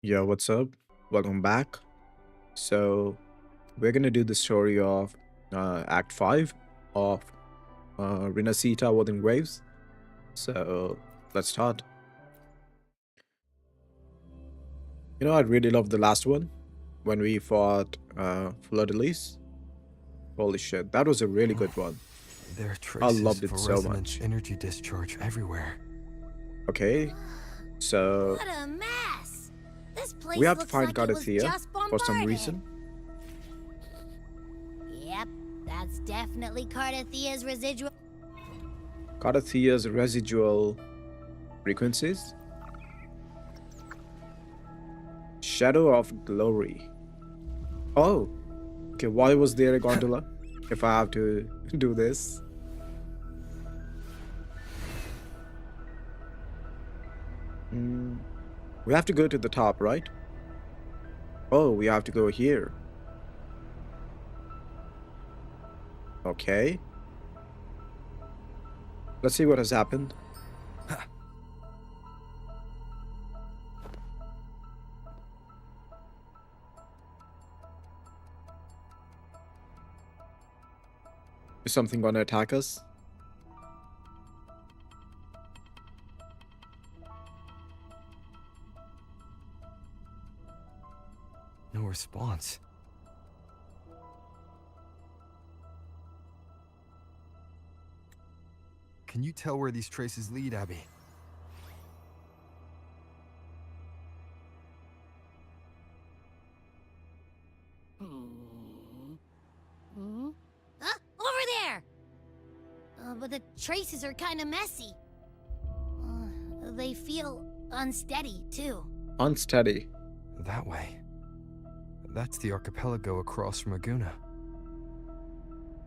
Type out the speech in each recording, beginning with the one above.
Yo, what's up? Welcome back. So, we're gonna do the story of Act 5 of Rinascita Wuthering Waves. So, let's start. I really loved the last one when we fought Fleur de Lis. Holy shit, that was a really good one. There are I traces loved of it a so resonance much. energy discharge everywhere. Okay, so What a mess! This we place have to looks find like it was Gardathia just for some bombarded. reason. Yep, that's definitely Cardathia's residual. Gardathia's residual frequencies. Shadow of Glory. Oh, okay, why was there a gondola? If I have to do this. Mm, we have to go to the top, right? Oh, we have to go here. Okay. Let's see what has happened. Is something gonna attack us? No response. Can you tell where these traces lead, Abby? Over there! But the traces are kind of messy. They feel unsteady, too. Unsteady. That way. That's the archipelago across from Aguna.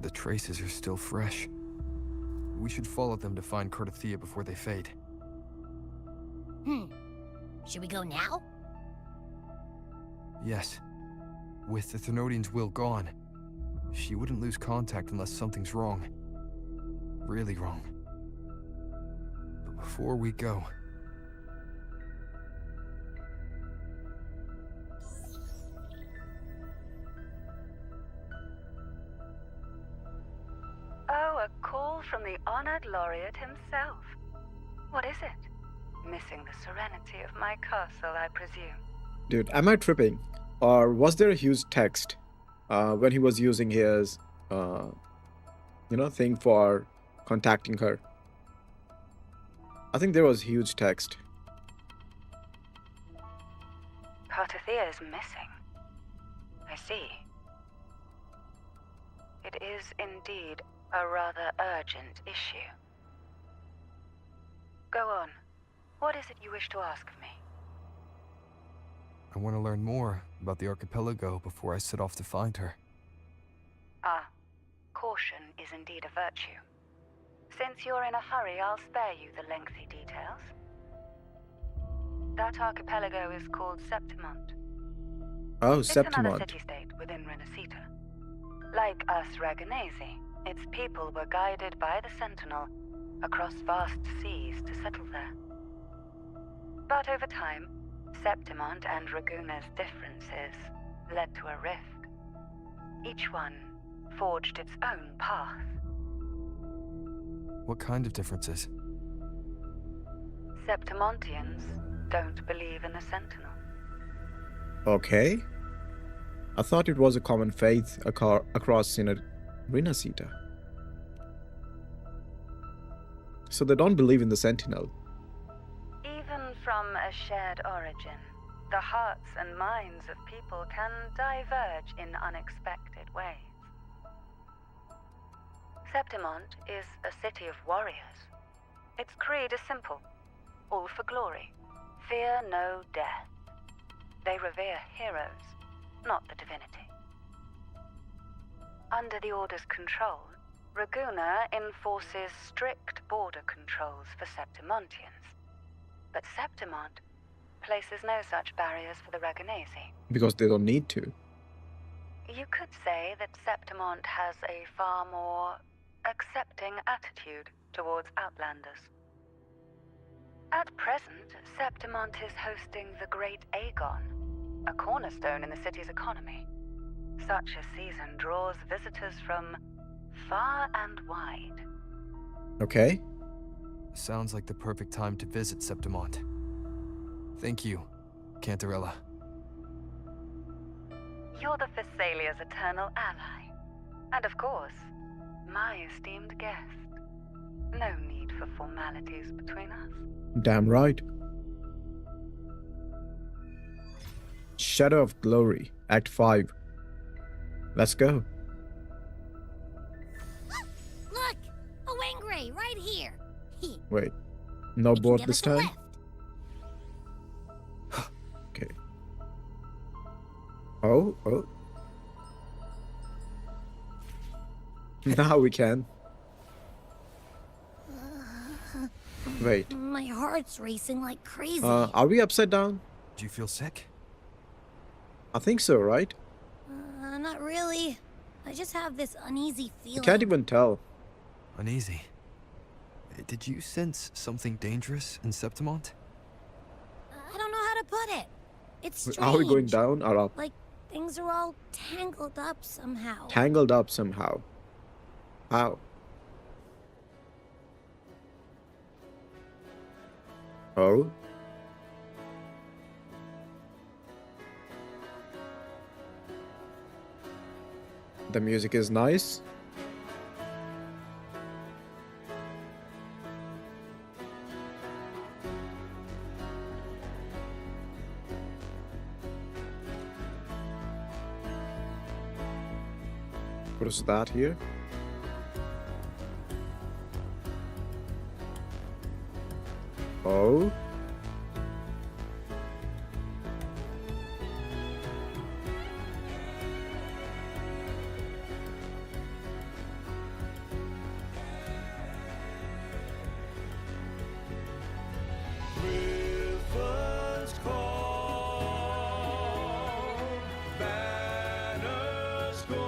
The traces are still fresh. We should follow them to find Cardathia before they fade. Should we go now? Yes. With the Thernoidian's will gone, she wouldn't lose contact unless something's wrong. Really wrong. But before we go... Oh, a call from the honored laureate himself. What is it? Missing the serenity of my castle, I presume. Dude, am I tripping? Or was there a huge text when he was using his, thing for contacting her? I think there was huge text. Cardathia is missing. I see. It is indeed a rather urgent issue. Go on. What is it you wish to ask of me? I want to learn more about the archipelago before I set off to find her. Caution is indeed a virtue. Since you're in a hurry, I'll spare you the lengthy details. That archipelago is called Septimont. Oh, It's another Septimont. city-state within Rinascita. Like us Raganese, its people were guided by the Sentinel across vast seas to settle there. But over time, Septimont and Raguna's differences led to a rift. Each one forged its own path. What kind of differences? Septimontians don't believe in the Sentinel. Okay. I thought it was a common faith across Rinascita. So they don't believe in the Sentinel. Even from a shared origin, the hearts and minds of people can diverge in unexpected ways. Septimont is a city of warriors. Its creed is simple: all for glory, fear no death. They revere heroes, not the divinity. Under the Order's control, Raguna enforces strict border controls for Septimontians. But Septimont places no such barriers for the Raganese. Because they don't need to. You could say that Septimont has a far more accepting attitude towards outlanders. At present, Septimont is hosting the Great Aegon, a cornerstone in the city's economy. Such a season draws visitors from far and wide. Okay. Sounds like the perfect time to visit Septimont. Thank you, Cantarella. You're the Thessalia's eternal ally. And of course, my esteemed guest. No need for formalities between us. Damn right. Shadow of Glory, Act 5. Let's go. Look! A Wengray right here! Wait. No It can board give this us a time? lift. Okay. Oh. Now we can. Wait. My heart's racing like crazy. Are we upside down? Do you feel sick? I think so, right? Not really. I just have this uneasy I feeling. can't even tell. Uneasy. Did you sense something dangerous in Septimont? I don't know how to put it. It's strange. Are we going down or up? Like things are all tangled up somehow. Tangled up somehow. How? Oh? The music is nice. What is that here? Oh? Rivers call, banners go,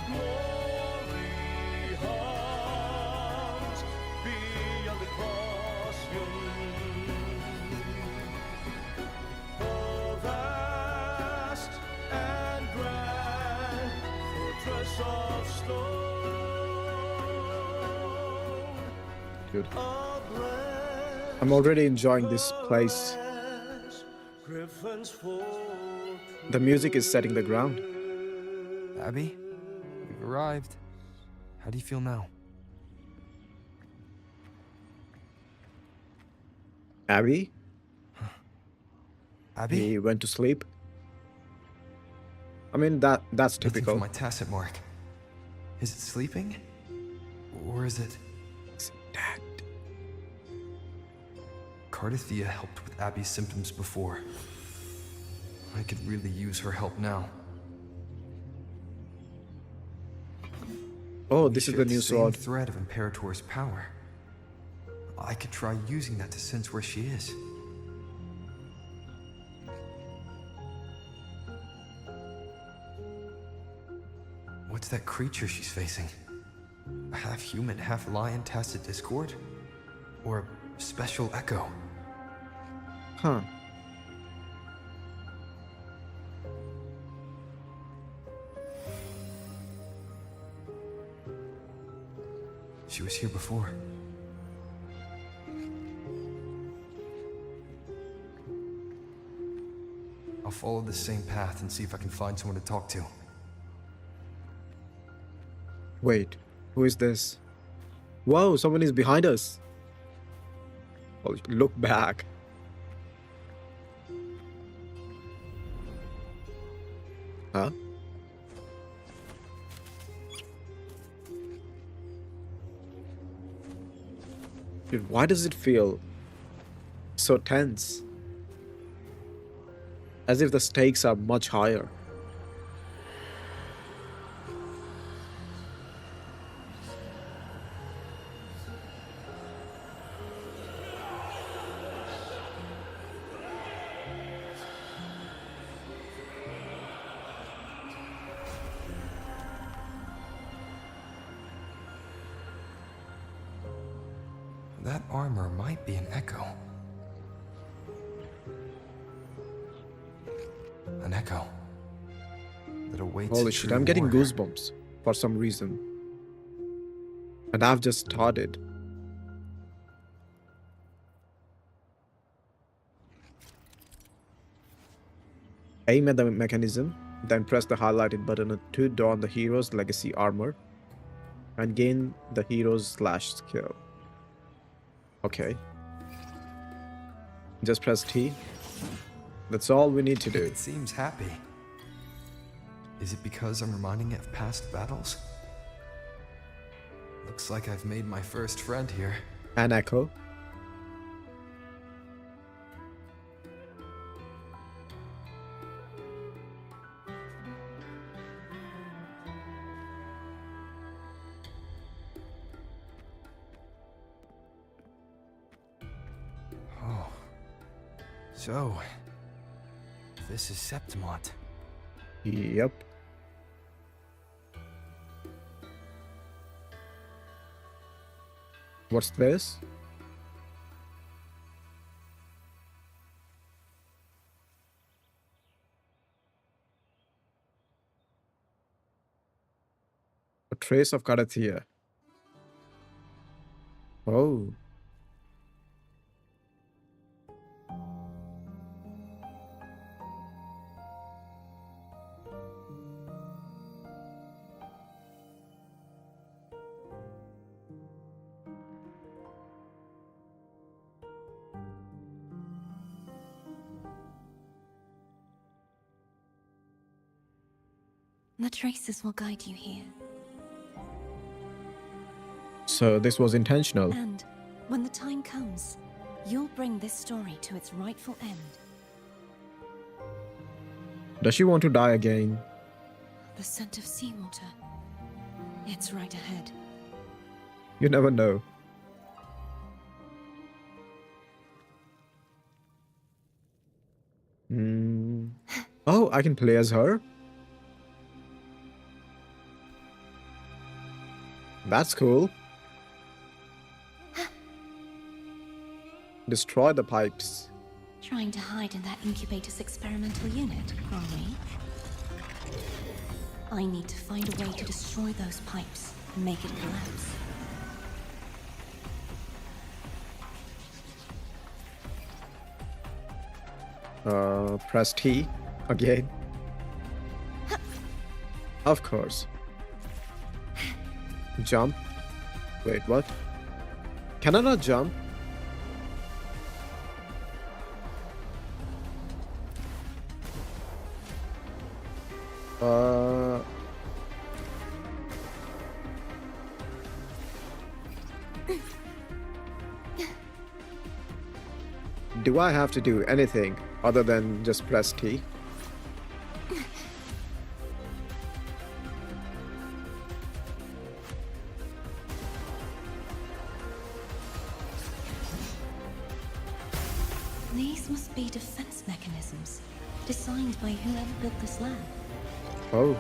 glory hums beyond the crossing. Oh, vast and grand fortress of stone. Good. I'm already enjoying this place. The music is setting the ground. Abby? We've arrived. How do you feel now? Abby? Abby? He went to sleep. I mean, that's Nothing typical. for my tacit mark. Is it sleeping? Or is it... Dad. Cardathia helped with Abby's symptoms before. I could really use her help now. Oh, We this is share the new same sword. thread of Imperator's power. I could try using that to sense where she is. What's that creature she's facing? A half-human, half-lion tacit discord? Or a special echo? Huh. She was here before. I'll follow the same path and see if I can find someone to talk to. Wait, who is this? Whoa, someone is behind us. Oh, look back. Huh? Dude, why does it feel so tense? As if the stakes are much higher. That armor might be an echo. An echo that awaits Holy a shit, true I'm getting warrior. goosebumps for some reason. And I've just started. Aim at the mechanism, then press the highlighted button to don the hero's legacy armor and gain the hero's slash skill. Okay. Just press T. That's all we need to do. It seems happy. Is it because I'm reminding it of past battles? Looks like I've made my first friend here. An echo. Oh. So, this is Septimont. Yep. What's this? A trace of Karathia. Oh. The traces will guide you here. So this was intentional. And when the time comes, you'll bring this story to its rightful end. Does she want to die again? The scent of seawater. It's right ahead. You never know. Oh, I can play as her? That's cool. Destroy the pipes. Trying to hide in that incubator's experimental unit, are we? I need to find a way to destroy those pipes and make it collapse. Press T again. Of course. Jump. Wait, what? Can I not jump? Do I have to do anything other than just press T? These must be defense mechanisms, designed by whoever built this lab. Oh.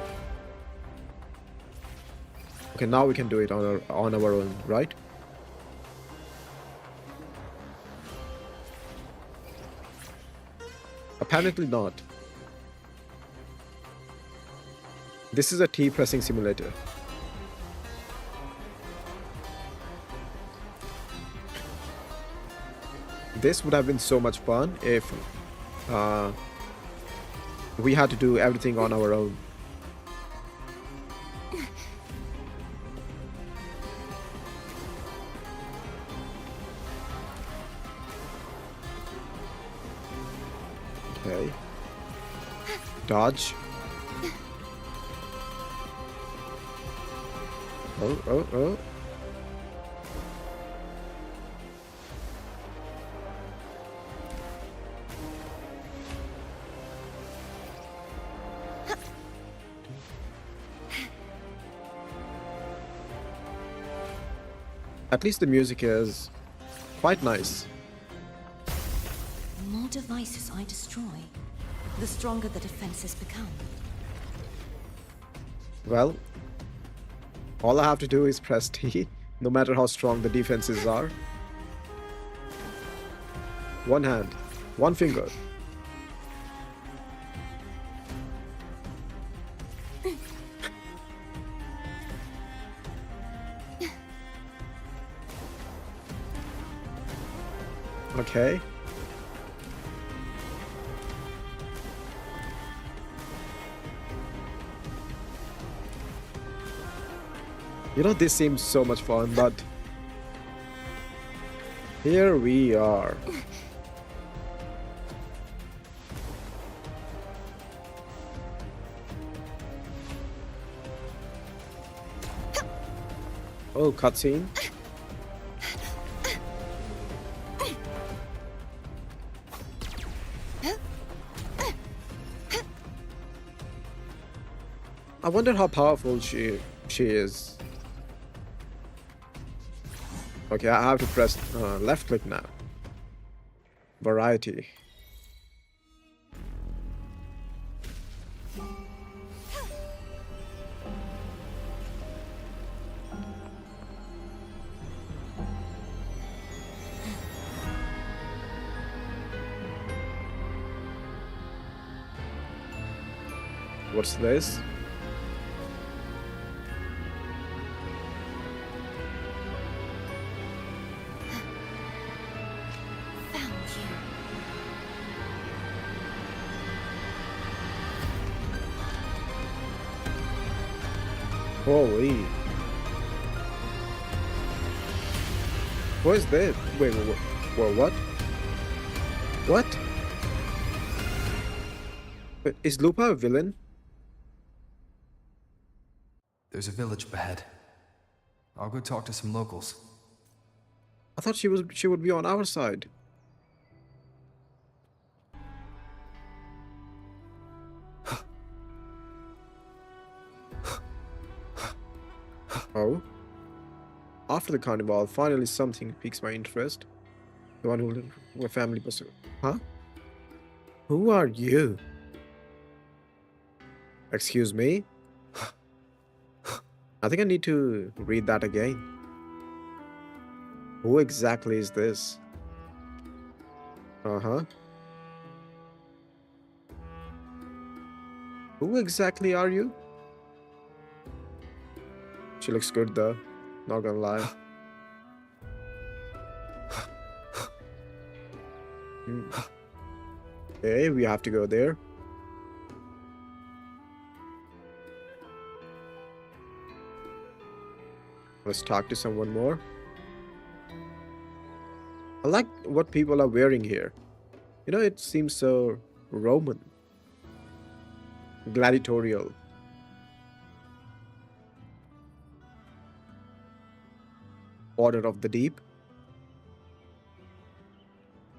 Okay, now we can do it on our own, right? Apparently not. This is a T pressing simulator. This would have been so much fun if we had to do everything on our own. Okay. Dodge. Oh. At least the music is quite nice. The more devices I destroy, the stronger the defenses become. Well, all I have to do is press T, no matter how strong the defenses are. One hand. One finger. Okay. You know, this seems so much fun, but here we are. Oh, cutscene. I wonder how powerful she is. Okay, I have to press left click now. Variety. What's this? Found you. Holy. What is this? Wait, what? What? Is Lupa a villain? There's a village up ahead. I'll go talk to some locals. I thought she would be on our side. Oh. After the carnival, finally something piques my interest. The one who a family pursue. Huh? Who are you? Excuse me? I think I need to read that again. Who exactly is this? Uh-huh. Who exactly are you? She looks good though, not gonna lie. Okay, we have to go there. Let's talk to someone more. I like what people are wearing here. You know, it seems so Roman. Gladiatorial. Order of the Deep.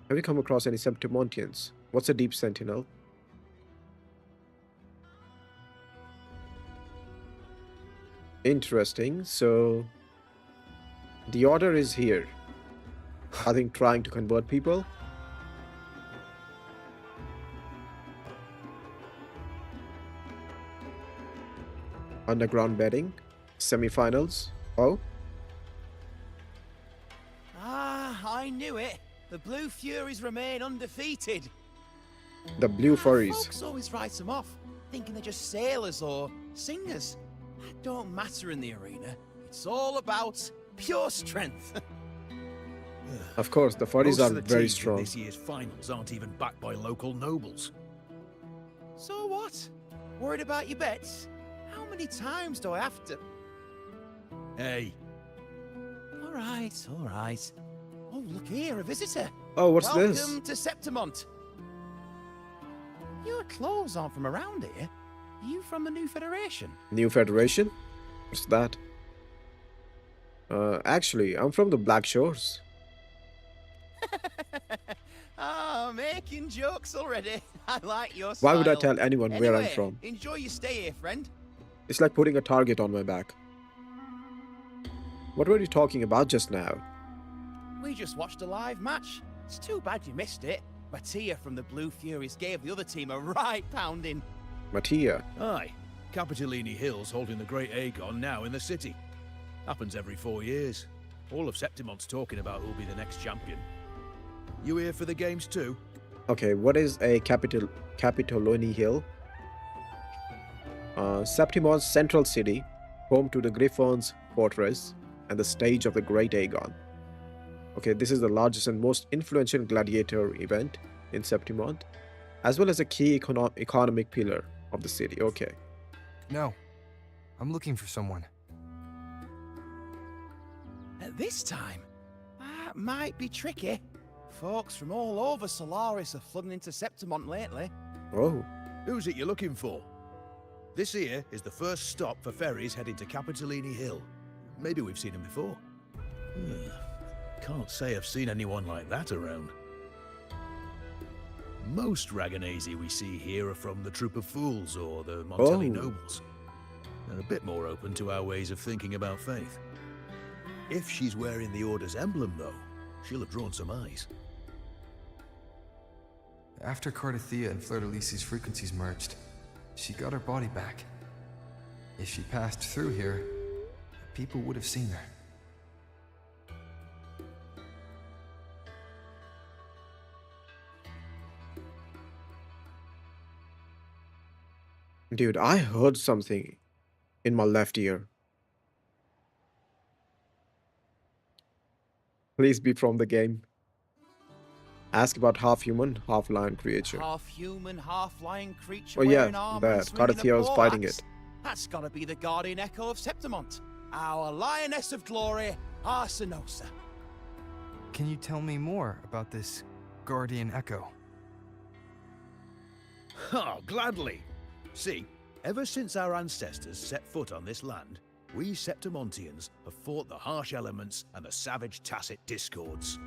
Have you come across any Septimontians? What's a Deep Sentinel? Interesting. So, the order is here. I think trying to convert people. Underground betting. Semi-finals. Oh. I knew it. The Blue Furies remain undefeated. The Blue Furries. Folks always write them off, thinking they're just sailors or singers. That don't matter in the arena. It's all about pure strength. Of course, the Furries Most are of the very teams in strong. this year's finals aren't even backed by local nobles. So what? Worried about your bets? How many times do I have to... Hey, All right. Oh, look here, a visitor. Oh, what's Welcome this? to Septimont. Your clothes aren't from around here. Are you from the New Federation? New Federation? What's that? Actually, I'm from the Black Shores. Oh, making jokes already. I like your Why would I style. tell anyone where I'm Anyway, from? Enjoy your stay here, friend. It's like putting a target on my back. What were you talking about just now? We just watched a live match. It's too bad you missed it. Mattia from the Blue Furies gave the other team a right pounding. Mattia. aye. Capitolini Hill's holding the Great Aegon now in the city. Happens every 4 years. All of Septimont's talking about who'll be the next champion. You here for the games too? Okay, what is a Capitoloni Hill? Septimon's central city, home to the Griffon's fortress and the stage of the Great Aegon. Okay, this is the largest and most influential gladiator event in Septimont, as well as a key economic pillar of the city. Okay. No. I'm looking for someone. At this time, that might be tricky. Folks from all over Solaris are flooding into Septimont lately. Oh, Who's it you're looking for? This here is the first stop for ferries heading to Capitolini Hill. Maybe we've seen him before. Can't say I've seen anyone like that around. Most Raganesi we see here are from the Troop of Fools or the Montelli Oh. Nobles. They're a bit more open to our ways of thinking about faith. If she's wearing the Order's emblem, though, she'll have drawn some eyes. After Cardathia and Fleur-de-Lis's frequencies merged, she got her body back. If she passed through here, people would have seen her. dude, I heard something in my left ear. Please be from the game. Ask about half-human, half-lion creature. Half human, half lion creature Oh yeah, wearing armor and that swinging a Cardathia was fighting bow-axe. it. That's gotta be the guardian echo of Septimont. Our lioness of glory, Arsinosa. Can you tell me more about this Guardian Echo? Oh, gladly. See, ever since our ancestors set foot on this land, we Septimontians have fought the harsh elements and the savage Tacit discords.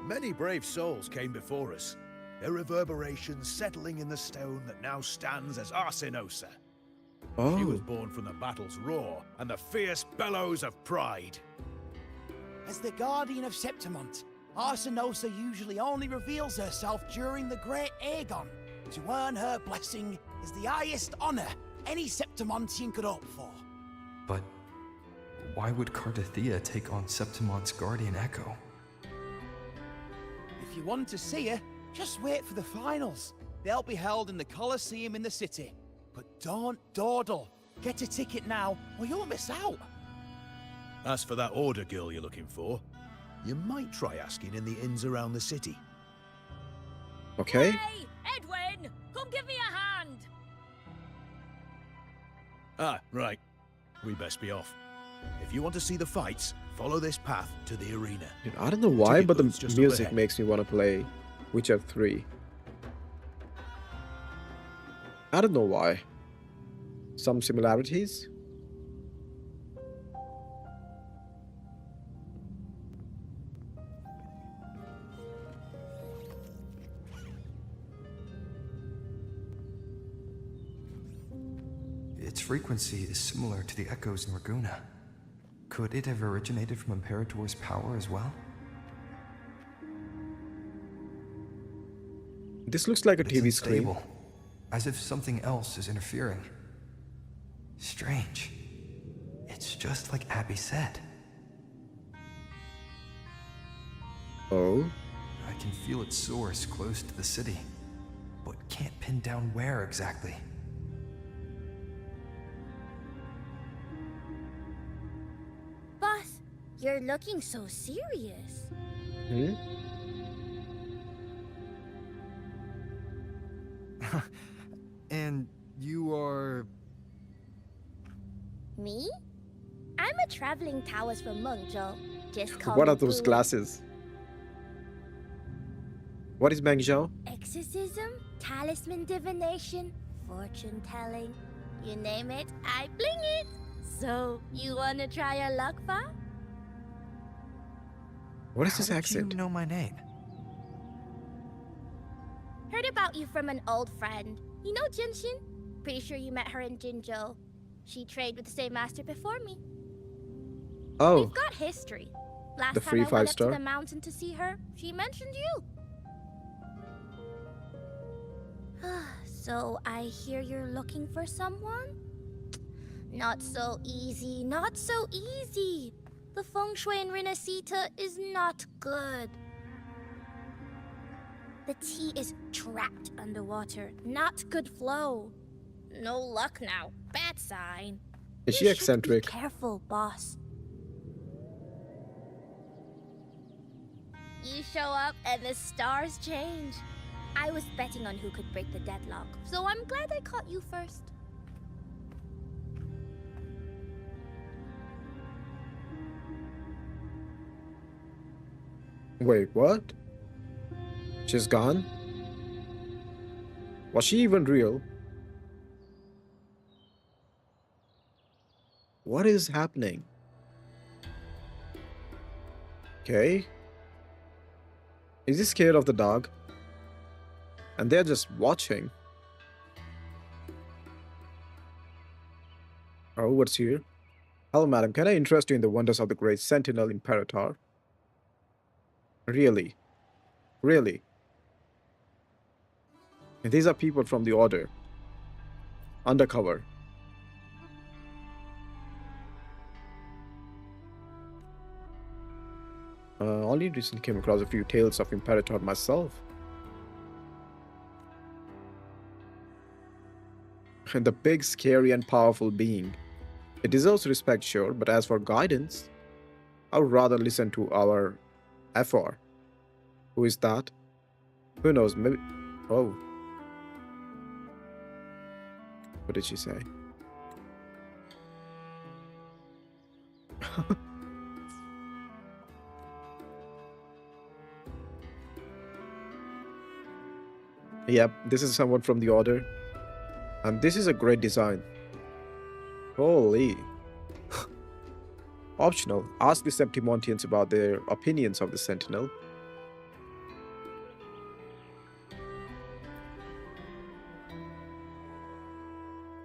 Many brave souls came before us, their reverberations settling in the stone that now stands as Arsinosa. She was Oh, born from the battle's roar and the fierce bellows of pride. As the guardian of Septimont, Arsinosa usually only reveals herself during the Great Aegon. To earn her blessing is the highest honor any Septimontian could hope for. But why would Cardathia take on Septimont's Guardian Echo? If you want to see her, just wait for the finals. They'll be held in the Colosseum in the city. But don't dawdle. Get a ticket now, or you'll miss out. As for that Order girl you're looking for, you might try asking in the inns around the city. okay. Hey, Edwin! Come give me a hand! Ah, right. We best be off. If you want to see the fights, follow this path to the arena. Dude, I don't know why, Ticket but the booth's just music overhead. makes me want to play Witcher 3. I don't know why. Some similarities? Its frequency is similar to the echoes in Raguna. Could it have originated from Imperator's power as well? This looks like a It's TV screen. unstable, as if something else is interfering. Strange. It's just like Abby said. Oh, I can feel its source close to the city, but can't pin down where exactly. Boss, you're looking so serious. hmm? And you are... Me? I'm a traveling towers from Mengzhou. Just call What me are those Boo. glasses? What is Mengzhou? Exorcism, talisman divination, fortune telling. You name it, I bling it. So, you wanna try your luck, Fa? What is How this did accent? you know my name? Heard about you from an old friend. You know Jinshin? Pretty sure you met her in Jinzhou. She trained with the same master before me. Oh, We've got history. Last The time free I went up to five-star? the mountain to see her, she mentioned you. So I hear you're looking for someone? Not so easy, not so easy. The feng shui in Rinascita is not good. The tea is trapped underwater. Not good flow. No luck now. Bad sign. Is she You should eccentric? be careful, boss. You show up and the stars change. I was betting on who could break the deadlock, so I'm glad I caught you first. Wait, what? She's gone? Was she even real? What is happening? Okay. Is he scared of the dog? And they're just watching. Oh, what's here? Hello, madam. Can I interest you in the wonders of the great Sentinel Imperator? Really? Really? And these are people from the Order. Undercover. Only recently came across a few tales of Imperator myself. And the big, scary, and powerful being. It deserves respect, sure, but as for guidance, I would rather listen to our FR. Who is that? Who knows? Maybe. Oh. What did she say? Yep, this is someone from the Order. And this is a great design. Holy. Optional. Ask the Septimontians about their opinions of the Sentinel.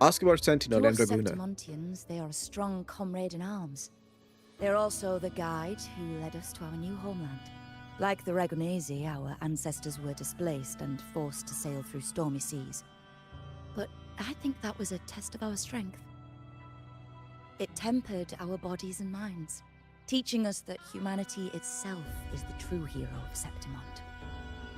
Ask about Sentinel To and us Dragoona. Septimontians, they are a strong comrade in arms. They're also the guide who led us to our new homeland. Like the Ragonese, our ancestors were displaced and forced to sail through stormy seas. But I think that was a test of our strength. It tempered our bodies and minds, teaching us that humanity itself is the true hero of Septimont.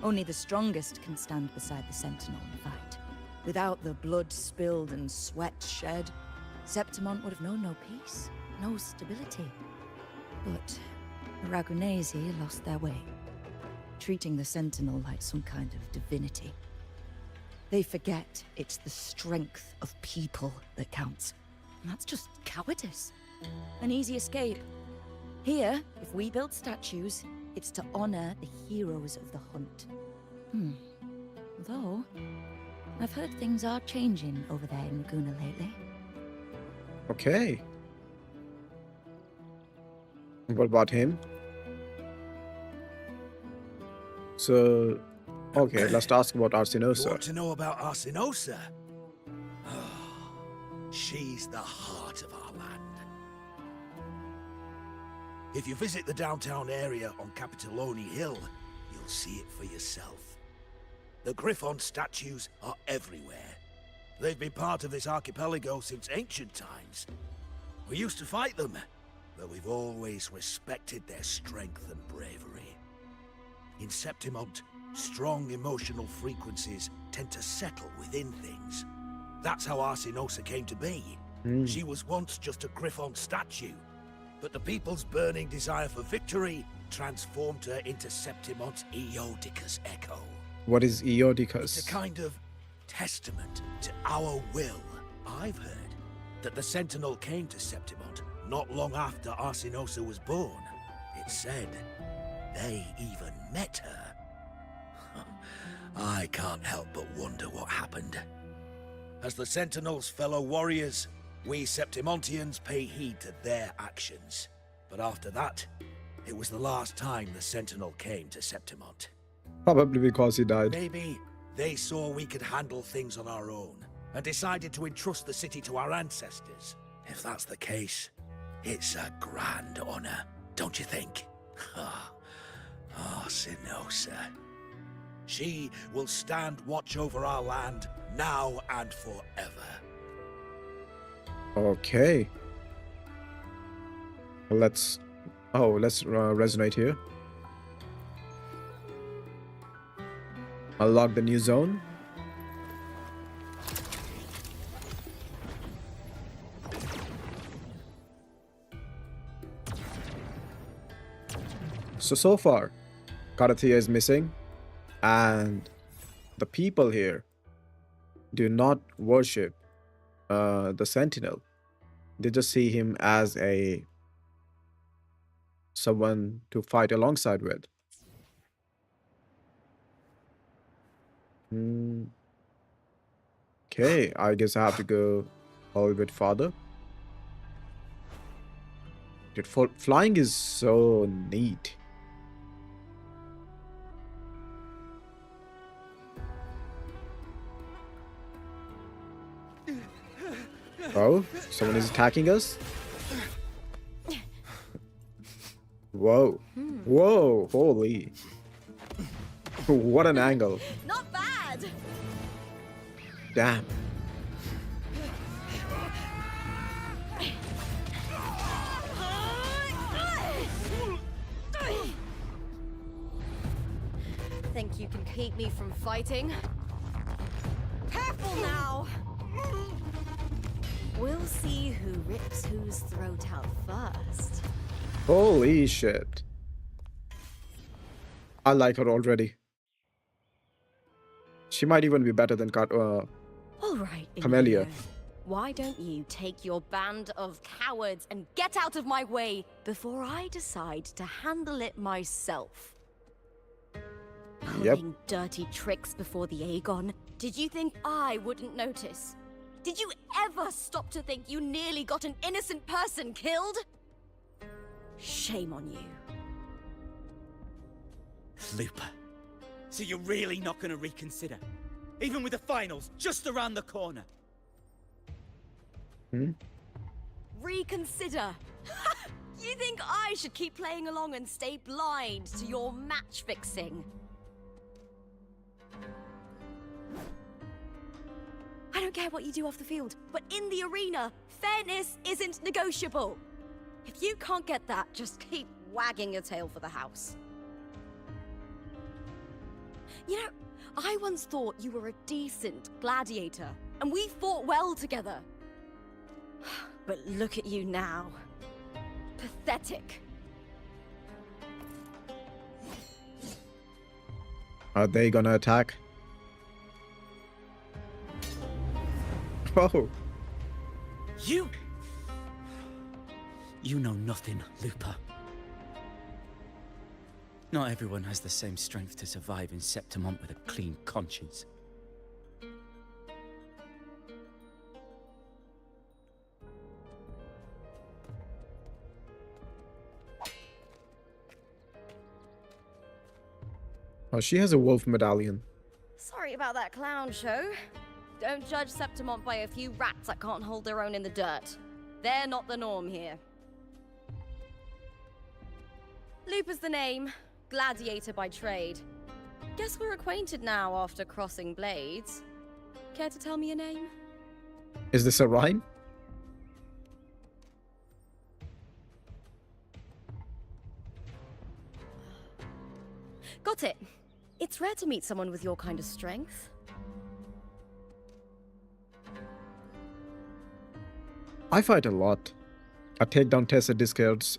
Only the strongest can stand beside the Sentinel and fight. Without the blood spilled and sweat shed, Septimont would have known no peace, no stability. But the Ragonese lost their way, treating the Sentinel like some kind of divinity. They forget it's the strength of people that counts. And that's just cowardice. An easy escape. Here, if we build statues, it's to honor the heroes of the hunt. Although, I've heard things are changing over there in Laguna lately. Okay. What about him? So, okay, let's ask about You Arsinosa. want to know about Arsinosa? She's the heart of our land. If you visit the downtown area on Capitoloni Hill, you'll see it for yourself. The Griffon statues are everywhere. They've been part of this archipelago since ancient times. We used to fight them, but we've always respected their strength and bravery. In Septimont, strong emotional frequencies tend to settle within things. That's how Arsinosa came to be. She was once just a Griffon statue, but the people's burning desire for victory transformed her into Septimont's Eodica's echo. What is It's Eodicus? a kind of testament to our will. I've heard that the Sentinel came to Septimont not long after Arsinosa was born. It's said they even met her. I can't help but wonder what happened. As the Sentinel's fellow warriors, we Septimontians pay heed to their actions. But after that, it was the last time the Sentinel came to Septimont. Probably because he died. Maybe they saw we could handle things on our own and decided to entrust the city to our ancestors. If that's the case, it's a grand honor, don't you think? Arsinosa. She will stand watch over our land now and forever. Okay. Let's resonate here. Unlock the new zone. So far, Karathia is missing, and the people here do not worship the Sentinel. They just see him as someone to fight alongside with. Okay, I guess I have to go a little bit farther. Dude, flying is so neat. Oh, someone is attacking us? Whoa. Whoa, holy. What an angle. Not bad! Damn. Think you can keep me from fighting? Careful now! We'll see who rips whose throat out first. Holy shit. I like her already. She might even be better than All right, Camellia. Iuno. Why don't you take your band of cowards and get out of my way before I decide to handle it myself? Yep. Pulling dirty tricks before the Aegon. Did you think I wouldn't notice? Did you ever stop to think you nearly got an innocent person killed? Shame on you. Lupa. So you're really not going to reconsider? Even with the finals just around the corner? Reconsider? You think I should keep playing along and stay blind to your match fixing? I don't care what you do off the field, but in the arena, fairness isn't negotiable. If you can't get that, just keep wagging your tail for the house. You know, I once thought you were a decent gladiator, and we fought well together. But look at you now. Pathetic. Are they gonna attack? Oh. You know nothing, Lupa. Not everyone has the same strength to survive in Septimont with a clean conscience. Oh, she has a wolf medallion. Sorry about that clown show. Don't judge Septimont by a few rats that can't hold their own in the dirt. They're not the norm here. Lupa's the name. Gladiator by trade. Guess we're acquainted now after crossing blades. Care to tell me your name? Is this a rhyme? Got it. It's rare to meet someone with your kind of strength. I fight a lot. I take down Tessa discords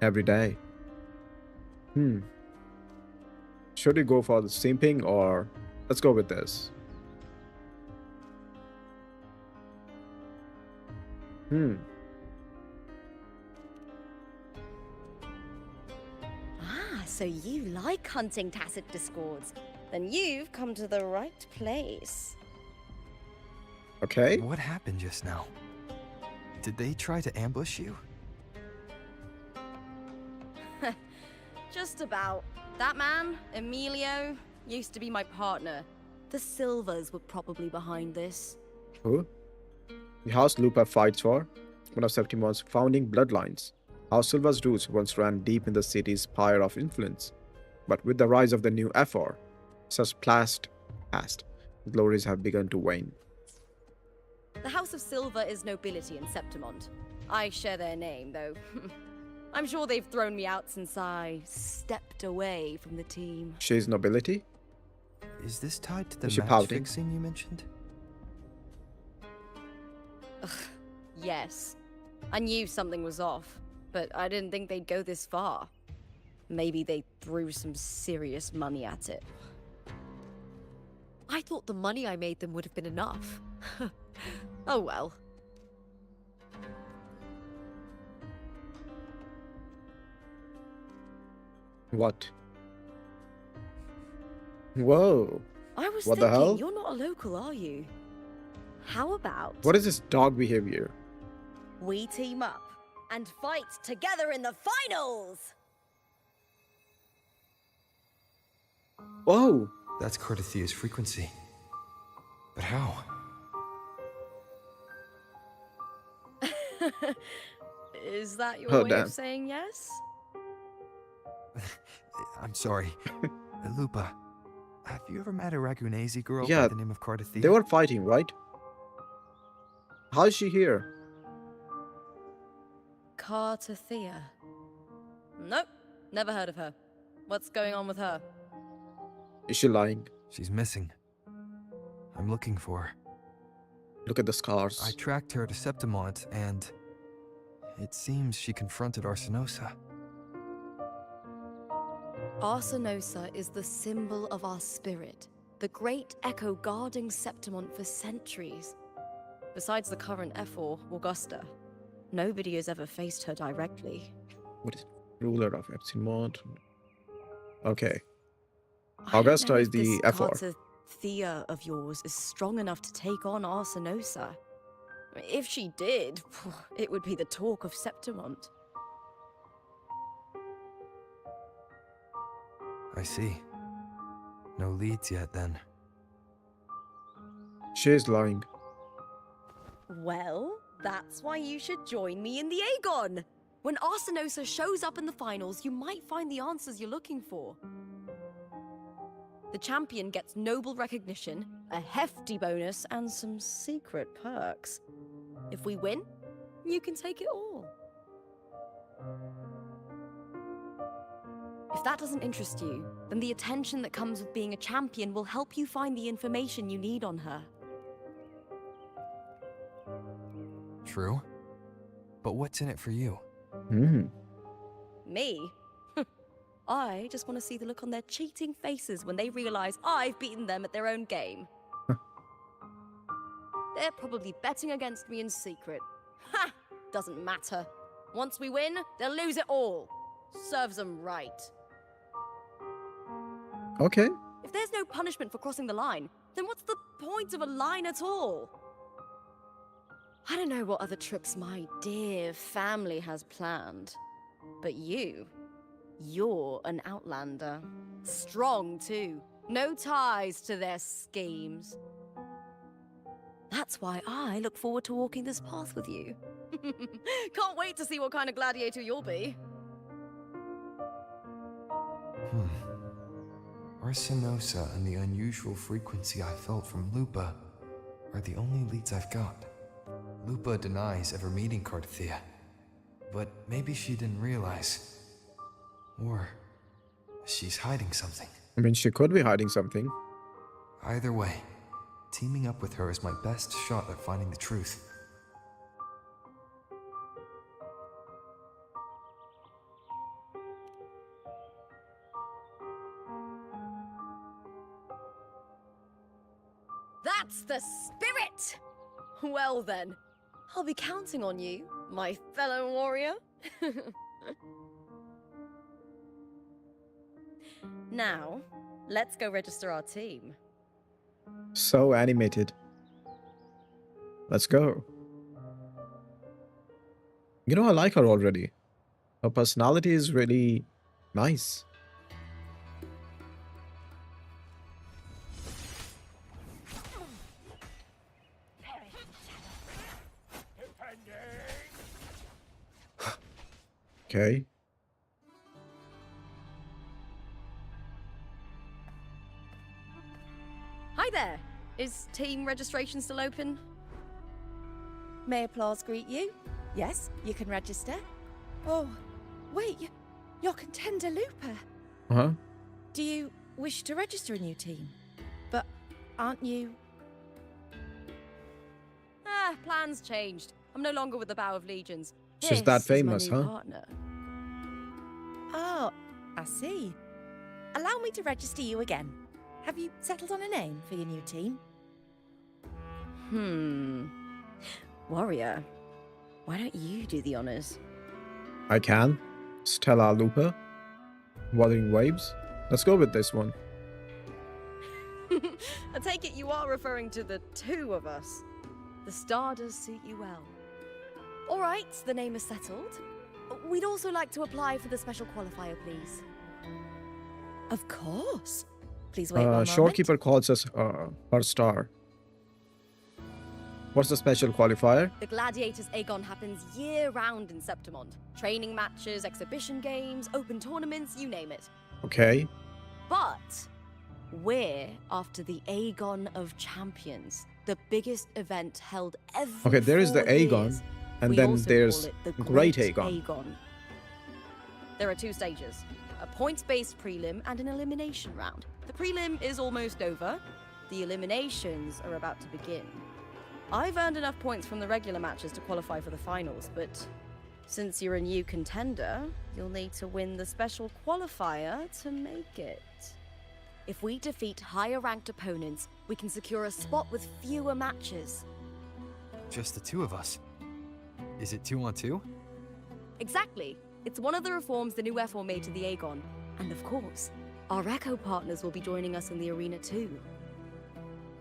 every day. Should we go for the simping or let's go with this? Ah, so you like hunting tacit discords. Then you've come to the right place. Okay. What happened just now? Did they try to ambush you? Just about. That man, Emilio, used to be my partner. The Silvers were probably behind this. Who? The house Lupa fights for, one of Septimont's founding bloodlines. House Silva's roots once ran deep in the city's spire of influence. But with the rise of the new Ephor, such past glories have begun to wane. The House of Silver is nobility in Septimont. I share their name, though. I'm sure they've thrown me out since I stepped away from the team. She's nobility? Is this tied to the Is she match pouting? fixing you mentioned? Yes. I knew something was off, but I didn't think they'd go this far. Maybe they threw some serious money at it. I thought the money I made them would have been enough. Oh well. What? Whoa. I was What the thinking, hell? you're not a local, are you? How about What is this dog behavior? we team up and fight together in the finals? Whoa. That's Cardathia's frequency. But how? Is that your Oh, way damn. of saying yes? I'm sorry. Lupa, have you ever met a Ragunese girl Yeah, by the name of Cardathia? They were fighting, right? How is she here? Cartathea. Nope, never heard of her. What's going on with her? Is she lying? She's missing. I'm looking for her. Look at the scars. I tracked her to Septimont, and it seems she confronted Arsenosa. Arsenosa is the symbol of our spirit, the great echo guarding Septimont for centuries. Besides the current Ephor, Augusta, nobody has ever faced her directly. What is ruler of Septimont? Okay. I don't Augusta know is if the this Ephor. Cartathea of yours is strong enough to take on Arsenosa. If she did, it would be the talk of Septimont. I see. No leads yet, then. She is lying. Well, that's why you should join me in the Aegon! When Arsenosa shows up in the finals, you might find the answers you're looking for. The champion gets noble recognition, a hefty bonus, and some secret perks. If we win, you can take it all. If that doesn't interest you, then the attention that comes with being a champion will help you find the information you need on her. True. But what's in it for you? Hmm. Me? I just want to see the look on their cheating faces when they realize I've beaten them at their own game. They're probably betting against me in secret. Ha! Doesn't matter. Once we win, they'll lose it all. Serves them right. Okay. If there's no punishment for crossing the line, then what's the point of a line at all? I don't know what other tricks my dear family has planned, but you're an outlander. Strong, too. No ties to their schemes. That's why I look forward to walking this path with you. Can't wait to see what kind of gladiator you'll be. Arsenosa and the unusual frequency I felt from Lupa are the only leads I've got. Lupa denies ever meeting Cardathia, but maybe she didn't realize. Or she's hiding something. I mean, she could be hiding something. Either way, teaming up with her is my best shot at finding the truth. That's the spirit! Well then, I'll be counting on you, my fellow warrior. Now, let's go register our team. So animated. Let's go. You know, I like her already. Her personality is really nice. Okay. Hi there! Is team registration still open? May applause greet you? Yes, you can register. Oh, wait, you're Contender Lupa. Uh-huh. Do you wish to register a new team? aren't you? Plans changed. I'm no longer with the Bow of Legions. She's that This is my famous, new huh? partner. Oh, I see. Allow me to register you again. Have you settled on a name for your new team? Warrior, why don't you do the honors? I can. Stella Lupa. Wuthering Waves. Let's go with this one. I take it you are referring to the two of us. The star does suit you well. All right, the name is settled. We'd also like to apply for the special qualifier, please. Of course. Please wait one moment. Shorekeeper calls us her star. What's the special qualifier? The Gladiators Aegon happens year-round in Septimont. Training matches, exhibition games, open tournaments, you name it. Okay. But we're after the Aegon of Champions, the biggest event held every Okay, there is the 4 Aegon, years. and We then also there's call it the Great Aegon. There are 2 stages, a points-based prelim and an elimination round. The prelim is almost over. The eliminations are about to begin. I've earned enough points from the regular matches to qualify for the finals, but since you're a new contender, you'll need to win the special qualifier to make it. If we defeat higher-ranked opponents, we can secure a spot with fewer matches. Just the 2 of us. Is it 2-on-2? Exactly. It's one of the reforms the new F4 made to the Aegon. And of course, our Echo partners will be joining us in the arena too.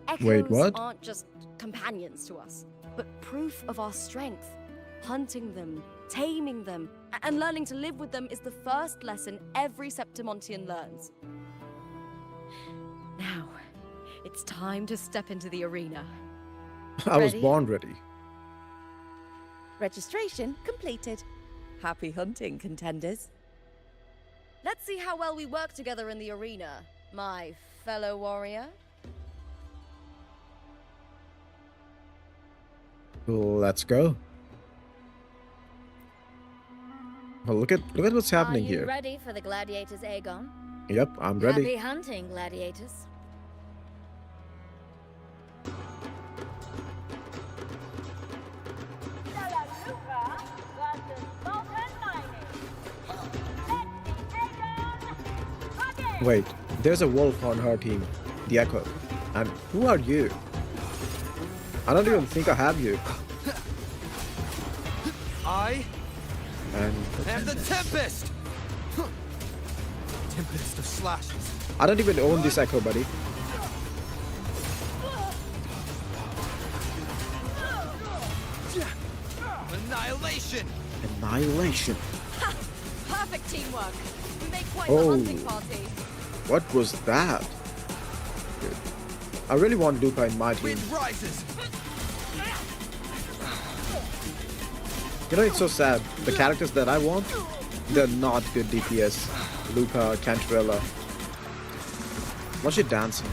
Echoes Wait, what? aren't just companions to us, but proof of our strength. Hunting them, taming them, and learning to live with them is the first lesson every Septimontian learns. Now, it's time to step into the arena. I was Ready? born ready. Registration completed. Happy hunting, contenders. Let's see how well we work together in the arena, my fellow warrior. Let's go. Well, look at what's happening Are you here. ready for the Gladiators Aegon? Yep, I'm ready. Happy hunting, gladiators. Wait, there's a wolf on her team, the Echo. And who are you? I don't even think I have you. I And am the Tempest! Tempest of slashes. I don't even own this Echo, buddy. Annihilation! Annihilation. Perfect teamwork. We make quite Oh. the hunting party. What was that? I really want Lupa in my team. Wind rises! You know, it's so sad. The characters that I want, they're not good DPS. Lupa, Cantarella. What's she dancing?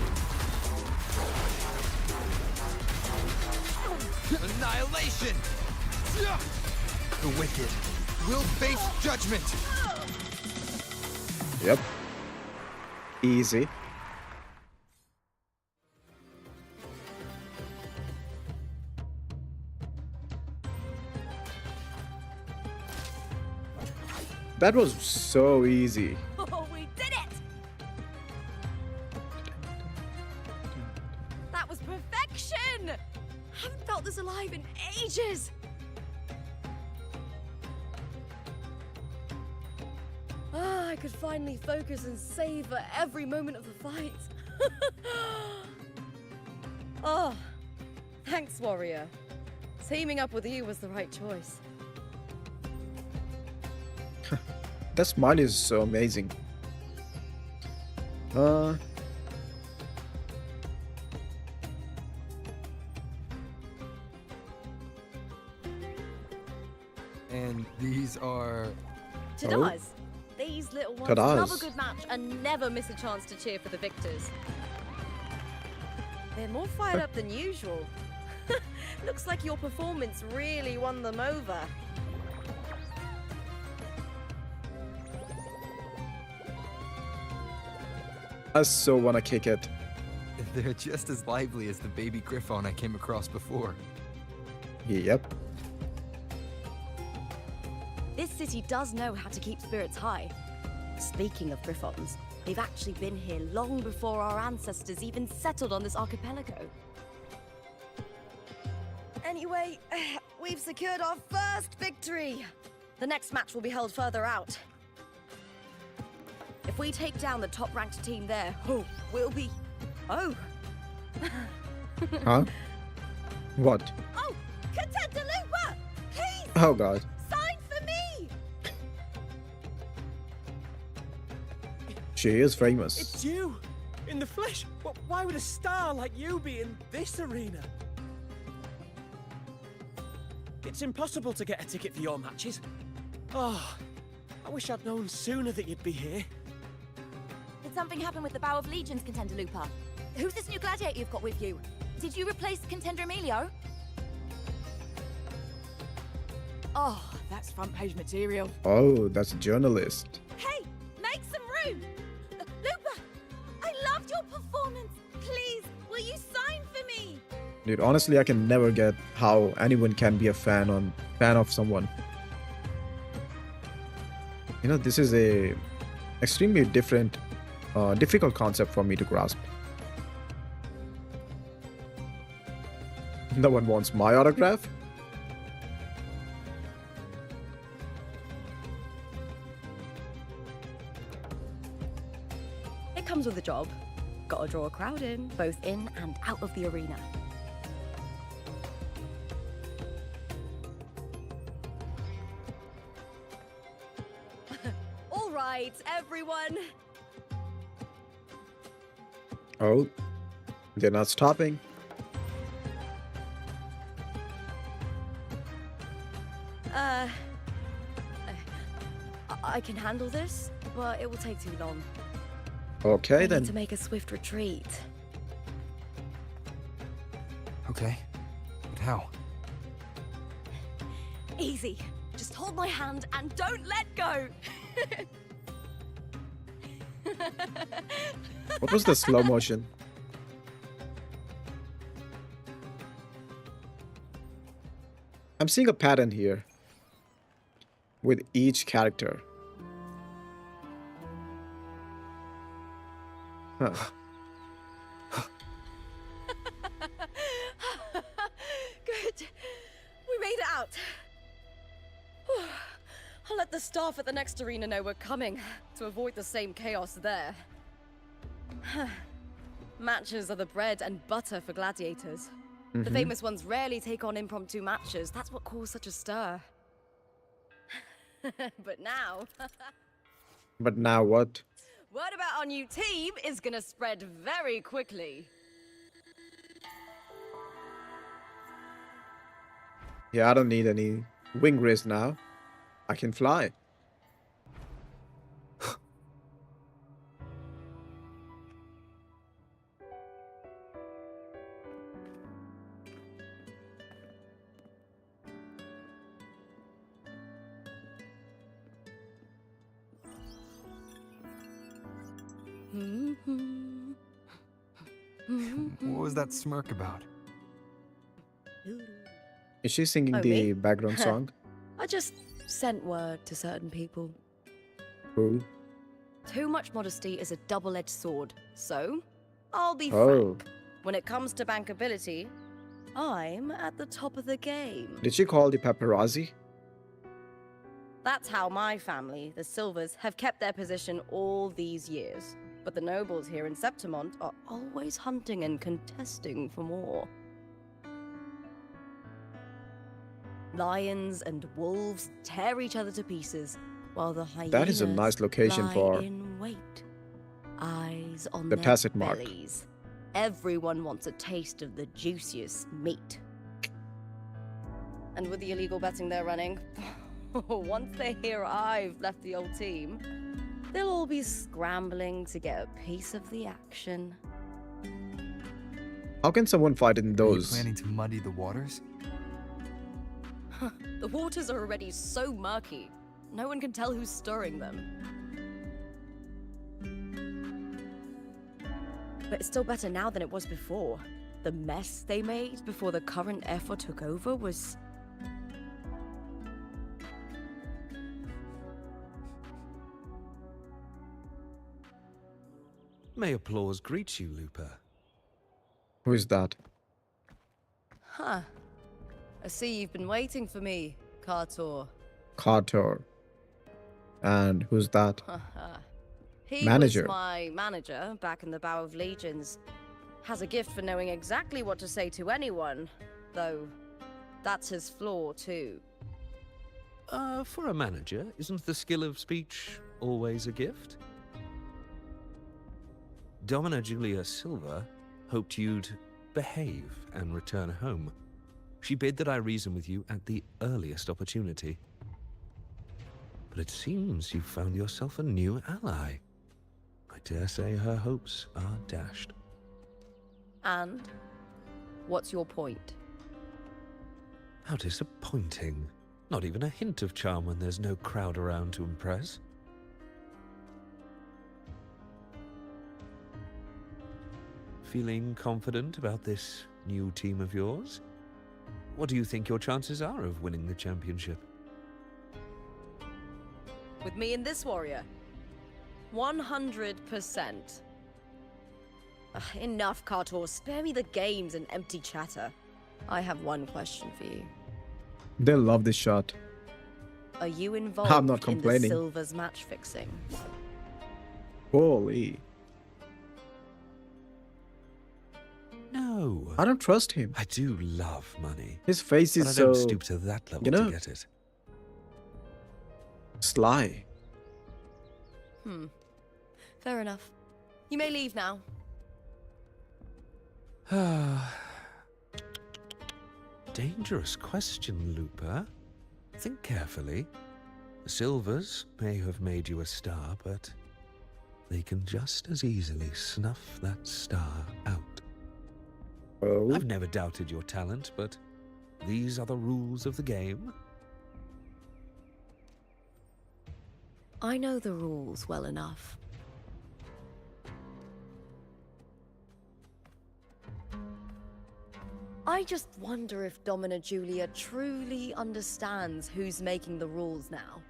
Annihilation! The wicked will face judgment! Yep. Easy. That was so easy. Oh, we did it! That was perfection! Haven't felt this alive in ages! I could finally focus and savor every moment of the fight. Oh, thanks, warrior. Teaming up with you was the right choice. That smile is so amazing. And these are... Ta-das! These little ones Ta-das. love a good match and never miss a chance to cheer for the victors. They're more fired up than usual. Looks like your performance really won them over. I so wanna kick it. They're just as lively as the baby griffon I came across before. Yep. This city does know how to keep spirits high. Speaking of griffons, they've actually been here long before our ancestors even settled on this archipelago. Anyway, we've secured our first victory. The next match will be held further out. If we take down the top-ranked team there, we'll be... Oh! Huh? What? Oh! Contender Lupa! Please! Oh god. Sign for me! She is famous. It's you! In the flesh! Why would a star like you be in this arena? It's impossible to get a ticket for your matches. Oh, I wish I'd known sooner that you'd be here. Did something happen with the Bow of Legions, Contender Lupa? Who's this new gladiator you've got with you? Did you replace Contender Emilio? Oh, that's front page material. Oh, that's a journalist. Hey, make some room! Lupa, I loved your performance. Please, will you sign for me? Dude, honestly, I can never get how anyone can be a fan of someone. You know, this is a extremely difficult concept for me to grasp. No one wants my autograph? It comes with the job. Gotta draw a crowd in, both in and out of the arena. All right, everyone. Oh, they're not stopping. I can handle this, but it will take too long. Okay, I then. need to make a swift retreat. Okay, but how? Easy. Just hold my hand and don't let go. What was the slow motion? I'm seeing a pattern here with each character. Huh. Good. We made it out. Whew. I'll let the staff at the next arena know we're coming to avoid the same chaos there. Matches are the bread and butter for gladiators. The famous ones rarely take on impromptu matches. That's what caused such a stir. But now... But now what? Word about our new team is gonna spread very quickly. Yeah, I don't need any wing race now. I can fly. What was that smirk about? Is she singing Oh, the me? background song? I just sent word to certain people. Who? Too much modesty is a double-edged sword, so I'll be Oh. frank. When it comes to bankability, I'm at the top of the game. Did she call the paparazzi? That's how my family, the Silvers, have kept their position all these years. But the nobles here in Septimont are always hunting and contesting for more. Lions and wolves tear each other to pieces, while the hyenas That is a nice location lie for in wait, eyes on the their tacit mark. bellies. Everyone wants a taste of the juiciest meat. And with the illegal betting they're running, once they hear I've left the old team, they'll all be scrambling to get a piece of the action. How can someone fight in Are you those? planning to muddy the waters? The waters are already so murky, no one can tell who's stirring them. but it's still better now than it was before. The mess they made before the current effort took over was... May applause greet you, Lupa. Who is that? Huh. I see you've been waiting for me, Cartor. Carter. And who's that? He Manager. was my manager back in the Bow of Legions. Has a gift for knowing exactly what to say to anyone, though that's his flaw too. For a manager, isn't the skill of speech always a gift? Domina Julia Silva hoped you'd behave and return home. She bid that I reason with you at the earliest opportunity. But it seems you've found yourself a new ally. I dare say her hopes are dashed. And? What's your point? How disappointing. Not even a hint of charm when there's no crowd around to impress. Feeling confident about this new team of yours? What do you think your chances are of winning the championship? With me and this warrior? 100%. Enough, Cartor. Spare me the games and empty chatter. I have one question for you. They love this shot. Are you involved I'm not in the complaining. Silver's match fixing? Holy. No. I don't trust him. I do love money. His face but is I so... don't stoop to that level you know, to get it. sly. Fair enough. You may leave now. Dangerous question, Lupa. Think carefully. The Silvers may have made you a star, but they can just as easily snuff that star out. Oh. I've never doubted your talent, but these are the rules of the game. I know the rules well enough. I just wonder if Domina Julia truly understands who's making the rules now,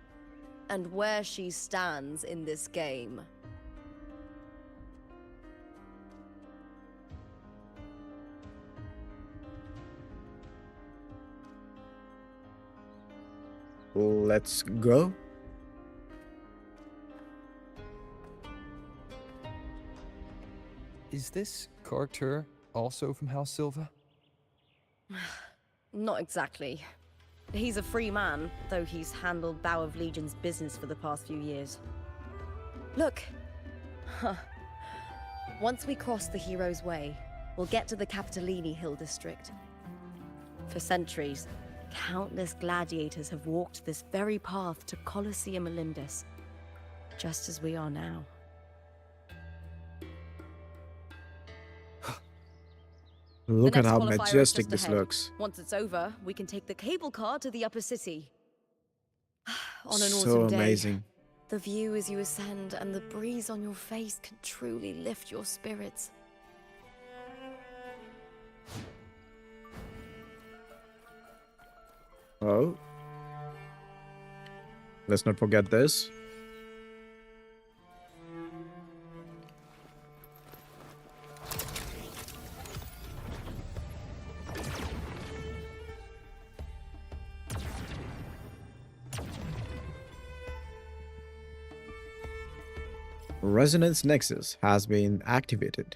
and where she stands in this game. Let's go. Is this Carter also from House Silva? Not exactly. He's a free man, though he's handled Bow of Legion's business for the past few years. Look. Once we cross the Hero's Way, we'll get to the Capitolini Hill district. For centuries, countless gladiators have walked this very path to Colosseum Olympus, just as we are now. Look at how qualifier is majestic just this ahead. looks. Once it's over, we can take the cable car to the upper city. On an So autumn day, amazing. the view as you ascend and the breeze on your face can truly lift your spirits. Oh. Let's not forget this. Resonance Nexus has been activated.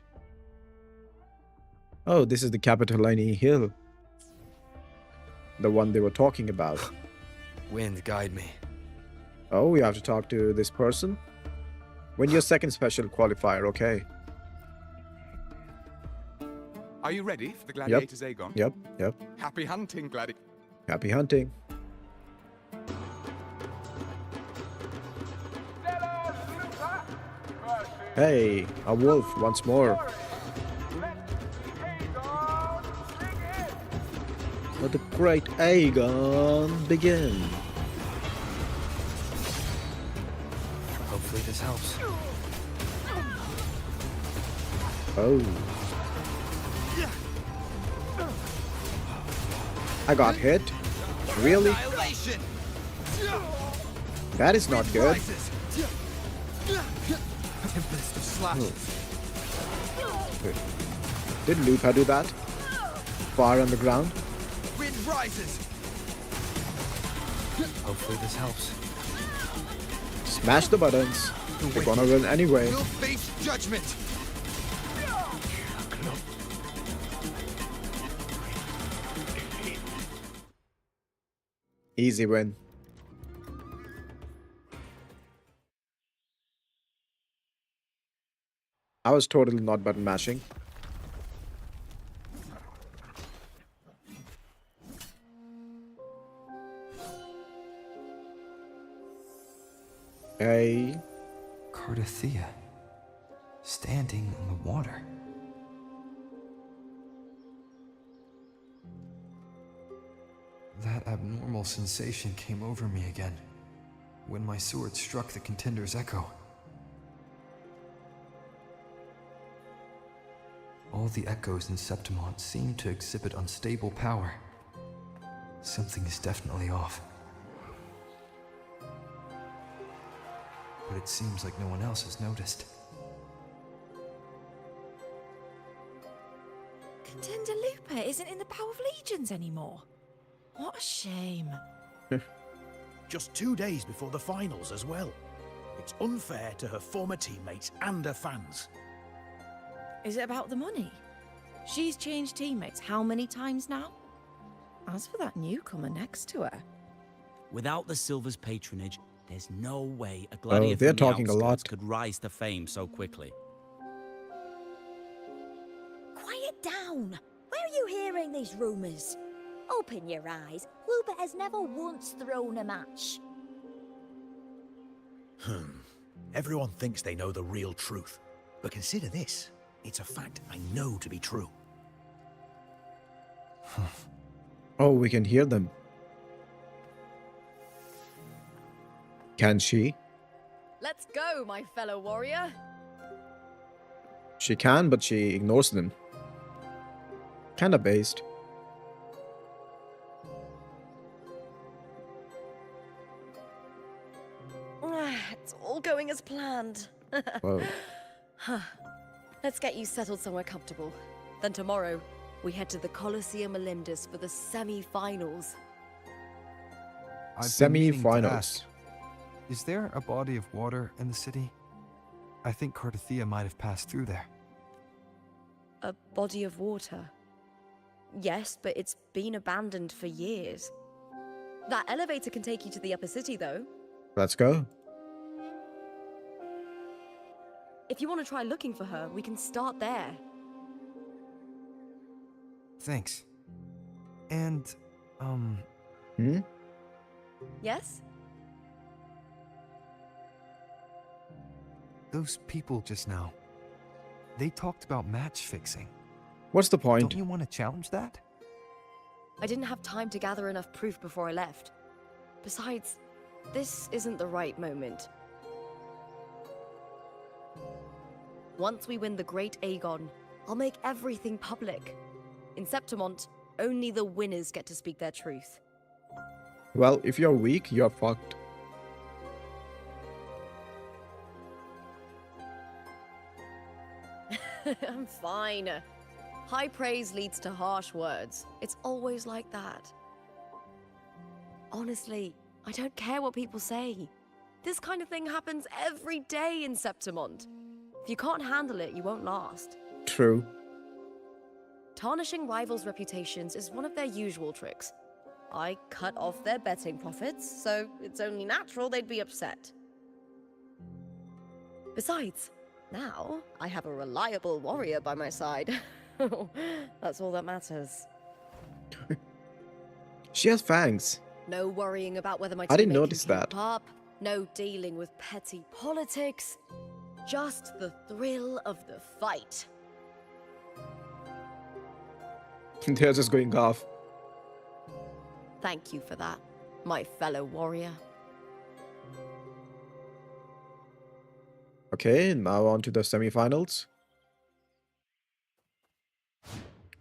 Oh, this is the Capitolini Hill. The one they were talking about. Wind, guide me. Oh, we have to talk to this person? Win your second special qualifier, okay. Are you ready for the Gladiators, Aegon? Yep. Happy hunting, Gladi... Happy hunting. Hey, a wolf once more. Let the great Aegon begin. Hopefully this helps. Oh. I got hit? Really? That is not good. Tempest of slashes. Did Lupa do that? Far on the ground? Wind rises. Hopefully this helps. Smash the buttons. They're gonna run anyway. We'll face judgment. Easy win. I was totally not button mashing. Hey. Cardothea. Standing on the water. That abnormal sensation came over me again when my sword struck the contender's echo. All the echoes in Septimont seem to exhibit unstable power. Something is definitely off. But it seems like no one else has noticed. Contender Lupa isn't in the Power of Legions anymore. What a shame. Just 2 days before the finals as well. It's unfair to her former teammates and her fans. Is it about the money? She's changed teammates how many times now? As for that newcomer next to her... Without the Silver's patronage, there's no way a gladiator they're from the talking a lot. outskirts could rise to fame so quickly. Quiet down! Where are you hearing these rumors? Open your eyes. Lupa has never once thrown a match. Everyone thinks they know the real truth. But consider this. It's a fact I know to be true. Oh, we can hear them. Can she? Let's go, my fellow warrior. She can, but she ignores them. Kinda based. It's all going as planned. Whoa. Let's get you settled somewhere comfortable. Then tomorrow, we head to the Colosseum Melindus for the semi-finals. Semi-finals. Is there a body of water in the city? I think Cardothea might have passed through there. A body of water? Yes, but it's been abandoned for years. That elevator can take you to the upper city, though. Let's go. If you want to try looking for her, we can start there. Thanks. And, Yes? those people just now, they talked about match fixing. What's the point? Don't you want to challenge that? I didn't have time to gather enough proof before I left. Besides, this isn't the right moment. Once we win the Great Aegon, I'll make everything public. In Septimont, only the winners get to speak their truth. Well, if you're weak, you're fucked. I'm fine. High praise leads to harsh words. It's always like that. Honestly, I don't care what people say. This kind of thing happens every day in Septimont. If you can't handle it, you won't last. True. Tarnishing rivals' reputations is one of their usual tricks. I cut off their betting profits, so it's only natural they'd be upset. Besides, now I have a reliable warrior by my side. That's all that matters. She has fangs. No worrying about whether my I didn't teammate can notice that. keep up. No dealing with petty politics. Just the thrill of the fight. They're just going off. Thank you for that, my fellow warrior. Okay, now on to the semi-finals.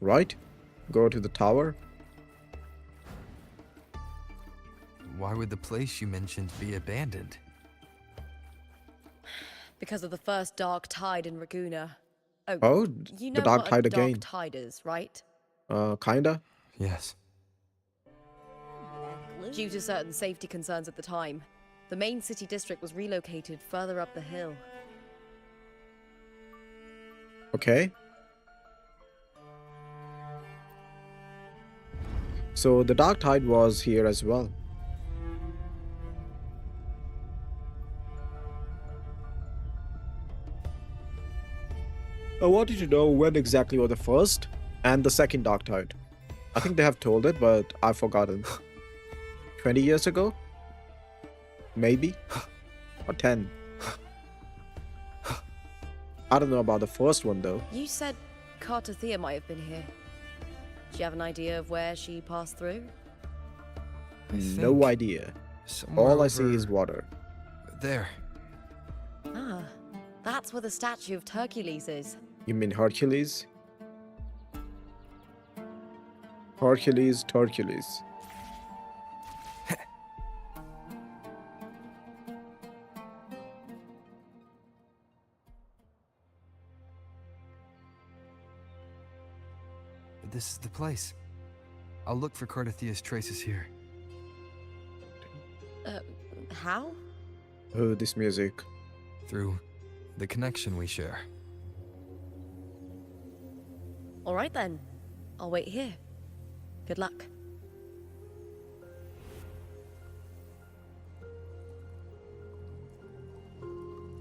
right? Go to the tower. Why would the place you mentioned be abandoned? Because of the first dark tide in Raguna. Oh, You the know dark what tide a dark again. tide is, right? Kinda. Yes. Due to certain safety concerns at the time, the main city district was relocated further up the hill. Okay. So the dark tide was here as well. I wanted to know when exactly was the first and the second dark tide. I think they have told it, but I've forgotten. 20 years ago? Maybe? Or 10? I don't know about the first one though. You said Cartothea might have been here. Do you have an idea of where she passed through? No idea. All I see is water. There. Ah, that's where the statue of Hercules is. You mean Hercules? Hercules, Hercules. This is the place. I'll look for Cartothea's traces here. How? Oh, this music. Through the connection we share. All right then. I'll wait here. Good luck.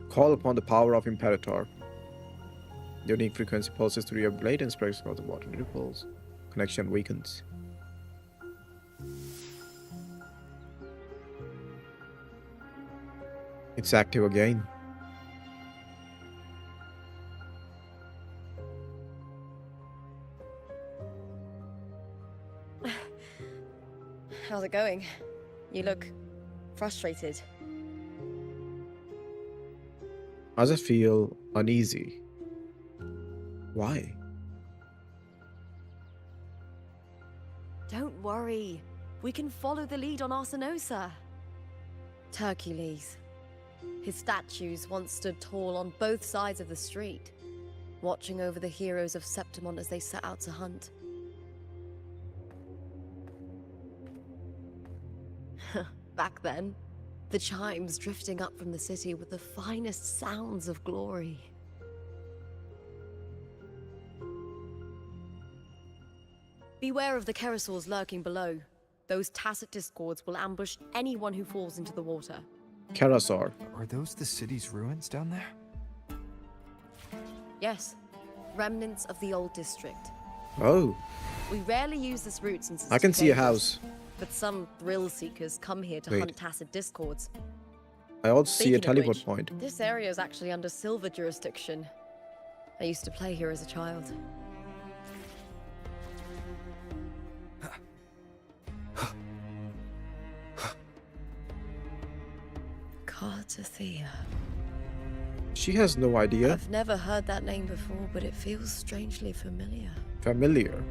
Call upon the power of Imperator. The unique frequency pulses through your blade and spreads across the water ripples. Connection weakens. It's active again. How's it going? You look frustrated. I just feel uneasy. Why? Don't worry. We can follow the lead on Arsinosa. Hercules. His statues once stood tall on both sides of the street, watching over the heroes of Septimont as they set out to hunt. Back then, the chimes drifting up from the city with the finest sounds of glory. Beware of the Kerosaurs lurking below. Those tacit discords will ambush anyone who falls into the water. Kerasaur. Are those the city's ruins down there? Yes, remnants of the old district. Oh. We rarely use this route since it's I can too see a dangerous, house. but some thrill seekers come here to Wait. hunt tacit discords. I also see a Speaking of teleport which, point. This area is actually under Silver jurisdiction. I used to play here as a child. Cartothea. She has no idea. I've never heard that name before, but it feels strangely familiar. Familiar.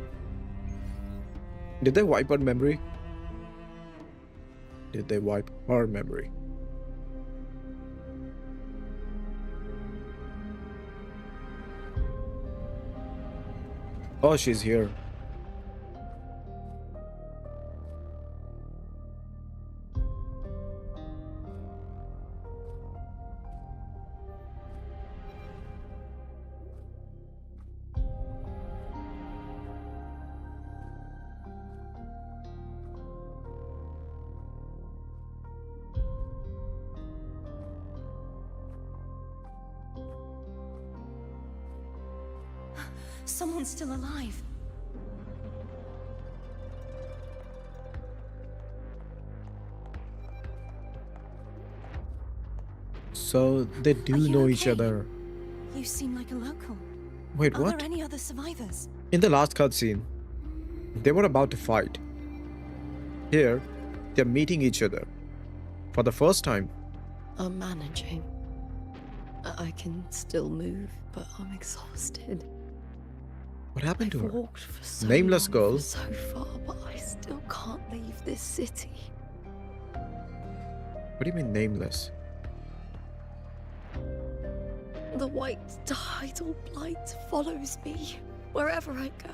Did they wipe her memory? Did they wipe her memory? Oh, she's here. Someone's still alive. So they do Are you know each okay? other. You seem like a local. Wait, Are what? there any other survivors? In the last cutscene, they were about to fight. Here, they're meeting each other for the first time. I'm managing. I can still move, but I'm exhausted. What happened to her? Walked for so Nameless long, girl. for so far, but I still can't leave this city. What do you mean nameless? The white tidal blight follows me wherever I go.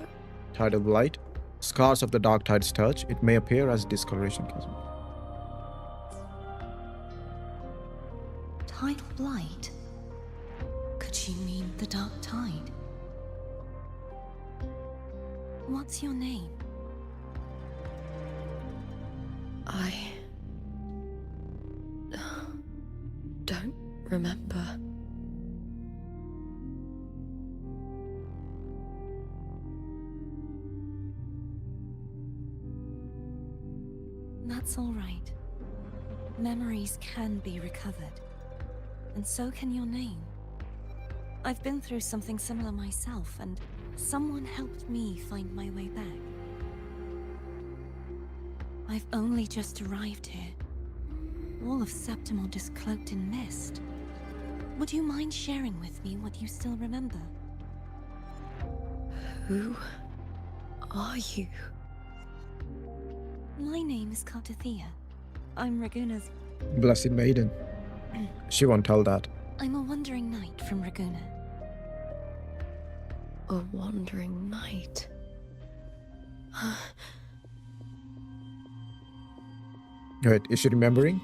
Tidal blight. Scars of the dark tide's touch. It may appear as discoloration. Tidal blight? Could she mean the dark tide? What's your name? I don't remember. That's all right. Memories can be recovered. And so can your name. I've been through something similar myself, and someone helped me find my way back. I've only just arrived here. All of Septimont is cloaked in mist. Would you mind sharing with me what you still remember? Who are you? My name is Kartathea. I'm Raguna's... Blessed maiden. She won't tell that. I'm a wandering knight from Raguna. A wandering knight. Wait, is she remembering?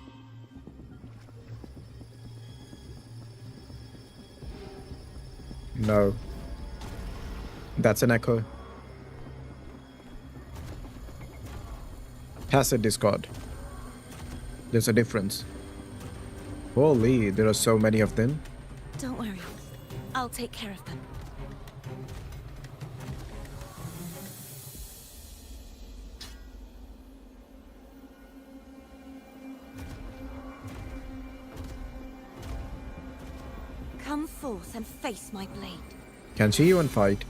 No. That's an echo. Tacit discord. There's a difference. Holy, there are so many of them. Don't worry. I'll take care of them. Come forth and face my blade. Can she even fight?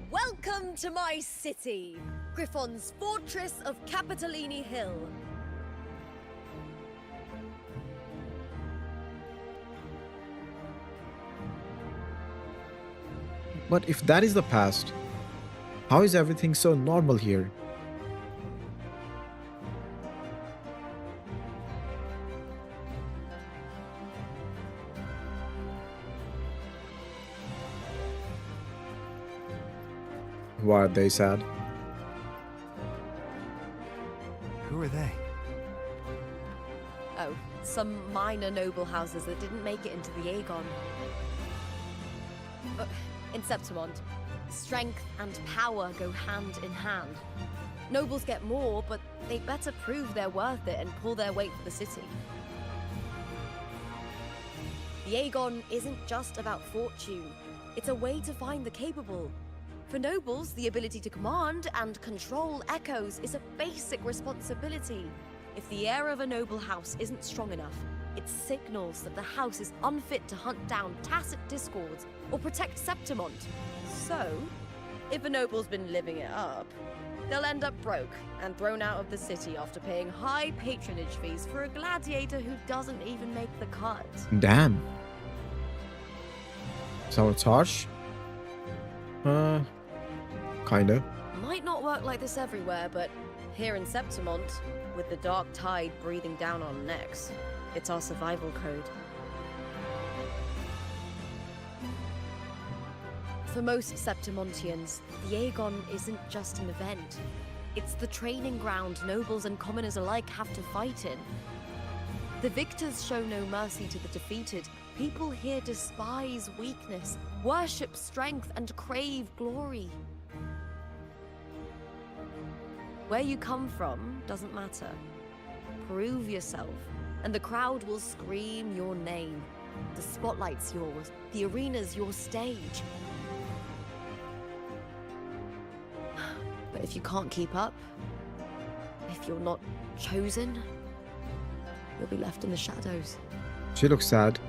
Welcome to my city, Griffon's fortress of Capitolini Hill. But if that is the past, how is everything so normal here? Why are they sad? Who are they? Oh, some minor noble houses that didn't make it into the Aegon. In Septimont, strength and power go hand in hand. Nobles get more, but they better prove they're worth it and pull their weight for the city. The Aegon isn't just about fortune. It's a way to find the capable. For nobles, the ability to command and control echoes is a basic responsibility. If the heir of a noble house isn't strong enough, it signals that the house is unfit to hunt down tacit discords or protect Septimont. So, if a noble's been living it up, they'll end up broke and thrown out of the city after paying high patronage fees for a gladiator who doesn't even make the cut. Damn. Sounds harsh. Kinda. Might not work like this everywhere, but here in Septimont, with the dark tide breathing down on necks, it's our survival code. For most Septimontians, the Aegon isn't just an event. It's the training ground nobles and commoners alike have to fight in. The victors show no mercy to the defeated. People here despise weakness, worship strength, and crave glory. Where you come from doesn't matter. Prove yourself, and the crowd will scream your name. The spotlight's yours, the arena's your stage. But if you can't keep up, if you're not chosen, you'll be left in the shadows. She looks sad.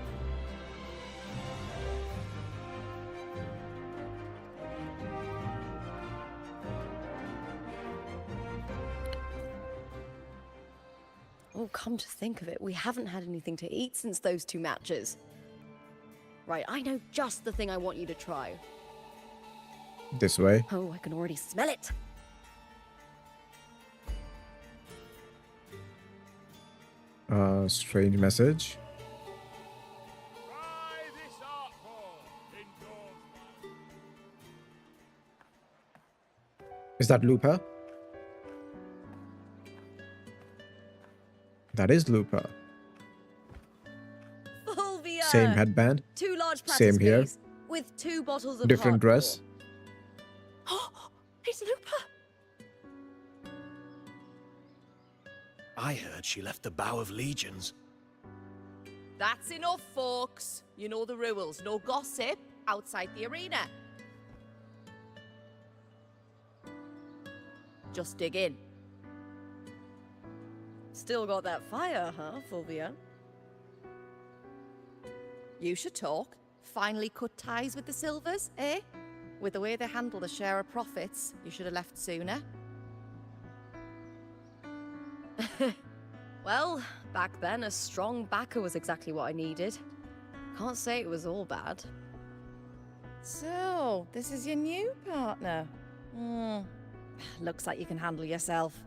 Oh, come to think of it, we haven't had anything to eat since those two matches. Right, I know just the thing I want you to try. This way. Oh, I can already smell it. Strange message. Is that Lupa? That is Lupa. Fulvia! Same headband. 2 large platters, Same here. please, with 2 bottles of Different hardcore. dress. Oh, it's Lupa! I heard she left the Bow of Legions. That's enough, folks. You know the rules. No gossip outside the arena. Just dig in. Still got that fire, huh, Fulvia? You should talk. Finally cut ties with the Silvers, eh? With the way they handle the share of profits, you should have left sooner. Well, back then, a strong backer was exactly what I needed. Can't say it was all bad. So, this is your new partner. Looks like you can handle yourself.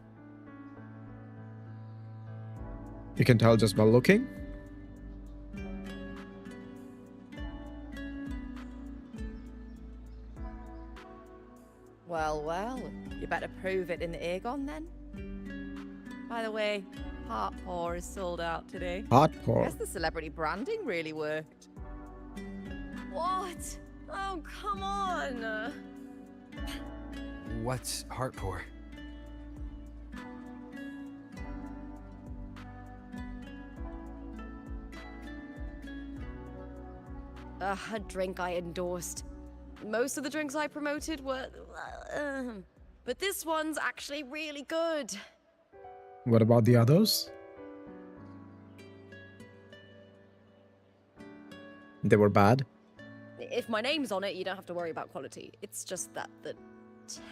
You can tell just by looking. Well, well, you better prove it in the Aegon then. By the way, Heart Pour is sold out today. Heart Pour. Guess the celebrity branding really worked. What? Oh, come on! What's heart pour? A drink I endorsed. Most of the drinks I promoted were... but this one's actually really good. What about the others? They were bad. If my name's on it, you don't have to worry about quality. It's just that the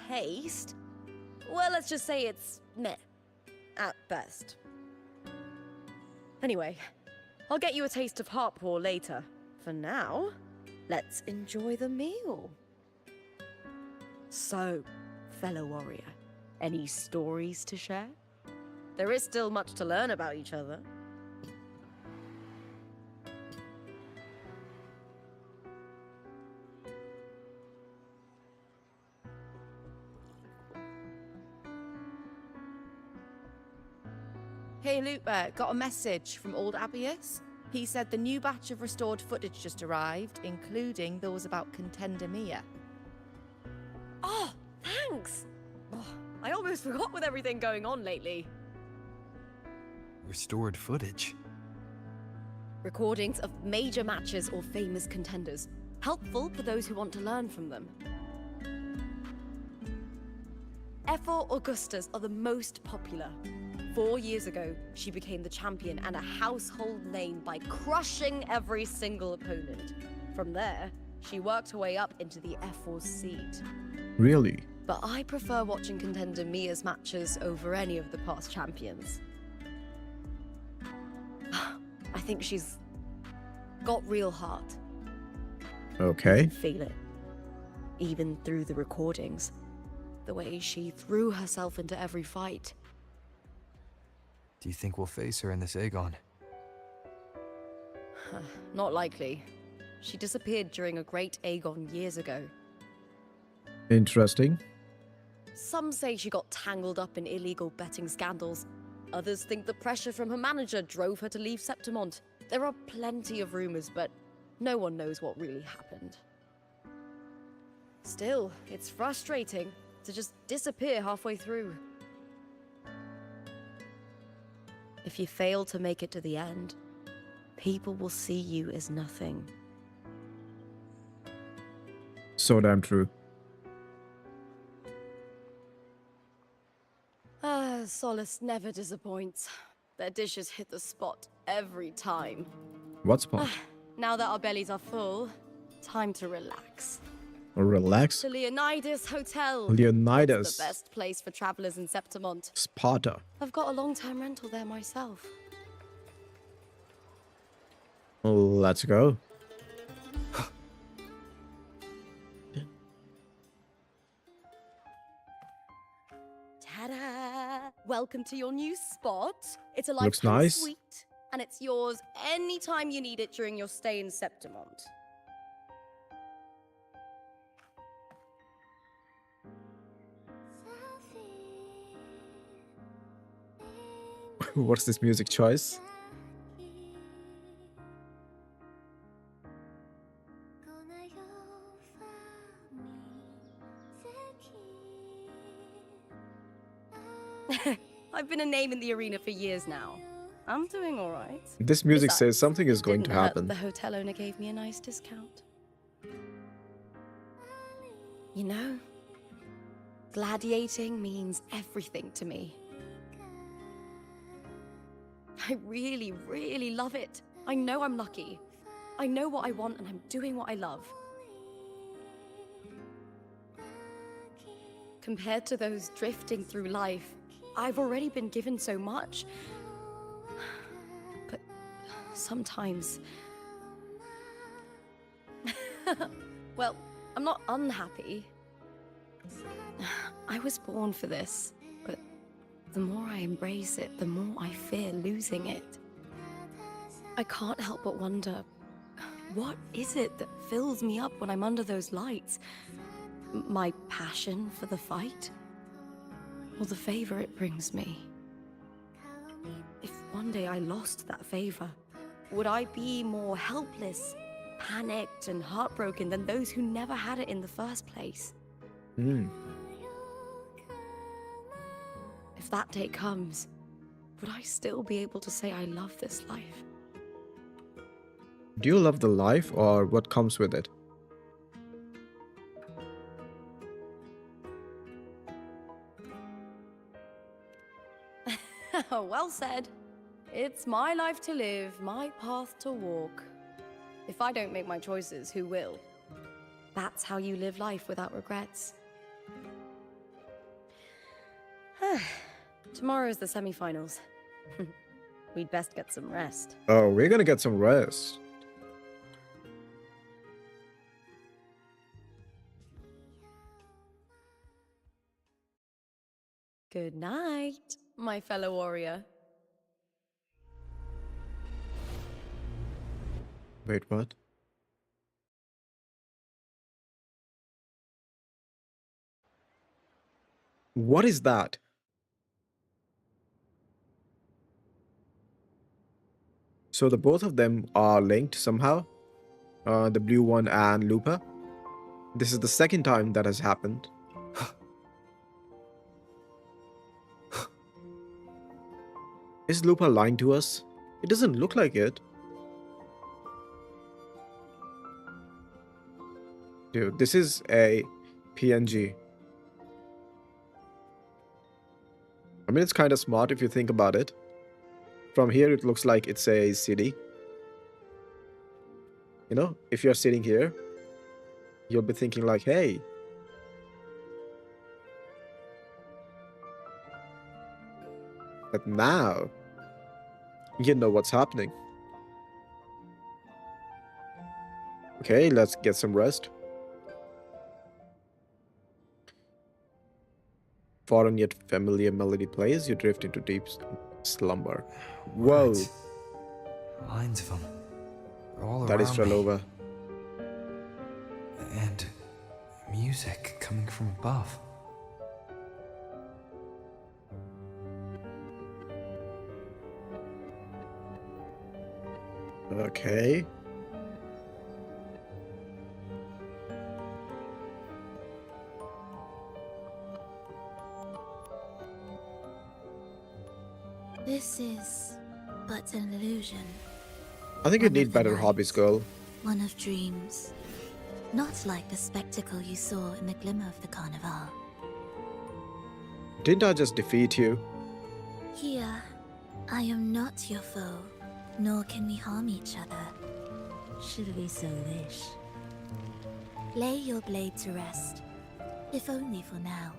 taste... Well, let's just say it's meh. At best. Anyway, I'll get you a taste of heart pour later. For now, let's enjoy the meal. So, fellow warrior, any stories to share? There is still much to learn about each other. Hey Lupa, got a message from old Abius. He said the new batch of restored footage just arrived, including those about Contender Mia. Oh, thanks! Oh, I almost forgot with everything going on lately. Restored footage. Recordings of major matches or famous contenders. Helpful for those who want to learn from them. F4 Augustas are the most popular. 4 years ago, she became the champion and a household name by crushing every single opponent. From there, she worked her way up into the F4 seat. Really? But I prefer watching Contender Mia's matches over any of the past champions. I think she's got real heart. Okay. Feel it. Even through the recordings. The way she threw herself into every fight. Do you think we'll face her in this Aegon? Not likely. She disappeared during a great Aegon years ago. Interesting. Some say she got tangled up in illegal betting scandals. Others think the pressure from her manager drove her to leave Septimont. There are plenty of rumors, but no one knows what really happened. Still, it's frustrating to just disappear halfway through. If you fail to make it to the end, people will see you as nothing. So damn true. Solace never disappoints. Their dishes hit the spot every time. What spot? Now that our bellies are full, time to relax. Relax? The Leonidas Hotel. Leonidas. It's the best place for travelers in Septimont. Sparta. I've got a long-term rental there myself. Let's go. welcome to your new spot. It's a Looks lifetime nice. suite, and it's yours anytime you need it during your stay in Septimont. What's this music choice? I've been a name in the arena for years now. I'm doing all right. This music Besides, says something is going didn't to hurt happen. that the hotel owner gave me a nice discount. You know, gladiating means everything to me. I really, really love it. I know I'm lucky. I know what I want and I'm doing what I love. Compared to those drifting through life, I've already been given so much. But sometimes... well, I'm not unhappy. I was born for this, but the more I embrace it, the more I fear losing it. I can't help but wonder, what is it that fills me up when I'm under those lights? My passion for the fight? Or the favor it brings me? If one day I lost that favor, would I be more helpless, panicked, and heartbroken than those who never had it in the first place? If that day comes, would I still be able to say I love this life? Do you love the life or what comes with it? Well said. It's my life to live, my path to walk. If I don't make my choices, who will? That's how you live life without regrets. Tomorrow's the semi-finals. We'd best get some rest. Oh, we're gonna get some rest. Good night, my fellow warrior. Wait, what? What is that? So the both of them are linked somehow? The blue one and Lupa? This is the second time that has happened. Is Lupa lying to us? It doesn't look like it. Dude, this is a PNG. I mean, it's kind of smart if you think about it. From here, it looks like it's a city. You know, if you're sitting here, you'll be thinking like, hey. But now, you know what's happening. Okay, let's get some rest. Foreign yet familiar melody plays, you drift into deep slumber. Whoa. Right. Lines of them. They're all That is around me. Strelova. And music coming from above. Okay. This is but an illusion. I think you One need of the better night, hobbies, girl. One of dreams. Not like the spectacle you saw in the glimmer of the carnival. Didn't I just defeat you? Here, I am not your foe, nor can we harm each other. Should we so wish. Lay your blade to rest, if only for now.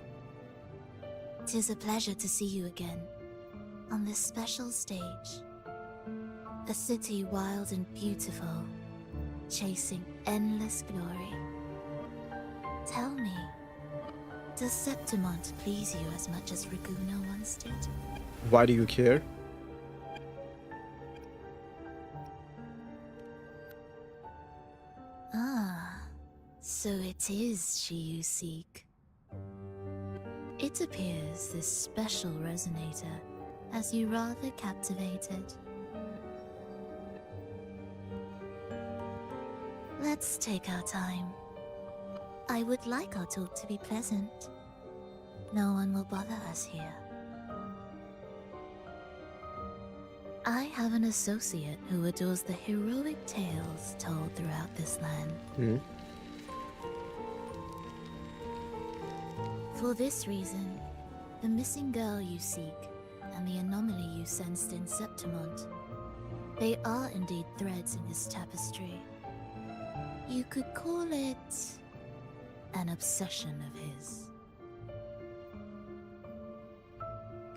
'Tis a pleasure to see you again, on this special stage. A city wild and beautiful, chasing endless glory. Tell me, does Septimont please you as much as Iuno once did? Why do you care? Ah, so it is she you seek. It appears this special resonator has you rather captivated. Let's take our time. I would like our talk to be pleasant. No one will bother us here. I have an associate who adores the heroic tales told throughout this land. For this reason, the missing girl you seek and the anomaly you sensed in Septimont, they are indeed threads in this tapestry. You could call it an obsession of his.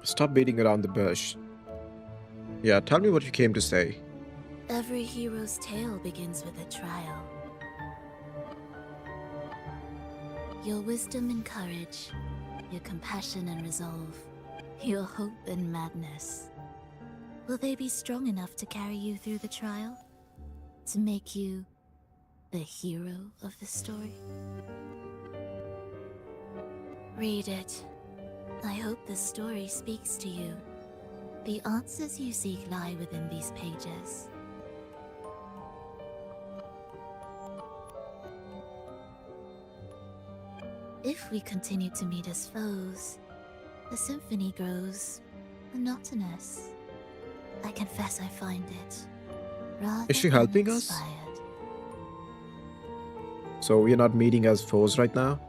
Stop beating around the bush. Yeah, tell me what you came to say. Every hero's tale begins with a trial. Your wisdom and courage, your compassion and resolve, your hope and madness. Will they be strong enough to carry you through the trial? To make you the hero of the story? Read it. I hope the story speaks to you. The answers you seek lie within these pages. If we continue to meet as foes, the symphony grows monotonous. I confess I find it rather Is she helping us? uninspired. So we're not meeting as foes right now?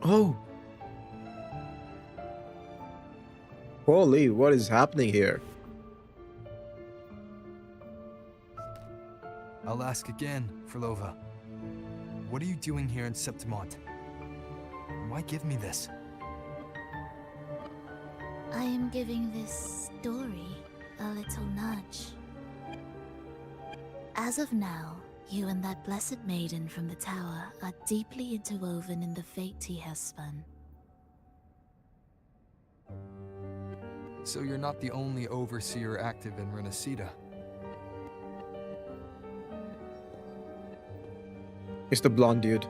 Oh! Holy, what is happening here? I'll ask again, Frolova. What are you doing here in Septimont? Why give me this? I am giving this story a little nudge. As of now, you and that blessed maiden from the tower are deeply interwoven in the fate he has spun. So you're not the only overseer active in Rinascita. It's the blonde dude.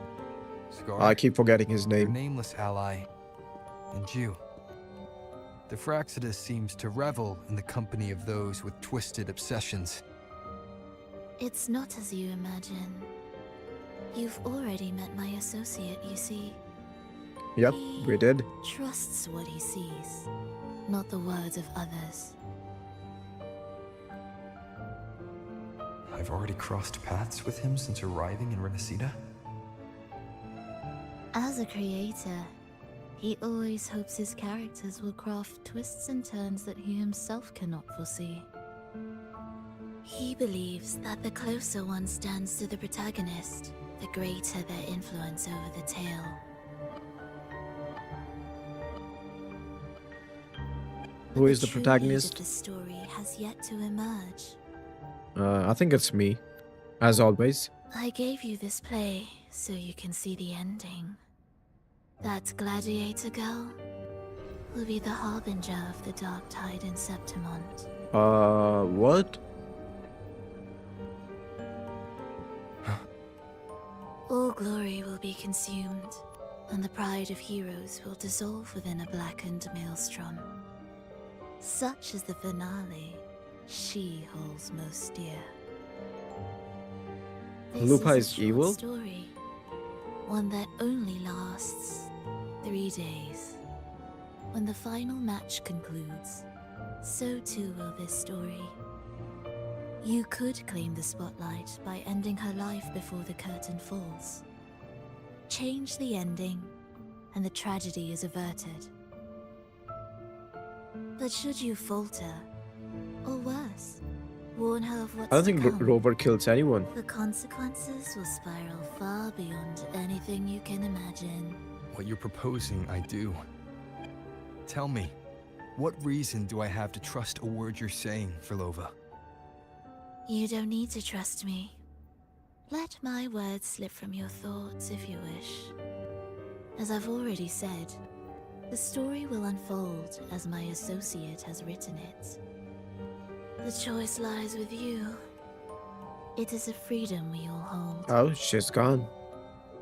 Scar, I keep forgetting his your name. nameless ally, and you. The Fraxidus seems to revel in the company of those with twisted obsessions. It's not as you imagine. You've already met my associate, you see. Yep, He we did. trusts what he sees, not the words of others. I've already crossed paths with him since arriving in Rinascita. As a creator, he always hopes his characters will craft twists and turns that he himself cannot foresee. He believes that the closer one stands to the protagonist, the greater their influence over the tale. Who is the true lead protagonist? of the story has yet to emerge. I think it's me, as always. I gave you this play so you can see the ending. That gladiator girl will be the harbinger of the dark tide in Septimont. What? All glory will be consumed, and the pride of heroes will dissolve within a blackened maelstrom. Such is the finale she holds most dear. This Lupa is is a short evil? story, one that only lasts 3 days. When the final match concludes, so too will this story. You could claim the spotlight by ending her life before the curtain falls. Change the ending, and the tragedy is averted. But should you falter, or worse, warn her of what's I don't think to come, Rover kills anyone. the consequences will spiral far beyond anything you can imagine. What you're proposing, I do. Tell me, what reason do I have to trust a word you're saying, Frolova? You don't need to trust me. Let my words slip from your thoughts if you wish. As I've already said, the story will unfold as my associate has written it. The choice lies with you. It is a freedom we all hold. Oh, she's gone.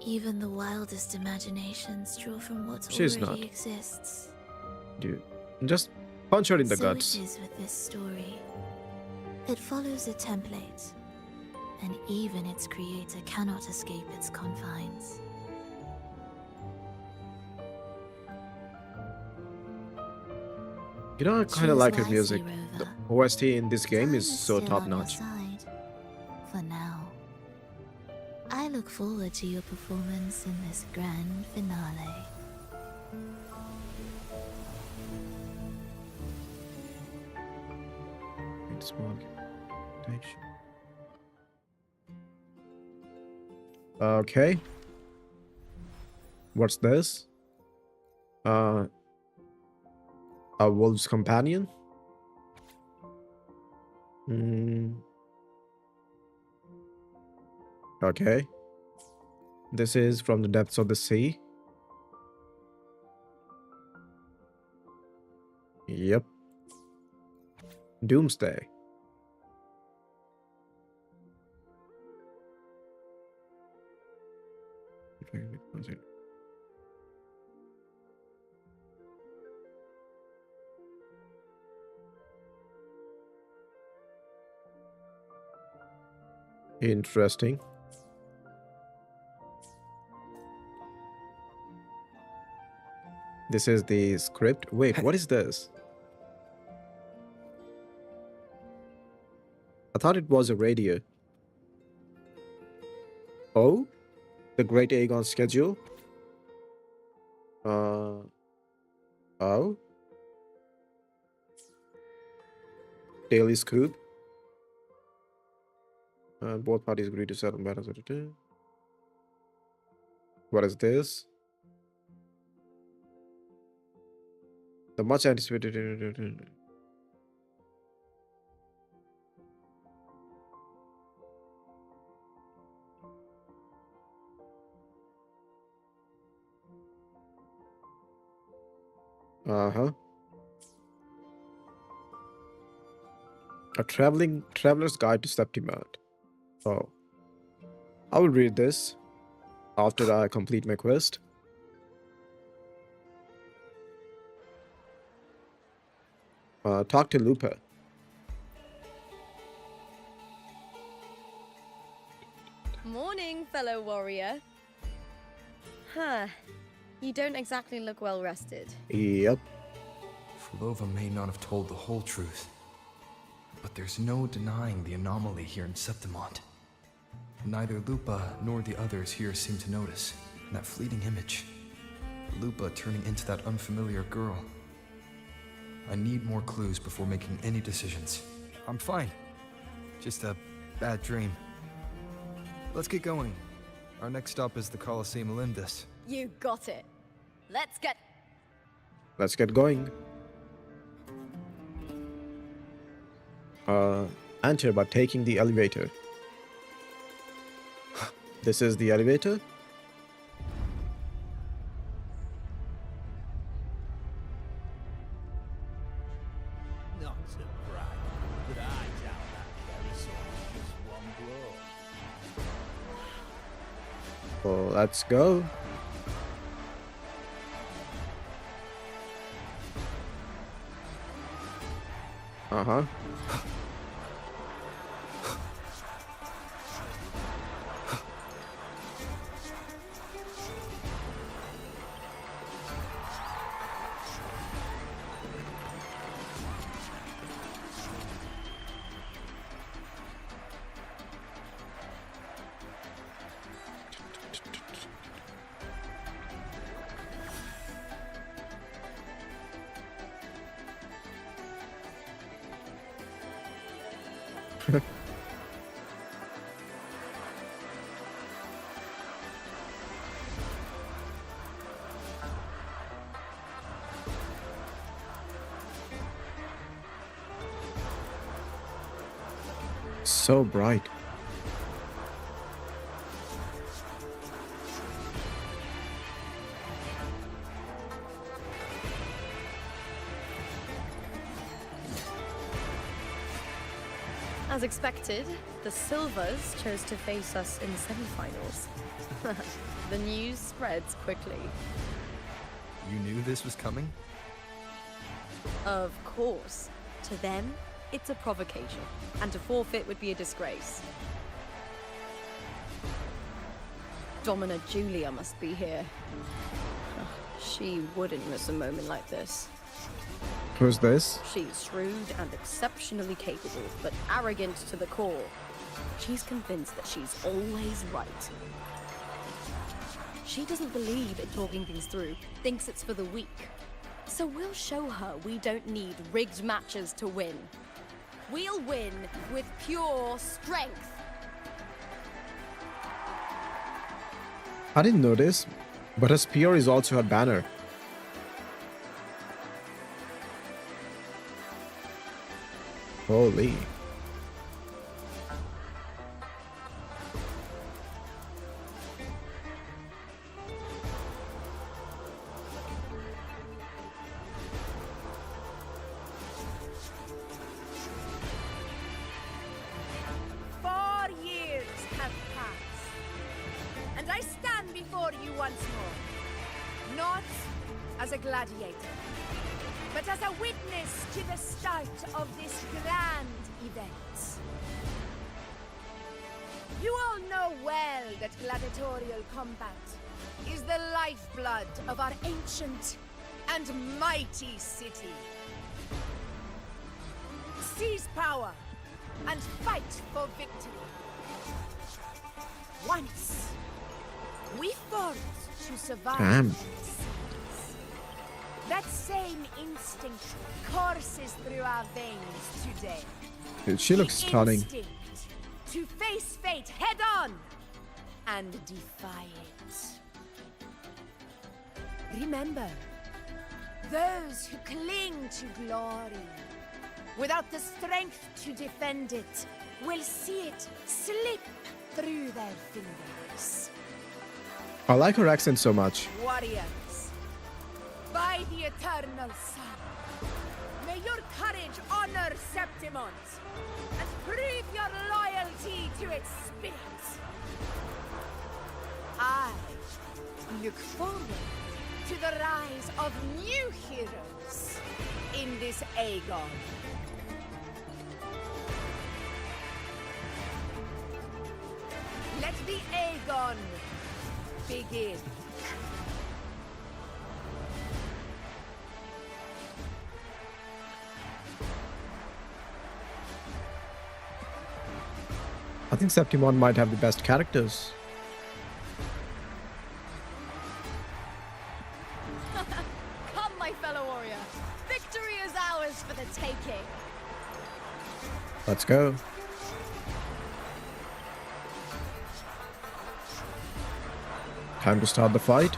Even the wildest imaginations draw from what She's already not. exists. Dude, just punch her in the So guts. it is with this story. It follows a template, and even its creator cannot escape its confines. You know, I kind of Choose like her wisely, music. The Rover. OST in this game Time is so still top on your notch. side. For now. I look forward to your performance in this grand finale. Okay. What's this? A wolf's companion? Okay. This is from the depths of the sea. Yep. Doomsday. Interesting. This is the script. Wait, what is this? I thought it was a radio. Oh? The Great Aegon schedule? Oh? Daily Scoop? Both parties agree to settle matters. What is this? The much anticipated. Uh-huh. A traveler's guide to Septimont. Oh. I will read this after I complete my quest. Talk to Lupa. Morning, fellow warrior. Huh. You don't exactly look well rested. Yep. Fulova may not have told the whole truth, but there's no denying the anomaly here in Septimont. Neither Lupa nor the others here seem to notice. And that fleeting image. Lupa turning into that unfamiliar girl. I need more clues before making any decisions. I'm fine. Just a bad dream. Let's get going. Our next stop is the Colosseum Olympus. You got it. Let's get going. Enter by taking the elevator. This is the elevator. Not to brag, but I doubt that carousel is just one blow. So let's go. Uh-huh. So bright. As expected, the Silvers chose to face us in the semi-finals. The news spreads quickly. You knew this was coming? Of course. To them, it's a provocation, and to forfeit would be a disgrace. Domina Julia must be here. She wouldn't miss a moment like this. Who's this? She's shrewd and exceptionally capable, but arrogant to the core. She's convinced that she's always right. She doesn't believe in talking things through, thinks it's for the weak. So we'll show her we don't need rigged matches to win. We'll win with pure strength. I didn't notice, but her spear is also her banner. Holy. And I stand before you once more, not as a gladiator, but as a witness to the start of this grand event. You all know well that gladiatorial combat is the lifeblood of our ancient and mighty city. Seize power and fight for victory. Once, we fought to survive. Damn. That same instinct courses through our veins today. Dude, she looks The stunning. instinct to face fate head on and defy it. Remember, those who cling to glory without the strength to defend it will see it slip through their fingers. I like her accent so much. Warriors, by the eternal sun, may your courage honor Septimont and prove your loyalty to its spirit. I look forward to the rise of new heroes in this Aegon. Let the Aegon begin. I think Septimont might have the best characters. Come, my fellow warrior. Victory is ours for the taking. Let's go. Time to start the fight.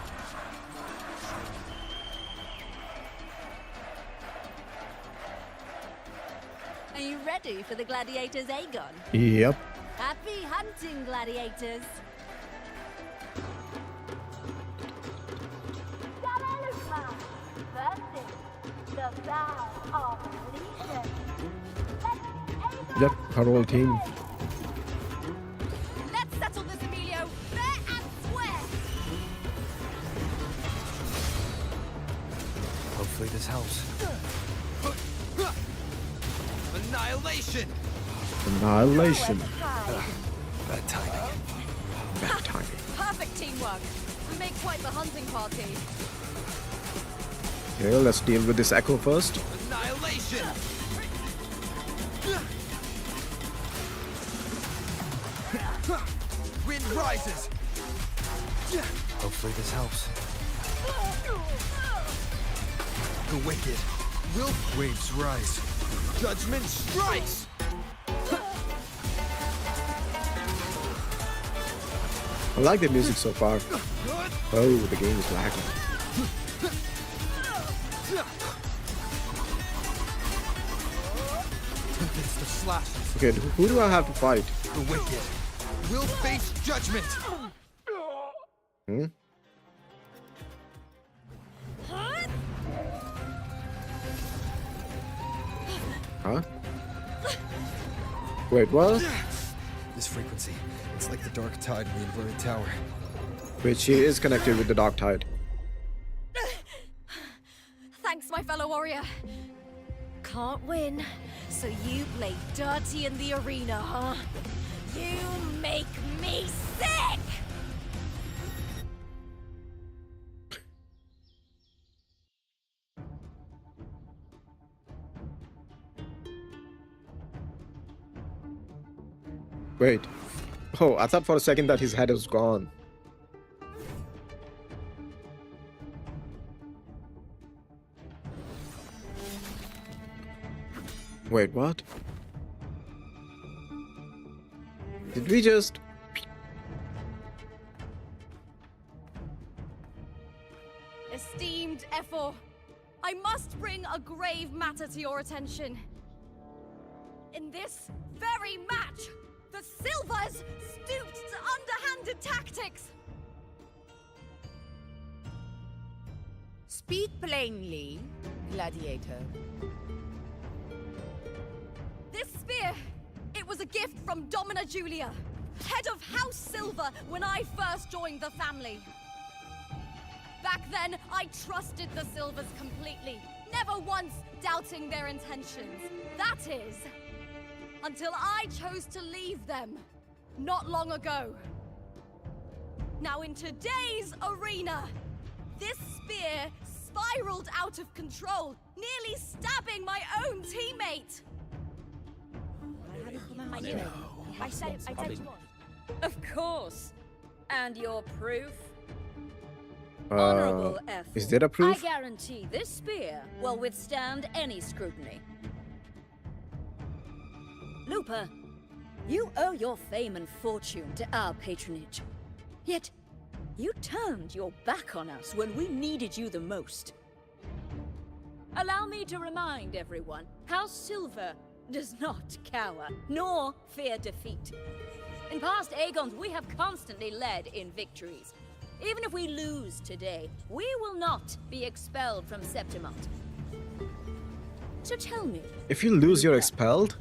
Are you ready for the gladiators, Aegon? Yep. Happy hunting, gladiators! Yep, her whole team. Let's settle this, Emilio. Fair and square. Hopefully this helps. Annihilation! Annihilation. Bad timing. Bad timing. Perfect teamwork. We make quite the hunting party. Okay, let's deal with this echo first. Annihilation! Wind rises! Hopefully this helps. The wicked will waves rise. Judgment strikes! I like the music so far. Oh, the game is lagging. Tempest of slashes. Okay, who do I have to fight? The wicked will face judgment! Hmm? Huh? Wait, what? This frequency, it's like the dark tide in the inverted tower. Wait, she is connected with the dark tide. Thanks, my fellow warrior. Can't win, so you play dirty in the arena, huh? You make me sick! Wait. Oh, I thought for a second that his head was gone. Wait, what? Did we just... Esteemed Ephor, I must bring a grave matter to your attention. In this very match, the Silvers stooped to underhanded tactics. Speak plainly, gladiator. This spear, it was a gift from Domina Julia, head of House Silver when I first joined the family. Back then, I trusted the Silvers completely, never once doubting their intentions. That is, until I chose to leave them, not long ago. Now in today's arena, this spear spiraled out of control, nearly stabbing my own teammate. I knew it. I said you on. Of course. And your proof? Honorable Ethel, is there a proof? I guarantee this spear will withstand any scrutiny. Lupa, you owe your fame and fortune to our patronage. Yet, you turned your back on us when we needed you the most. Allow me to remind everyone, House Silver does not cower, nor fear defeat. In past Aegons, we have constantly led in victories. Even if we lose today, we will not be expelled from Septimont. So tell me, If you lose, you're expelled?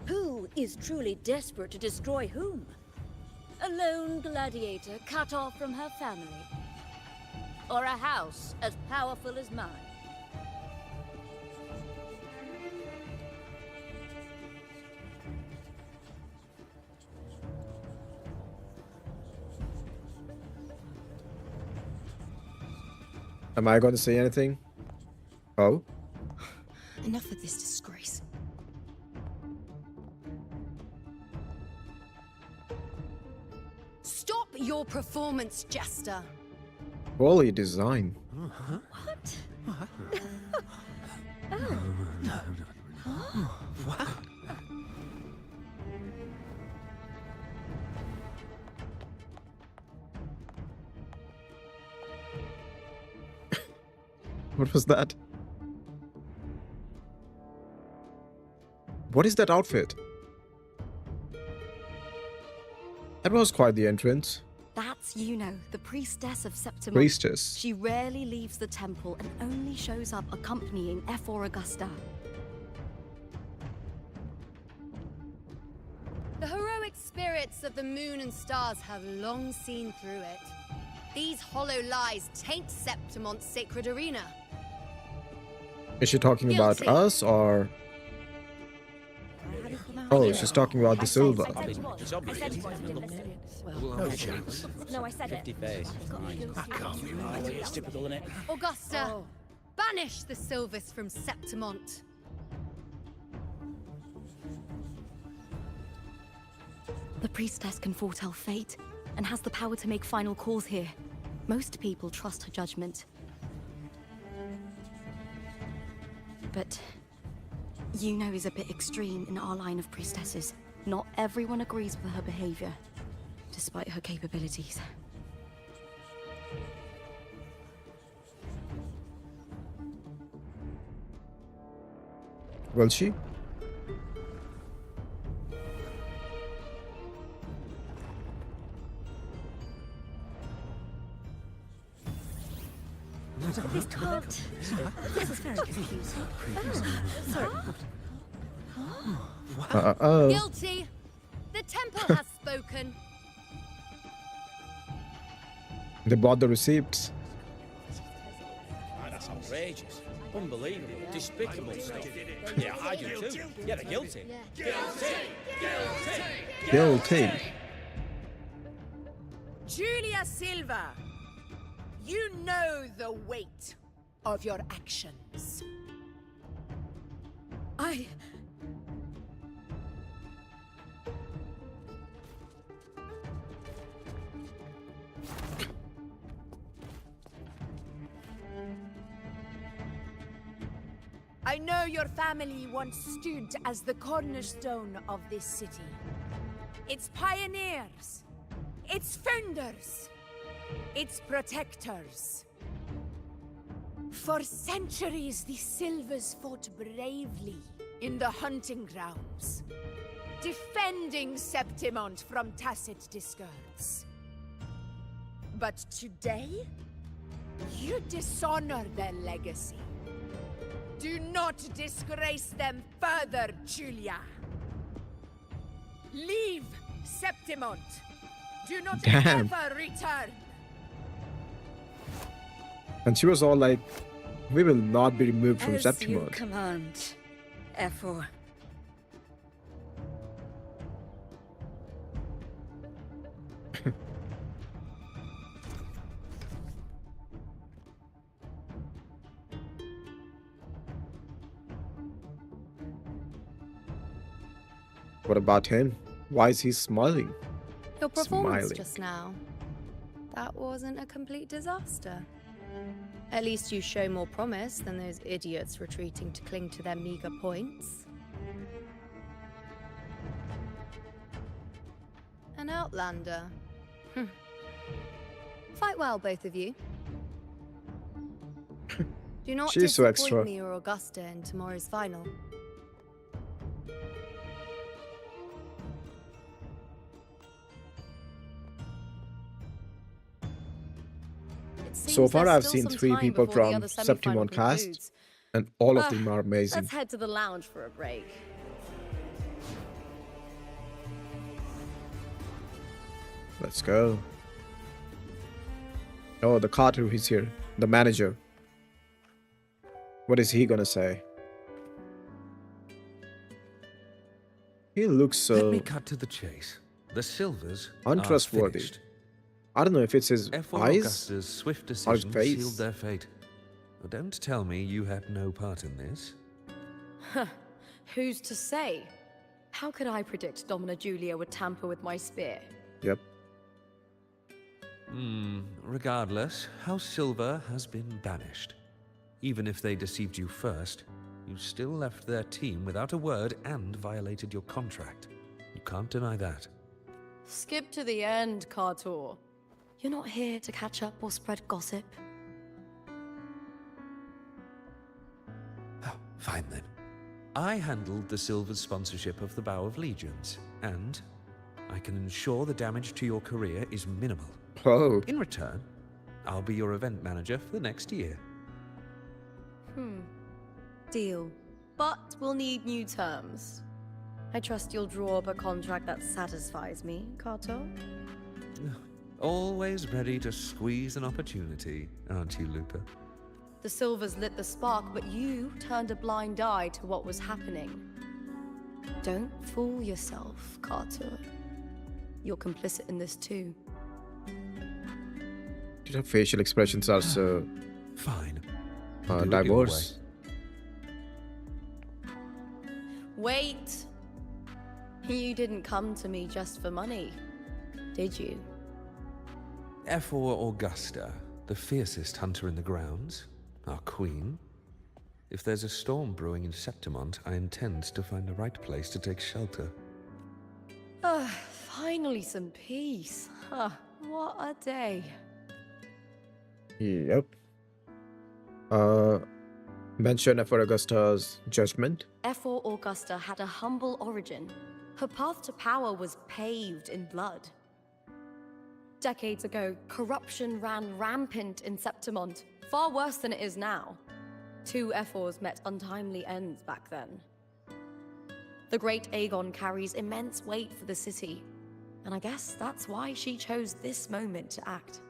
who is truly desperate to destroy whom? A lone gladiator cut off from her family? Or a house as powerful as mine? Am I going to say anything? Oh? Enough of this disgrace. Stop your performance, Jester. Holy design. What? What? What was that? What is that outfit? That was quite the entrance. That's Iuno, the priestess of Septimont. Priestess. She rarely leaves the temple and only shows up accompanying Ephor Augusta. The heroic spirits of the moon and stars have long seen through it. These hollow lies taint Septimont's sacred arena. Is she talking about Guilty. us or... Oh, she's talking about the silver. No chance. No, I said it. 50 face. That can't be right. It's typical, isn't it? Augusta, banish the Silvers from Septimont. The priestess can foretell fate and has the power to make final calls here. Most people trust her judgment. But Iuno is a bit extreme in our line of priestesses. Not everyone agrees with her behavior, despite her capabilities. Will she? This can't. This is very confusing. Sorry. Oh. Guilty. The temple has spoken. They bought the receipts. That's outrageous. Unbelievable. Despicable stuff. Yeah, I do too. Yeah, they're guilty. Guilty! Guilty! Guilty. Julia Silva, you know the weight of your actions. I know your family once stood as the cornerstone of this city. Its pioneers, its founders, its protectors. For centuries, the Silvers fought bravely in the hunting grounds, defending Septimont from tacit discords. But today, you dishonor their legacy. Do not disgrace them further, Julia. Leave Septimont. Do not Damn. ever return. And she was all like, we will not be removed from As you Septimont. command, F4. What about him? Why is he smiling? Your performance Smiling. just now. That wasn't a complete disaster. At least you show more promise than those idiots retreating to cling to their meager points. An outlander. Fight well, both of you. Do not She's so disappoint extra. me or Augusta in tomorrow's final. It So seems far, there's I've still seen some 3 time people before the from other semi-final Septimont cast, concludes. and all of them are amazing. Let's head to the lounge for a break. Let's go. Oh, the Carter, he's here. The manager. What is he gonna say? He looks Let so me cut to the chase. The Silvers are untrustworthy. finished. I don't know if it's his F1 eyes Augusta's swift or his decision face. sealed their fate. But don't tell me you had no part in this. Huh. Who's to say? How could I predict Domina Julia would tamper with my spear? Yep. Regardless, House Silver has been banished. Even if they deceived you first, you still left their team without a word and violated your contract. You can't deny that. Skip to the end, Cartor. You're not here to catch up or spread gossip. Oh, fine then. I handled the Silver's sponsorship of the Bow of Legions, and I can ensure the damage to your career is minimal. Oh. In return, I'll be your event manager for the next year. Deal. But we'll need new terms. I trust you'll draw up a contract that satisfies me, Cartor. Always ready to squeeze an opportunity, aren't you, Lupa? The Silvers lit the spark, but you turned a blind eye to what was happening. Don't fool yourself, Cartor. You're complicit in this too. Your facial expressions are so fine. Diverse. Wait! You didn't come to me just for money, did you? F4 Augusta, the fiercest hunter in the grounds, our queen. If there's a storm brewing in Septimont, I intend to find the right place to take shelter. Finally some peace. What a day. Yep. Mention for Augusta's judgment. F4 Augusta had a humble origin. Her path to power was paved in blood. Decades ago, corruption ran rampant in Septimont, far worse than it is now. 2 F4s met untimely ends back then. The great Aegon carries immense weight for the city, and I guess that's why she chose this moment to act.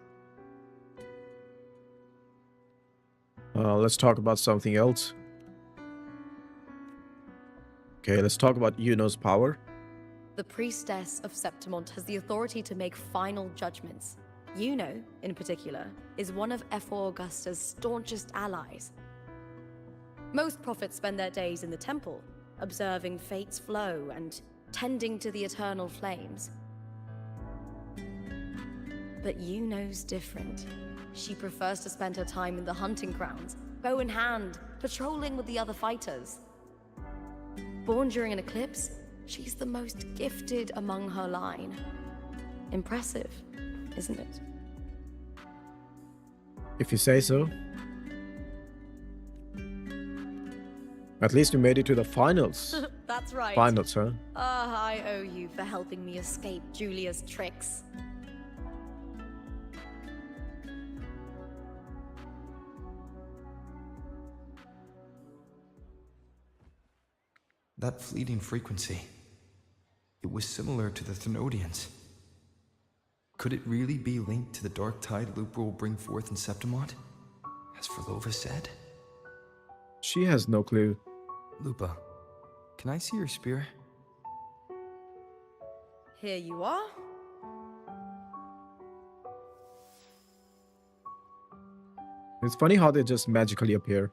Let's talk about something else. Okay, let's talk about Iuno's power. The priestess of Septimont has the authority to make final judgments. Iuno, in particular, is one of F4 Augusta's staunchest allies. Most prophets spend their days in the temple, observing fate's flow and tending to the eternal flames. But Iuno's different. She prefers to spend her time in the hunting grounds, bow in hand, patrolling with the other fighters. Born during an eclipse, she's the most gifted among her line. Impressive, isn't it? If you say so. At least you made it to the finals. That's right. Finals, huh? I owe you for helping me escape Julia's tricks. That fleeting frequency, it was similar to the Thenodians. Could it really be linked to the dark tide Lupa will bring forth in Septimont, as Verlova said? She has no clue. Lupa, can I see your spear? Here you are. It's funny how they just magically appear.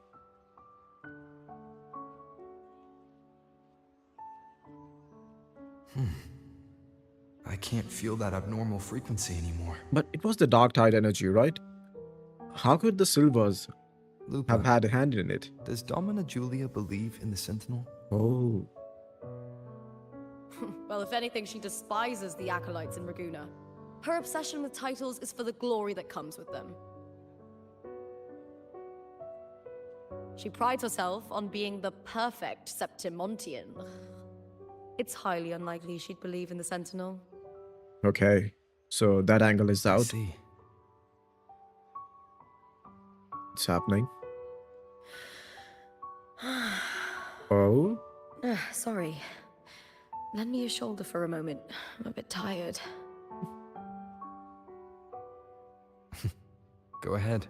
I can't feel that abnormal frequency anymore. But it was the dark tide energy, right? How could the Silvers Lupa, have had a hand in it? Does Domina Julia believe in the Sentinel? Oh. Well, if anything, she despises the acolytes in Raguna. Her obsession with titles is for the glory that comes with them. She prides herself on being the perfect Septimontian. It's highly unlikely she'd believe in the Sentinel. Okay, so that angle is out. See. It's happening. Oh? Sorry. Lend me your shoulder for a moment. I'm a bit tired. Go ahead.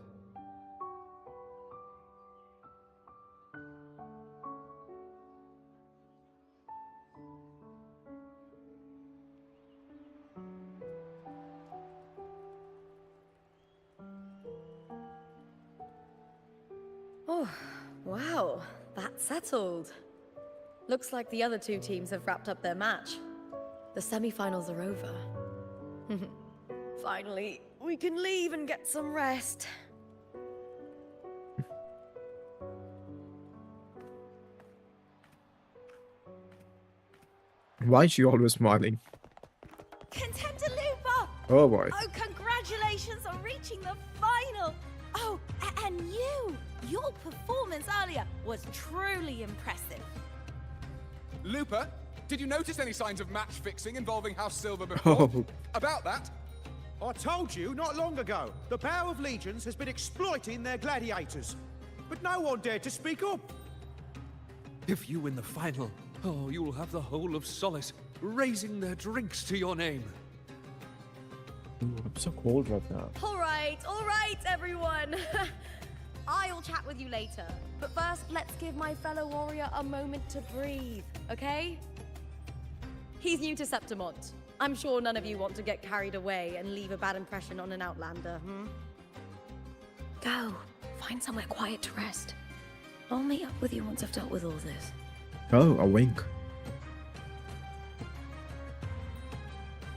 Oh, wow. That's settled. Looks like the other two teams have wrapped up their match. The semi-finals are over. Finally, we can leave and get some rest. Why is she always smiling? Contender Lupa! Oh boy. Oh, congratulations on reaching the final! Oh, and your performance earlier was truly impressive. Lupa, did you notice any signs of match fixing involving House Silver before? Oh. About that? I told you not long ago, the Power of Legions has been exploiting their gladiators. But no one dared to speak up. If you win the final, oh, you'll have the whole of Solace raising their drinks to your name. Ooh, I'm so cold right now. All right, everyone. I'll chat with you later. But first, let's give my fellow warrior a moment to breathe, okay? He's new to Septimont. I'm sure none of you want to get carried away and leave a bad impression on an outlander, Go. Find somewhere quiet to rest. I'll meet up with you once I've dealt with all this. Oh, a wink.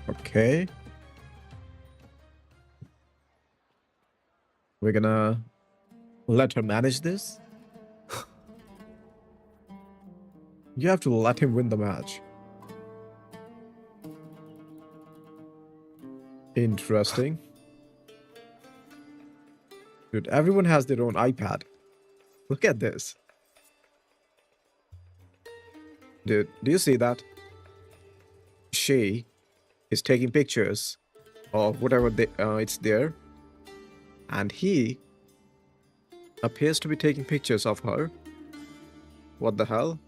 Okay. We're gonna let her manage this? You have to let him win the match. Interesting. Dude, everyone has their own iPad. Look at this. Dude, do you see that? She is taking pictures of whatever it's there. And he appears to be taking pictures of her. What the hell?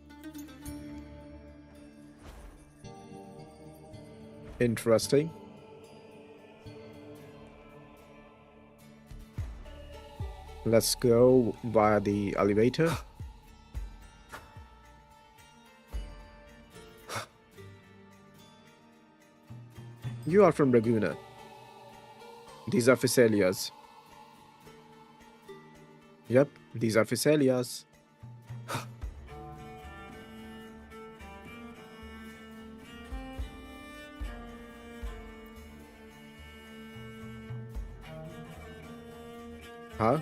Interesting. Let's go via the elevator. You are from Laguna. These are Phycelias. Yep, these are Phycelias. Huh?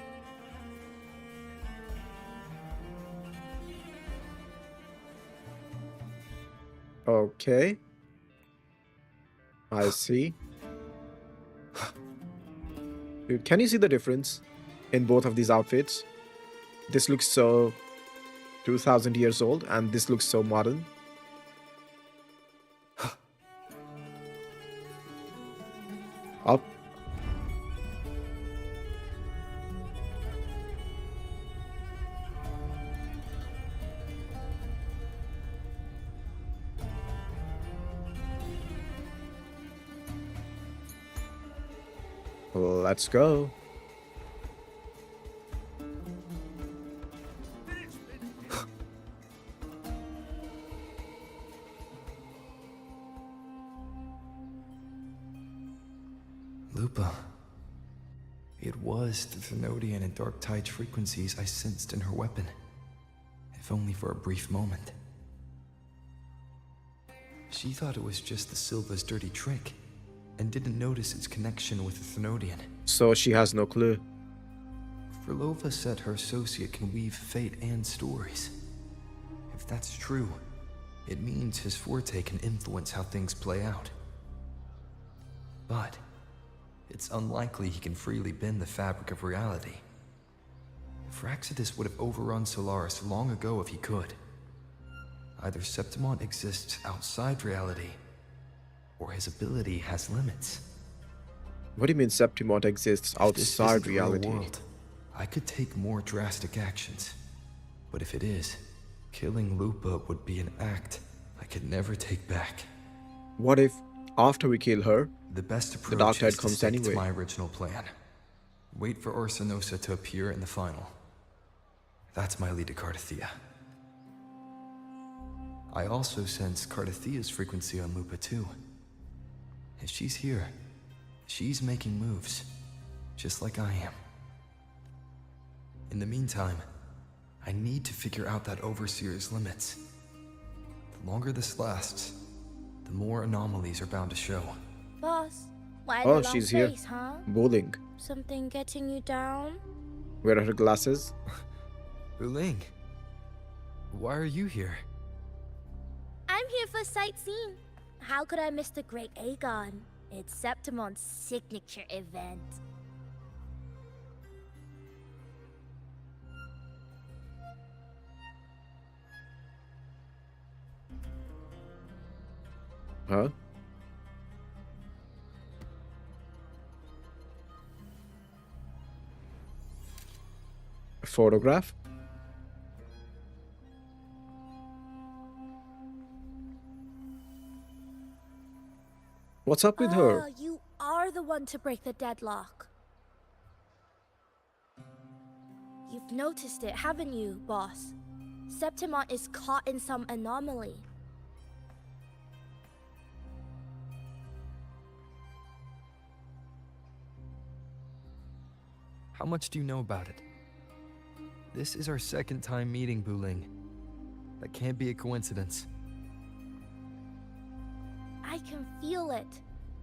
Okay. I see. Dude, can you see the difference in both of these outfits? This looks so 2000 years old and this looks so modern. Up. Let's go. Lupa. It was the Thenodian and Dark Tide frequencies I sensed in her weapon, if only for a brief moment. She thought it was just the Silva's dirty trick, and didn't notice its connection with the Thenodian. So she has no clue. Frolova said her associate can weave fate and stories. If that's true, it means his forte can influence how things play out. But it's unlikely he can freely bend the fabric of reality. Fraxidus would have overrun Solaris long ago if he could. Either Septimont exists outside reality, or his ability has limits. What do you mean Septimont exists outside reality? World, I could take more drastic actions. But if it is, killing Lupa would be an act I could never take back. What if, after we kill her, the best approach the Dark Tide is to comes stick anyway? to my original plan. Wait for Orsinosa to appear in the final. That's my lead to Cardathea. I also sense Cardathea's frequency on Lupa too. If she's here, she's making moves, just like I am. In the meantime, I need to figure out that Overseer's limits. The longer this lasts, the more anomalies are bound to show. Boss, why Oh, the long she's here. face, huh? Bowling. Something getting you down? Where are her glasses? Uling, why are you here? I'm here for sightseeing. How could I miss the Great Aegon? It's Septimont's signature event. Huh? A photograph? What's up with her? You are the one to break the deadlock. You've noticed it, haven't you, boss? Septimont is caught in some anomaly. How much do you know about it? This is our second time meeting, Buling. That can't be a coincidence. I can feel it,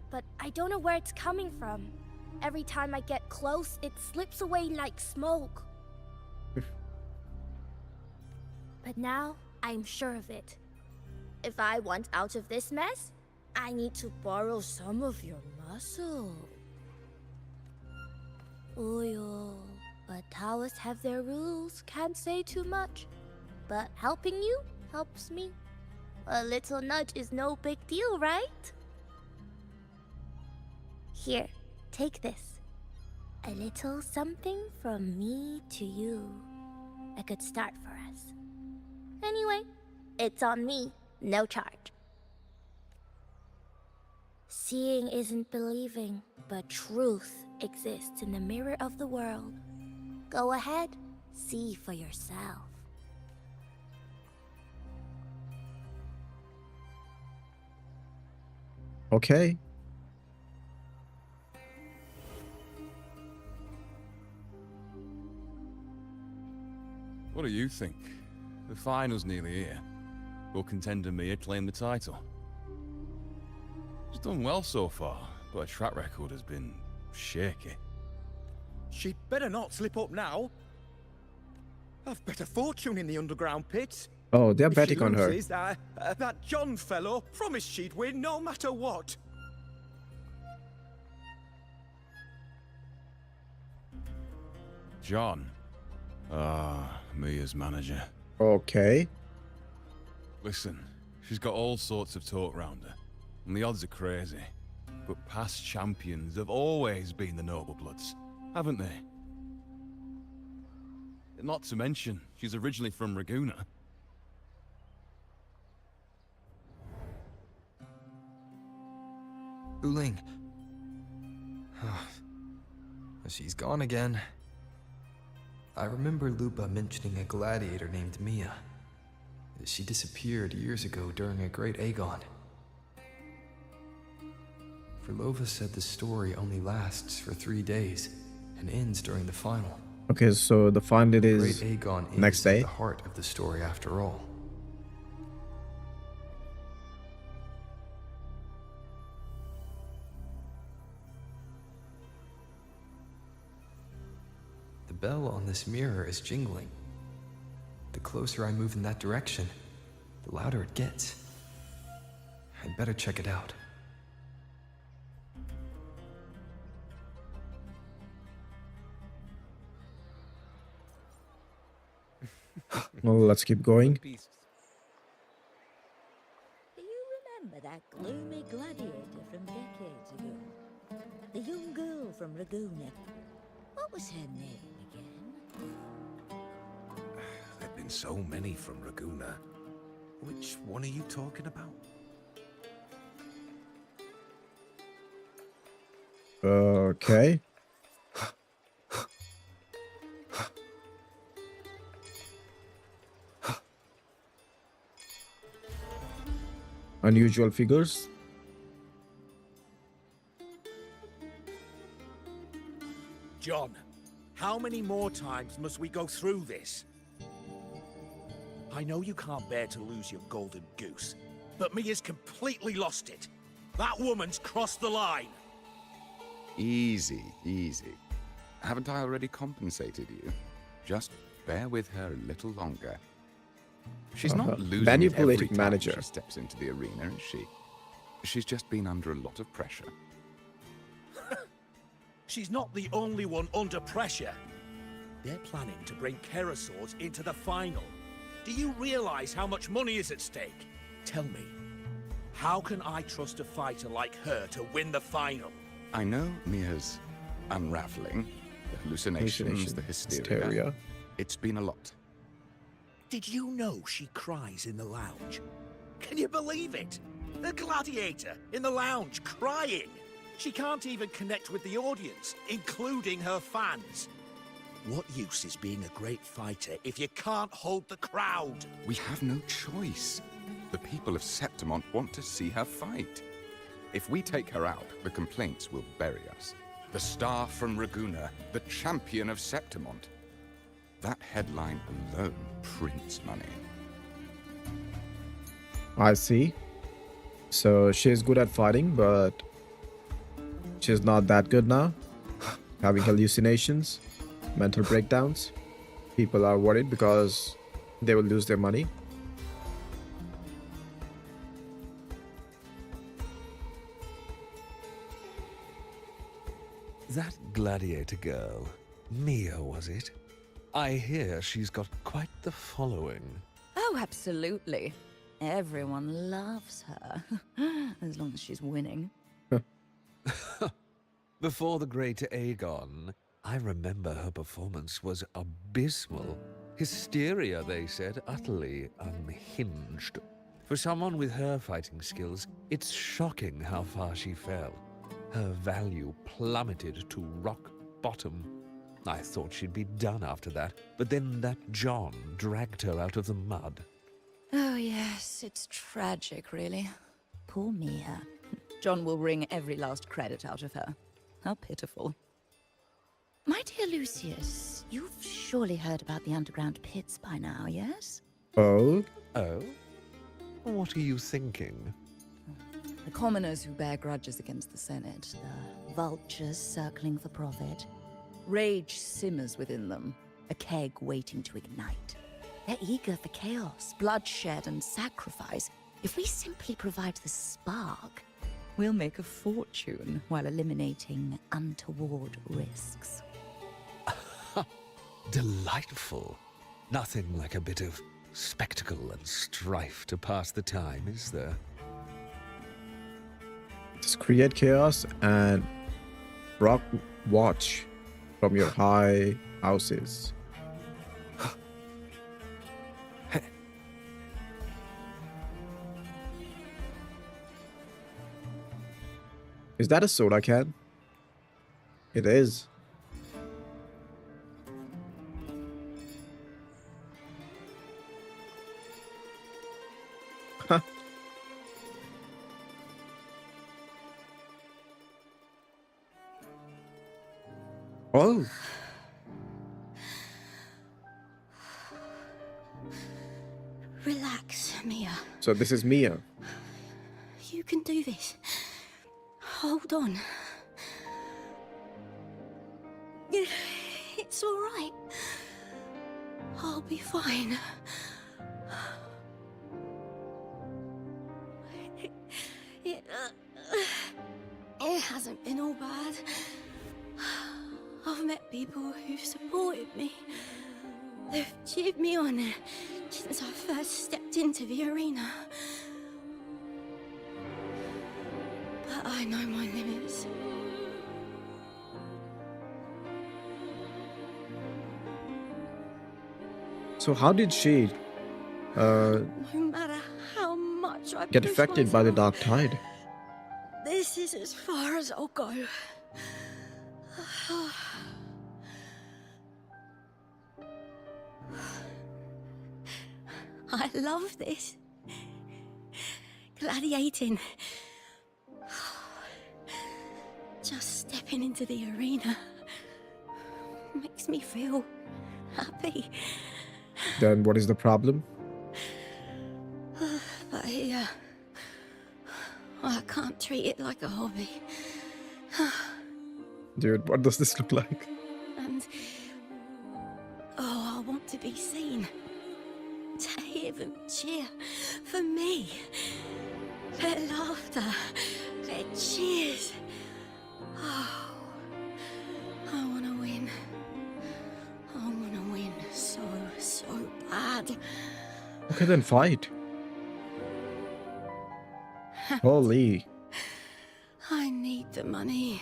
but I don't know where it's coming from. Every time I get close, it slips away like smoke. But now, I'm sure of it. If I want out of this mess, I need to borrow some of your muscle. Oyo, but Taoists have their rules, can't say too much. But helping you helps me. A little nudge is no big deal, right? Here, take this. A little something from me to you. A good start for us. Anyway, it's on me, no charge. Seeing isn't believing, but truth exists in the mirror of the world. Go ahead, see for yourself. Okay. What do you think? The final's nearly here. Will contender Mia claim the title? She's done well so far, but her track record has been shaky. She'd better not slip up now. I've bet a fortune in the underground pits. Oh, they're If she betting on her. loses, that John fellow promised she'd win no matter what. John. Ah, Mia's manager. Okay. Listen, she's got all sorts of talk round her, and the odds are crazy. But past champions have always been the noble bloods, haven't they? Not to mention, she's originally from Raguna. Uling. She's gone again. I remember Lupa mentioning a gladiator named Mia. She disappeared years ago during a great Aegon. Verlova said the story only lasts for 3 days and ends during the final. Okay, so the final is Great Aegon next is day. at the heart of the story after all. The bell on this mirror is jingling. The closer I move in that direction, the louder it gets. I'd better check it out. Well, let's keep going. Do you remember that gloomy gladiator from decades ago? The young girl from Raguna. What was her name again? There've been so many from Raguna. Which one are you talking about? Okay. Unusual figures. John, how many more times must we go through this? I know you can't bear to lose your golden goose, but Mia's completely lost it. That woman's crossed the line. Easy, easy. Haven't I already compensated you? Just bear with her a little longer. She's not losing it every Manipulative time manager. she steps into the arena, is she? She's just been under a lot of pressure. She's not the only one under pressure. They're planning to bring Kerasaurs into the final. Do you realize how much money is at stake? Tell me, how can I trust a fighter like her to win the final? I know Mia's unraveling, the hallucinations, the hysteria. It's been a lot. Did you know she cries in the lounge? Can you believe it? The gladiator in the lounge crying. She can't even connect with the audience, including her fans. What use is being a great fighter if you can't hold the crowd? We have no choice. The people of Septimont want to see her fight. If we take her out, the complaints will bury us. The star from Raguna, the champion of Septimont. That headline alone prints money. I see. So she's good at fighting, but she's not that good now. Having hallucinations, mental breakdowns. People are worried because they will lose their money. That gladiator girl, Mia, was it? I hear she's got quite the following. Oh, absolutely. Everyone loves her, as long as she's winning. Before the great Aegon, I remember her performance was abysmal. Hysteria, they said, utterly unhinged. For someone with her fighting skills, it's shocking how far she fell. Her value plummeted to rock bottom. I thought she'd be done after that, but then that John dragged her out of the mud. Oh, yes, it's tragic, really. Poor Mia. John will wring every last credit out of her. How pitiful. My dear Lucius, you've surely heard about the underground pits by now, yes? Oh? Oh? What are you thinking? The commoners who bear grudges against the Senate, the vultures circling for profit. Rage simmers within them, a keg waiting to ignite. They're eager for chaos, bloodshed, and sacrifice. If we simply provide the spark, we'll make a fortune while eliminating untoward risks. Delightful. Nothing like a bit of spectacle and strife to pass the time, is there? Just create chaos and rock watch from your high houses. Is that a soda can? It is. Huh. Oh. Relax, Mia. So this is Mia. You can do this. Hold on. It's all right. I'll be fine. It hasn't been all bad. I've met people who've supported me. They've cheered me on since I first stepped into the arena. But I know my limits. So how did she No matter how much I get push affected by the myself, dark tide? this is as far as I'll go. I love this. Gladiating. Just stepping into the arena makes me feel happy. Then what is the problem? But here, I can't treat it like a hobby. Dude, what does this look like? And I want to be seen. To hear them cheer for me. Their laughter, their cheers. Oh, I want to win. I want to win so bad. Okay, then fight. Holy. I need the money.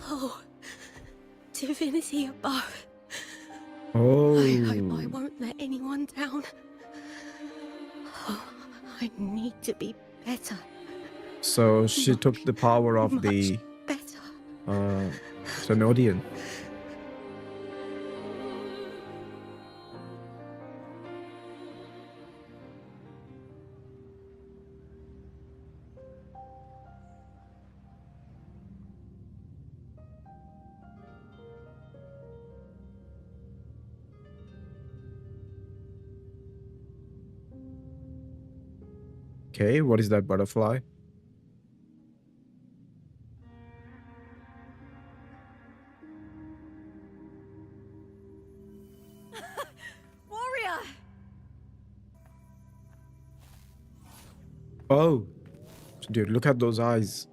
Oh, divinity above. Oh. I hope I won't let anyone down. Oh, I need to be better. So she took the power of the Thenodian. Okay, what is that butterfly? Warrior! Oh, dude, look at those eyes.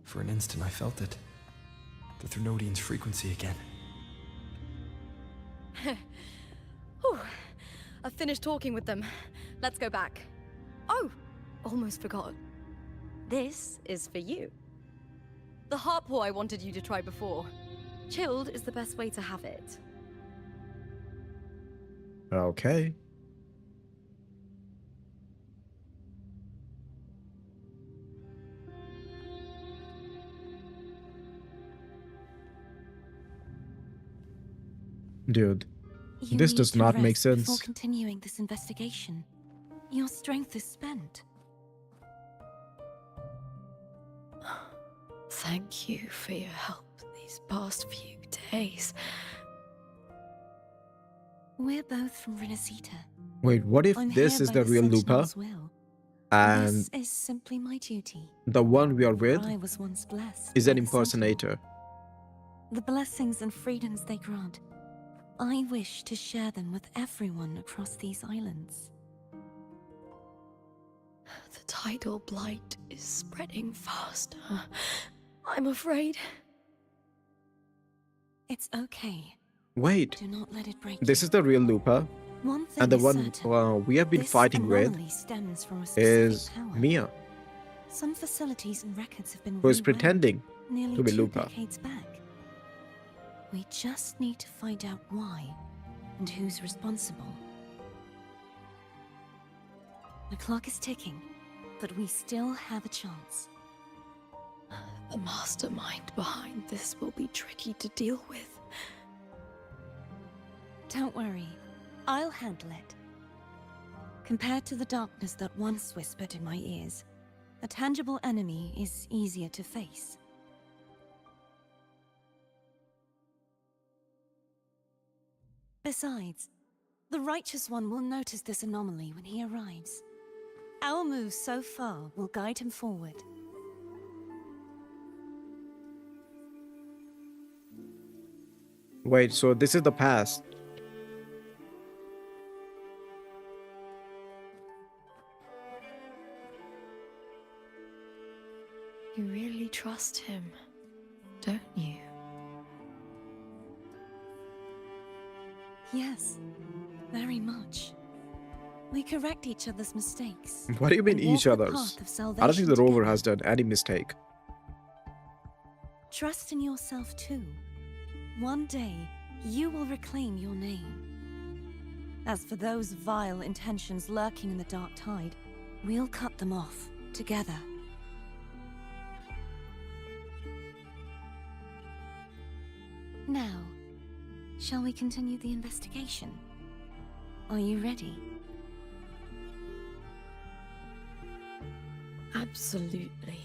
For an instant, I felt it. The Thrnodian's frequency again. Whew. I've finished talking with them. Let's go back. Oh, almost forgot. This is for you. The harpor I wanted you to try before. Chilled is the best way to have it. Okay. Dude, You this need does to not make rest before sense. continuing this investigation. Your strength is spent. Thank you for your help these past few days. We're both from Rinascita. Wait, what if I'm this here is by the real Lupa Sentinel's will. and This is simply my duty. the one we are with I was once blessed is by an the impersonator? The blessings and freedoms they grant, I wish to share them with everyone across these islands. The tidal blight is spreading faster. I'm afraid. It's okay. Wait, Do not let it break this is the real Lupa, One thing and the is one certain. we have been This fighting with anomaly stems from a specific is power. Mia, Some facilities and records have been who is rewound pretending nearly to be 2 Lupa. decades back. We just need to find out why and who's responsible. The clock is ticking, but we still have a chance. The mastermind behind this will be tricky to deal with. Don't worry, I'll handle it. Compared to the darkness that once whispered in my ears, a tangible enemy is easier to face. Besides, the Righteous One will notice this anomaly when he arrives. Our moves so far will guide him forward. Wait, so this is the past. You really trust him, don't you? Yes, very much. We correct each other's mistakes. What do you mean and walk each the other's? path of I don't think salvation the rover together. has done any mistake. Trust in yourself too. One day, you will reclaim your name. As for those vile intentions lurking in the dark tide, we'll cut them off together. Now, shall we continue the investigation? Are you ready? Absolutely.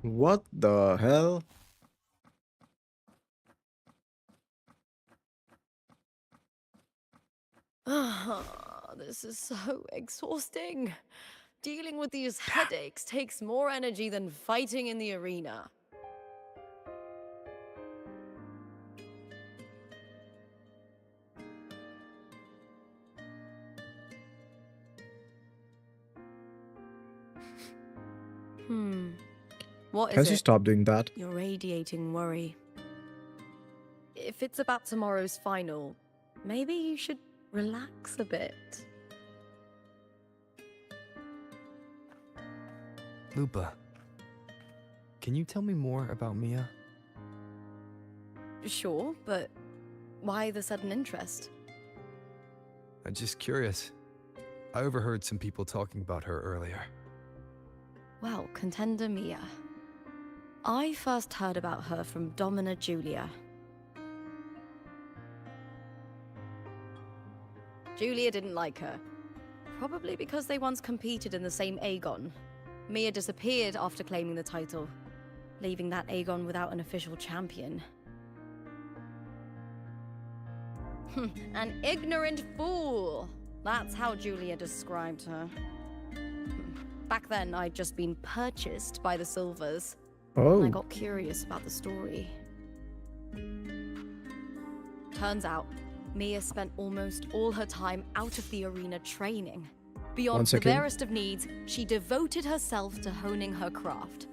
What the hell? This is so exhausting. Dealing with these headaches takes more energy than fighting in the arena. What Can is she it? stop doing that? You're radiating worry. If it's about tomorrow's final, maybe you should relax a bit. Lupa, can you tell me more about Mia? Sure, but why the sudden interest? I'm just curious. I overheard some people talking about her earlier. Well, contender Mia. I first heard about her from Domina Julia. Julia didn't like her. Probably because they once competed in the same Aegon. Mia disappeared after claiming the title, leaving that Aegon without an official champion. An ignorant fool! That's how Julia described her. Back then, I'd just been purchased by the Silvers. Oh. I got curious about the story. Turns out, Mia spent almost all her time out of the arena training. Beyond One the second. barest of needs, she devoted herself to honing her craft.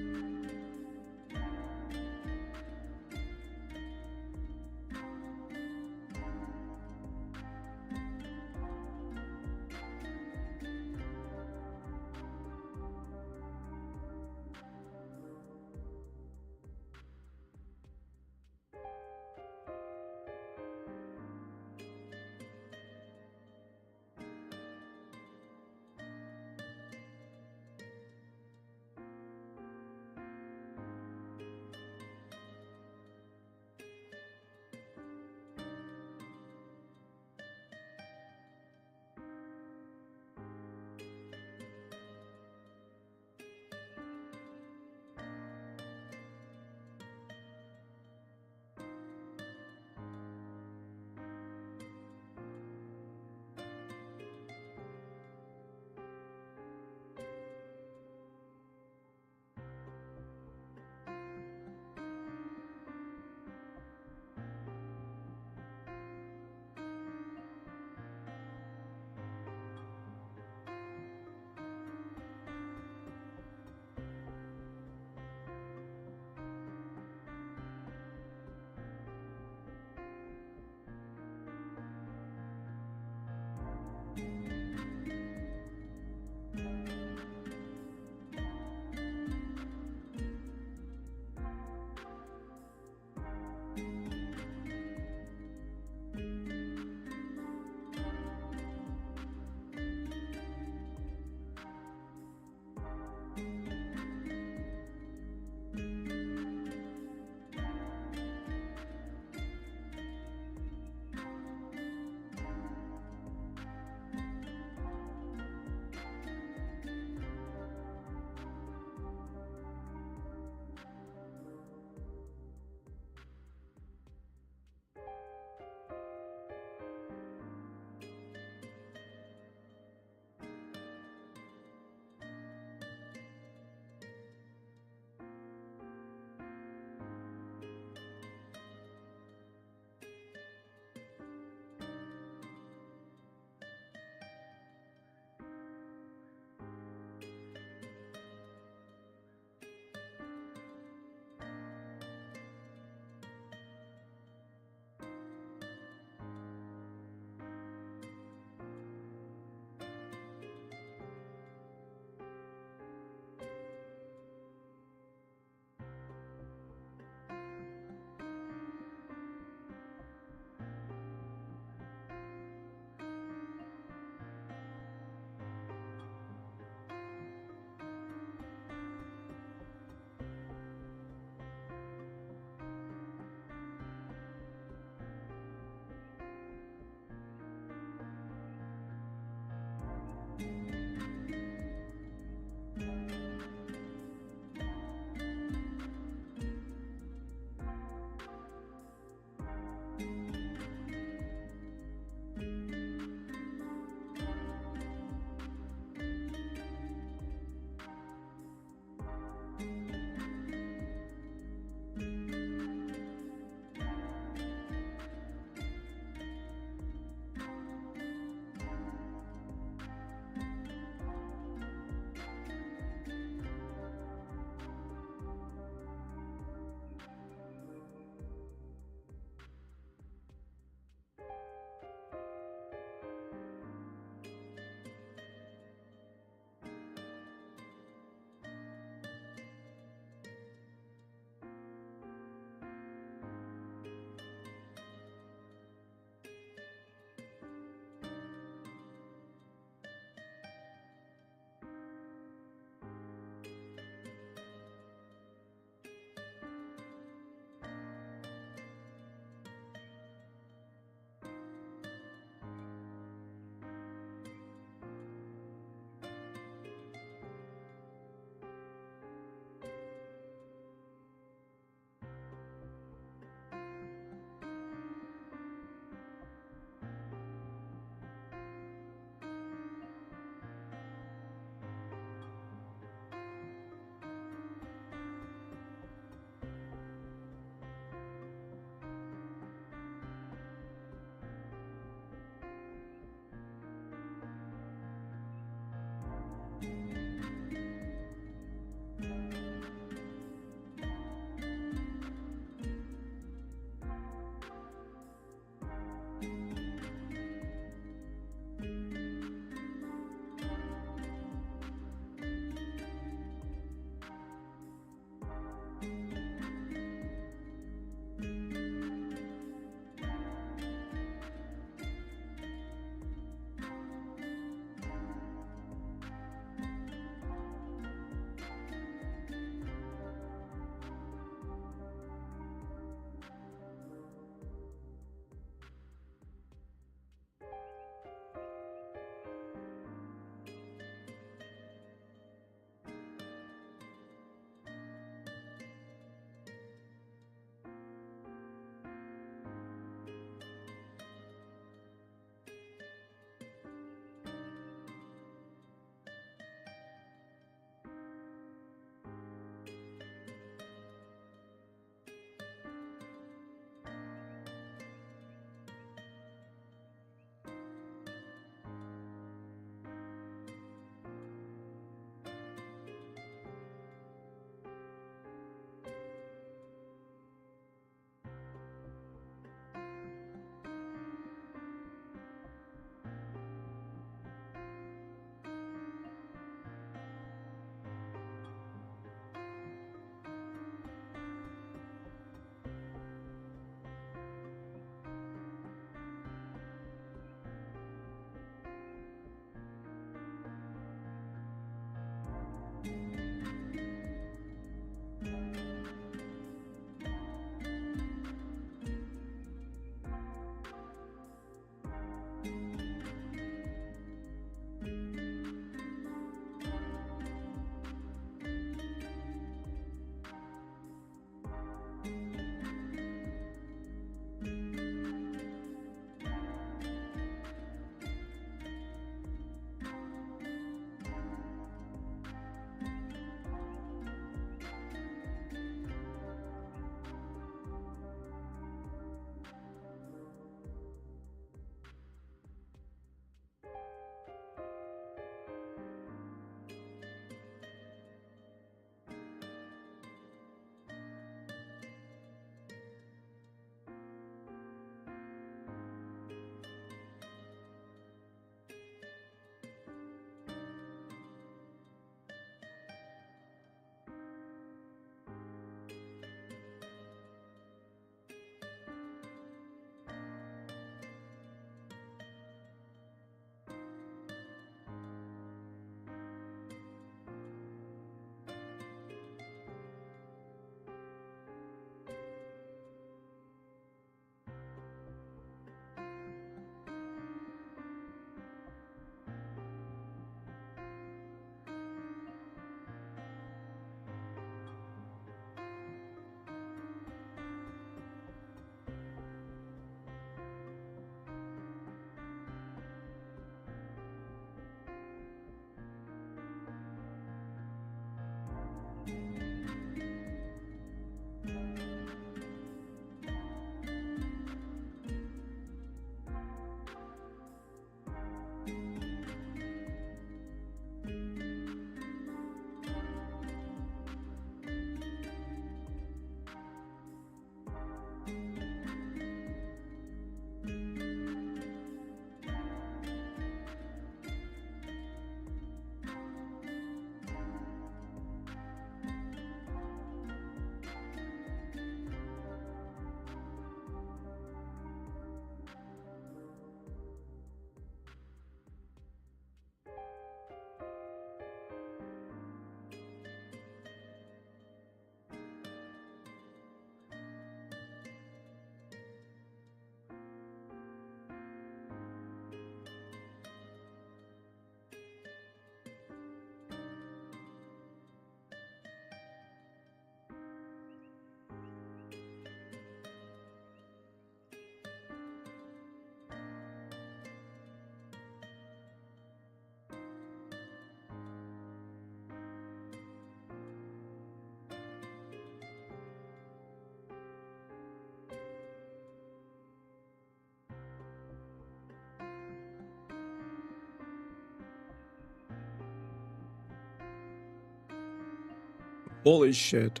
Holy shit.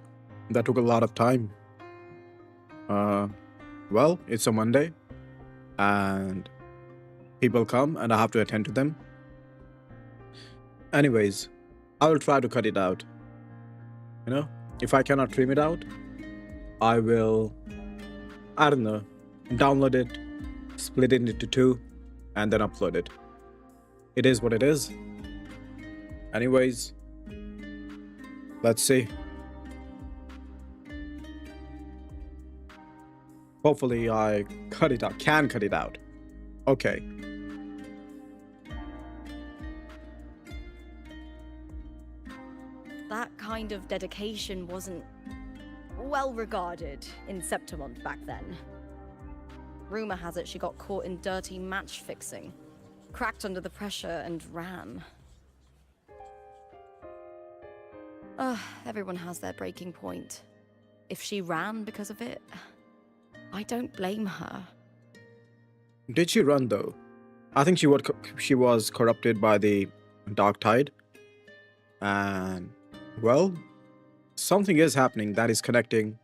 That took a lot of time. Well, it's a Monday. And people come and I have to attend to them. Anyways, I will try to cut it out. You know, if I cannot trim it out, I will, I don't know, download it, split it into two, and then upload it. It is what it is. Anyways, let's see. Hopefully I cut it out, can cut it out. Okay. That kind of dedication wasn't well regarded in Septimont back then. Rumor has it she got caught in dirty match fixing, cracked under the pressure and ran. Everyone has their breaking point. If she ran because of it, I don't blame her. Did she run though? I think she was corrupted by the dark tide. And, well, something is happening that is connecting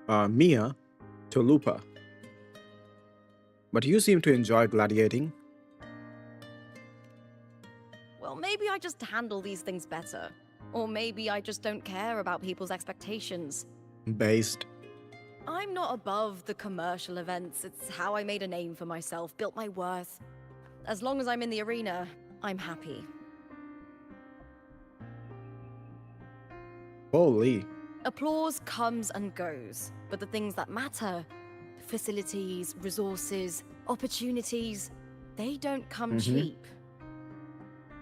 Mia to Lupa. But you seem to enjoy gladiating. Well, maybe I just handle these things better. Or maybe I just don't care about people's expectations. Based. I'm not above the commercial events. It's how I made a name for myself, built my worth. As long as I'm in the arena, I'm happy. Holy. Applause comes and goes, but the things that matter, facilities, resources, opportunities, they don't come cheap.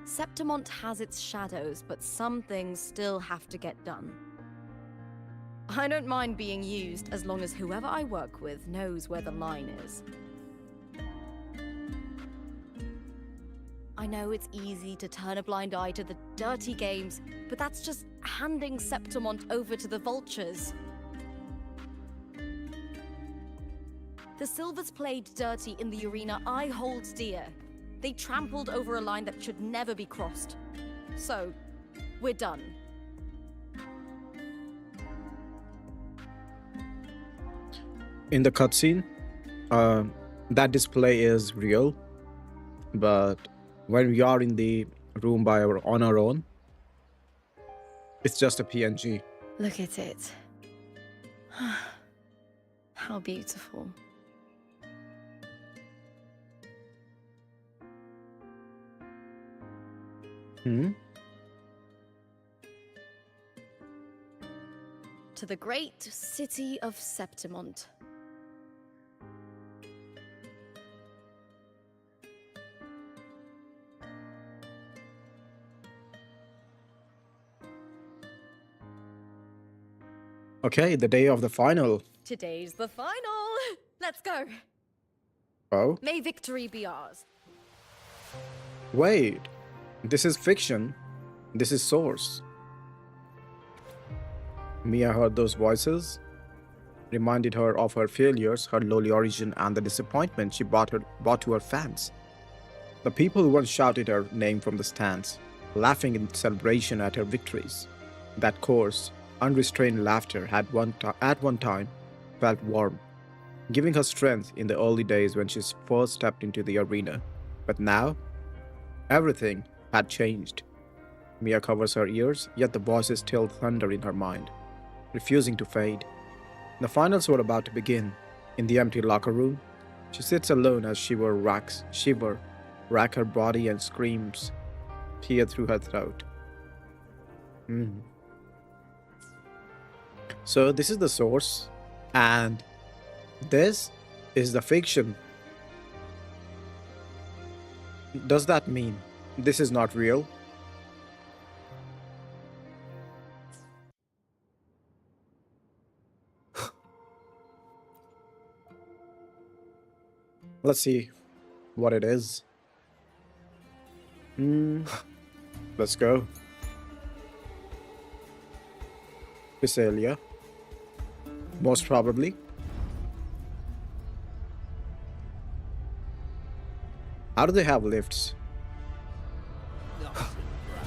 Septimont has its shadows, but some things still have to get done. I don't mind being used as long as whoever I work with knows where the line is. I know it's easy to turn a blind eye to the dirty games, but that's just handing Septimont over to the vultures. The Silvers played dirty in the arena I hold dear. They trampled over a line that should never be crossed. So, we're done. In the cutscene, that display is real, but when we are in the room on our own, it's just a PNG. Look at it. How beautiful. To the great city of Septimont. Okay, the day of the final. Today's the final. Let's go. Oh? May victory be ours. Wait. This is fiction. This is source. Mia heard those voices, reminded her of her failures, her lowly origin, and the disappointment she brought to her fans. The people who once shouted her name from the stands, laughing in celebration at her victories. That coarse, unrestrained laughter at one time felt warm, giving her strength in the early days when she first stepped into the arena. But now, everything had changed. Mia covers her ears, yet the voices still thunder in her mind, refusing to fade. The finals were about to begin. In the empty locker room, she sits alone as shiver rack her body and screams tear through her throat. So this is the source, and this is the fiction. Does that mean this is not real? Let's see what it is. Let's go. Visalia. Most probably. How do they have lifts?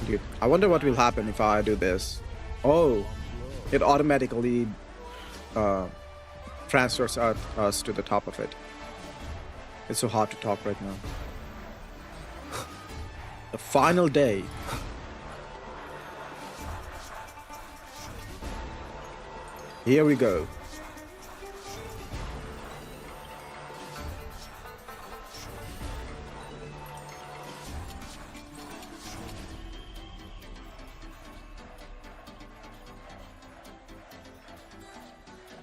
Dude, I wonder what will happen if I do this. Oh, it automatically transfers us to the top of it. It's so hard to talk right now. The final day. Here we go.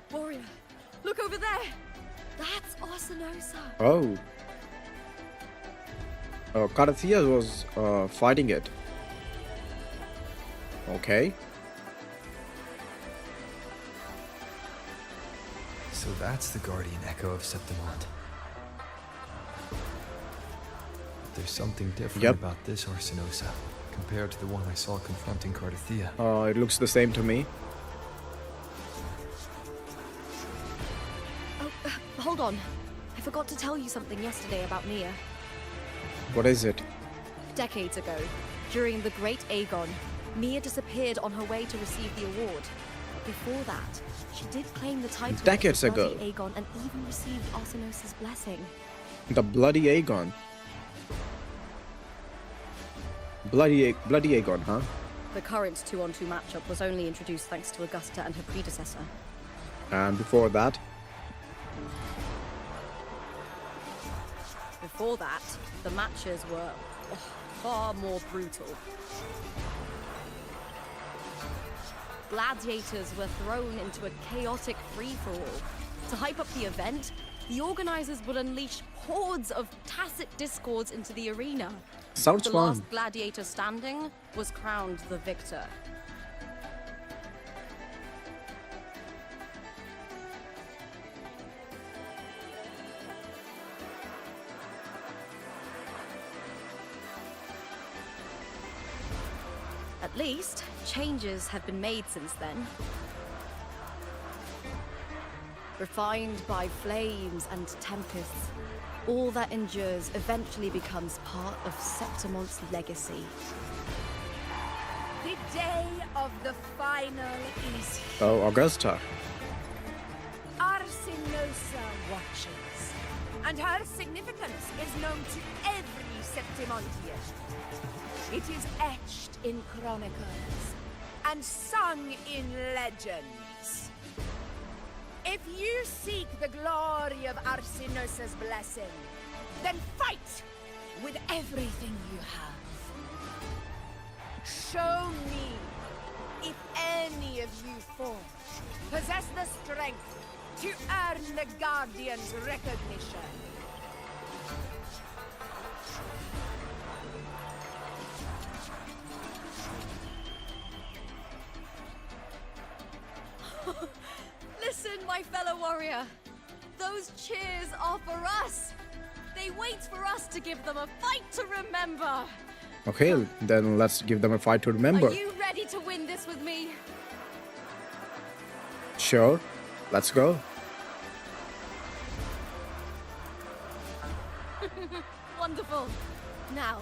Warrior, look over there. That's Arsinosa. Oh. Karathea was fighting it. Okay. So that's the guardian echo of Septimont. There's something different about this Arsinosa compared to the one I saw confronting Karathea. It looks the same to me. Oh, hold on. I forgot to tell you something yesterday about Mia. What is it? Decades ago, during the Great Aegon, Mia disappeared on her way to receive the award. Before that, she did claim the title Decades of the ago. Bloody Aegon and even received Arsinosa's blessing. The Bloody Aegon. Bloody Aegon, huh? The current 2-on-2 matchup was only introduced thanks to Augusta and her predecessor. And before that? Before that, the matches were far more brutal. Gladiators were thrown into a chaotic free-for-all. To hype up the event, the organizers would unleash hordes of tacit discords into the arena. Sounds the fun. last gladiator standing was crowned the victor. At least, changes have been made since then. Refined by flames and tempests, all that endures eventually becomes part of Septimont's legacy. The day of the final is here. Oh, Augusta. Arsinosa watches, and her significance is known to every Septimontian. It is etched in chronicles and sung in legends. If you seek the glory of Arsinosa's blessing, then fight with everything you have. Show me if any of you four possess the strength to earn the Guardian's recognition. Listen, my fellow warrior. Those cheers are for us. They wait for us to give them a fight to remember. Okay, then let's give them a fight to remember. Are you ready to win this with me? Sure, let's go. Wonderful. Now,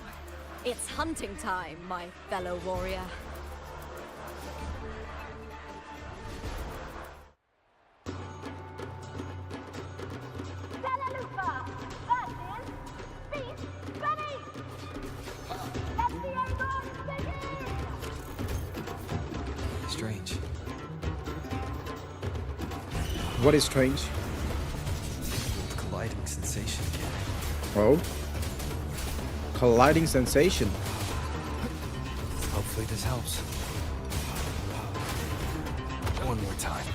it's hunting time, my fellow warrior. Strange. What is strange? Colliding sensation again. Oh? Colliding sensation. Hopefully this helps. One more time.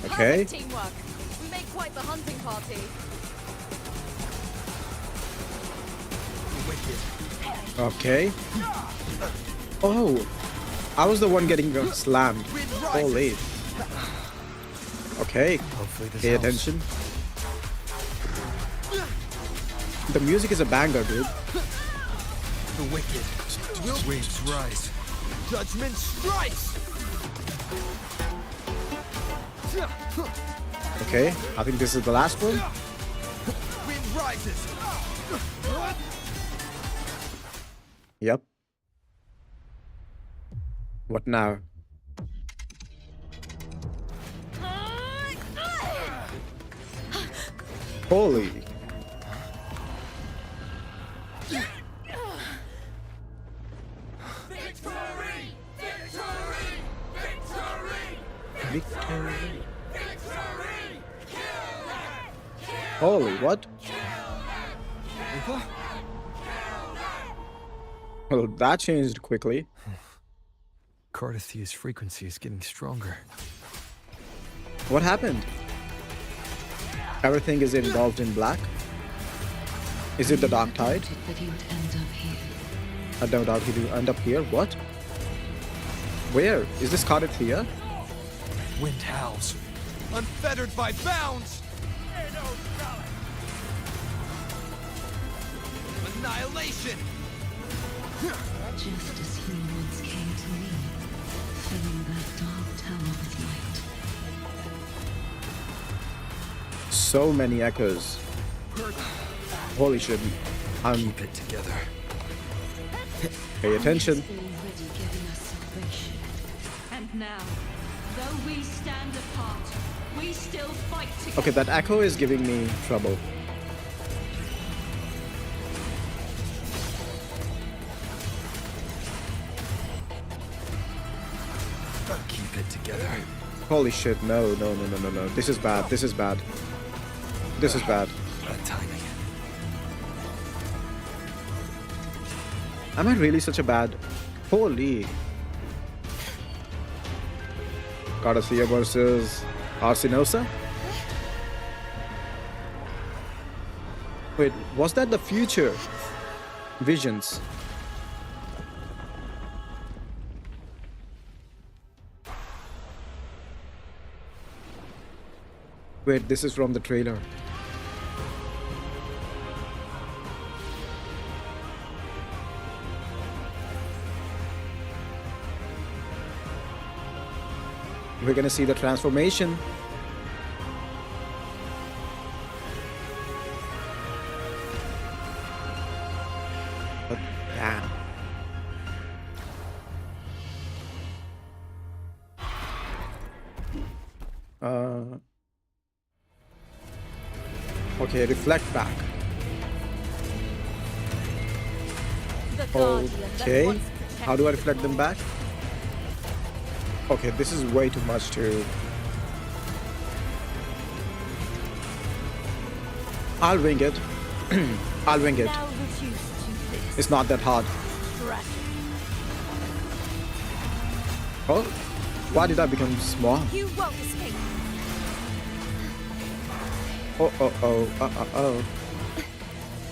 Okay. Perfect teamwork. We make quite the hunting party. Okay. Oh, I was the one getting slammed. Holy. Okay. Pay attention. The music is a banger, dude. The wicked will waves rise. Judgment strikes. Okay, I think this is the last one. Wind rises. Yep. What now? Holy. Victory. Holy, what? Well, that changed quickly. Cardathia's frequency is getting stronger. What happened? Everything is involved in black? Is it the dark tide? That he would end up here. I don't doubt he will end up here. What? Where? Is this Cardathia? Wind howls, unfettered by bounds. Annihilation. Just as he once came to me, filling that dark tower with light. So many echoes. Holy shit. Keep it together. Pay attention. Already giving us salvation. And now, though we stand apart, we still fight together. Okay, that echo is giving me trouble. Keep it together. Holy shit, no. This is bad. This is bad. This is bad. Bad timing. Am I really such a bad? Holy. Cardathia versus Arsinosa? Wait, was that the future? Visions. Wait, this is from the trailer. We're gonna see the transformation. But, damn. Okay, reflect back. Okay, how do I reflect them back? Okay, this is way too much to... I'll wing it. I'll wing it. It's not that hard. Oh, why did I become small? You won't escape. Oh.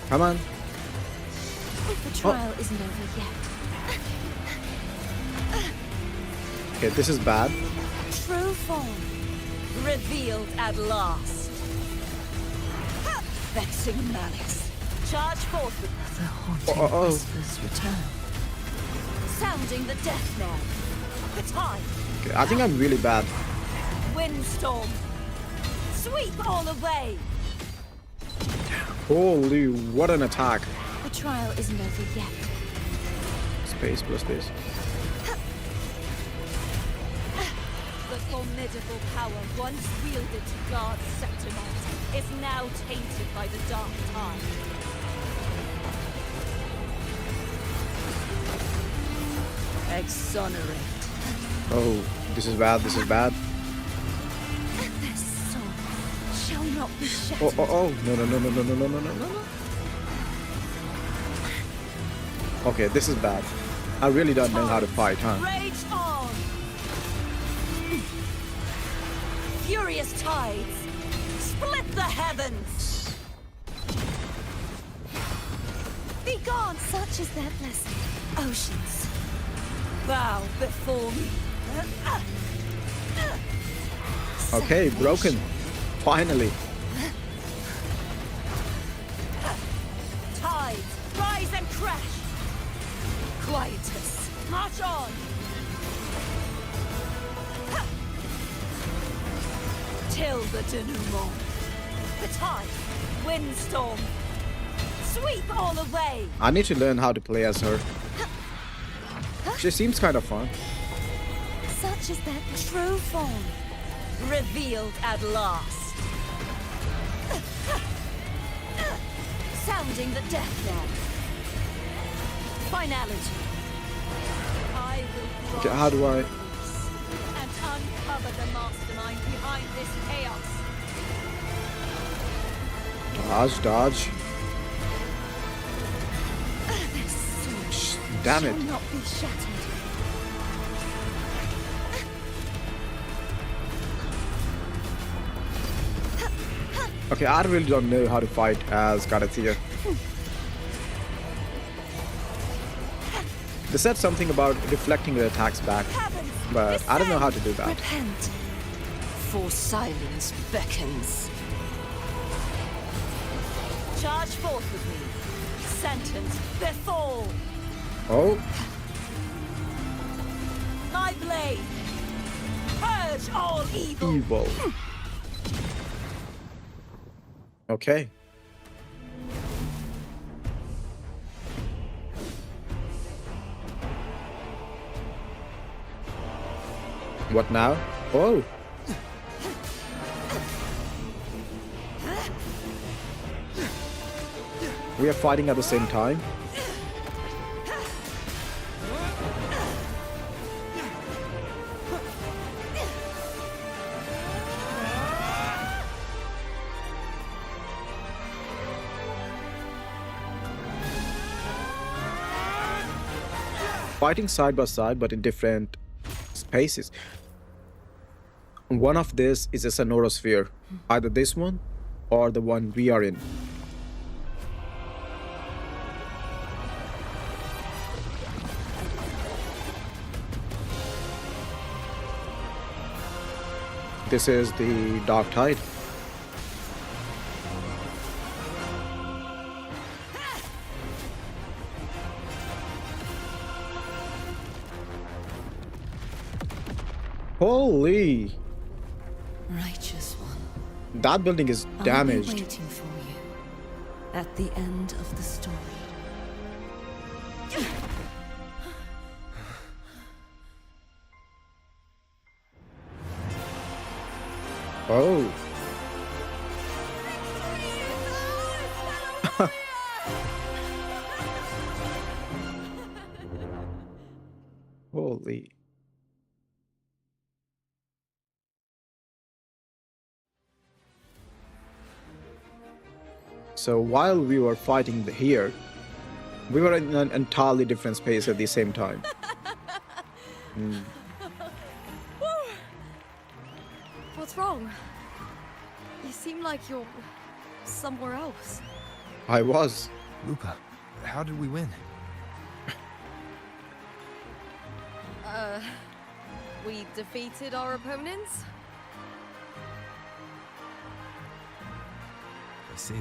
Come on. If the trial isn't over yet. Okay, this is bad. True form revealed at last. Vexing malice. Charge forth with the haunting whispers return. Sounding the death knell. The time. Okay, I think I'm really bad. Windstorm. Sweep all away. Holy, what an attack. The trial isn't over yet. Space plus space. The formidable power once wielded to guard Septimont is now tainted by the dark tide. Exonerate. Oh, this is bad, this is bad. Their soul shall not be shattered. Oh, no. Okay, this is bad. I really don't know how to fight, huh? Rage on! Furious tides, split the heavens! Be gone! Such is their blessing. Oceans, bow before me. Okay, broken. Finally. Tides, rise and crash! Quietus, march on! Till the denouement. The tide, windstorm, sweep all away! I need to learn how to play as her. She seems kind of fun. Such is their true form, revealed at last. Sounding the death knell. Finality. I will Okay, how do I? and uncover the mastermind behind this chaos. Dodge, dodge. Damn it. Shall not be shattered. Okay, I really don't know how to fight as Garathea. They said something about deflecting the attacks back, but I don't know how to do that. Repent, for silence beckons. Charge forth with me. Sentence befall. Oh, My blade. Purge all evil. evil. Okay. What now? Oh. We are fighting at the same time. Fighting side by side but in different spaces. One of this is a sonorosphere, either this one or the one we are in. This is the Dark Tide. Holy! Righteous one. That building is I'll damaged. be waiting for you at the end of the story. Oh. Holy. So while we were fighting here, we were in an entirely different space at the same time. Hmm. What's wrong? You seem like you're somewhere else. I was. Lupa, how did we win? We defeated our opponents? I see.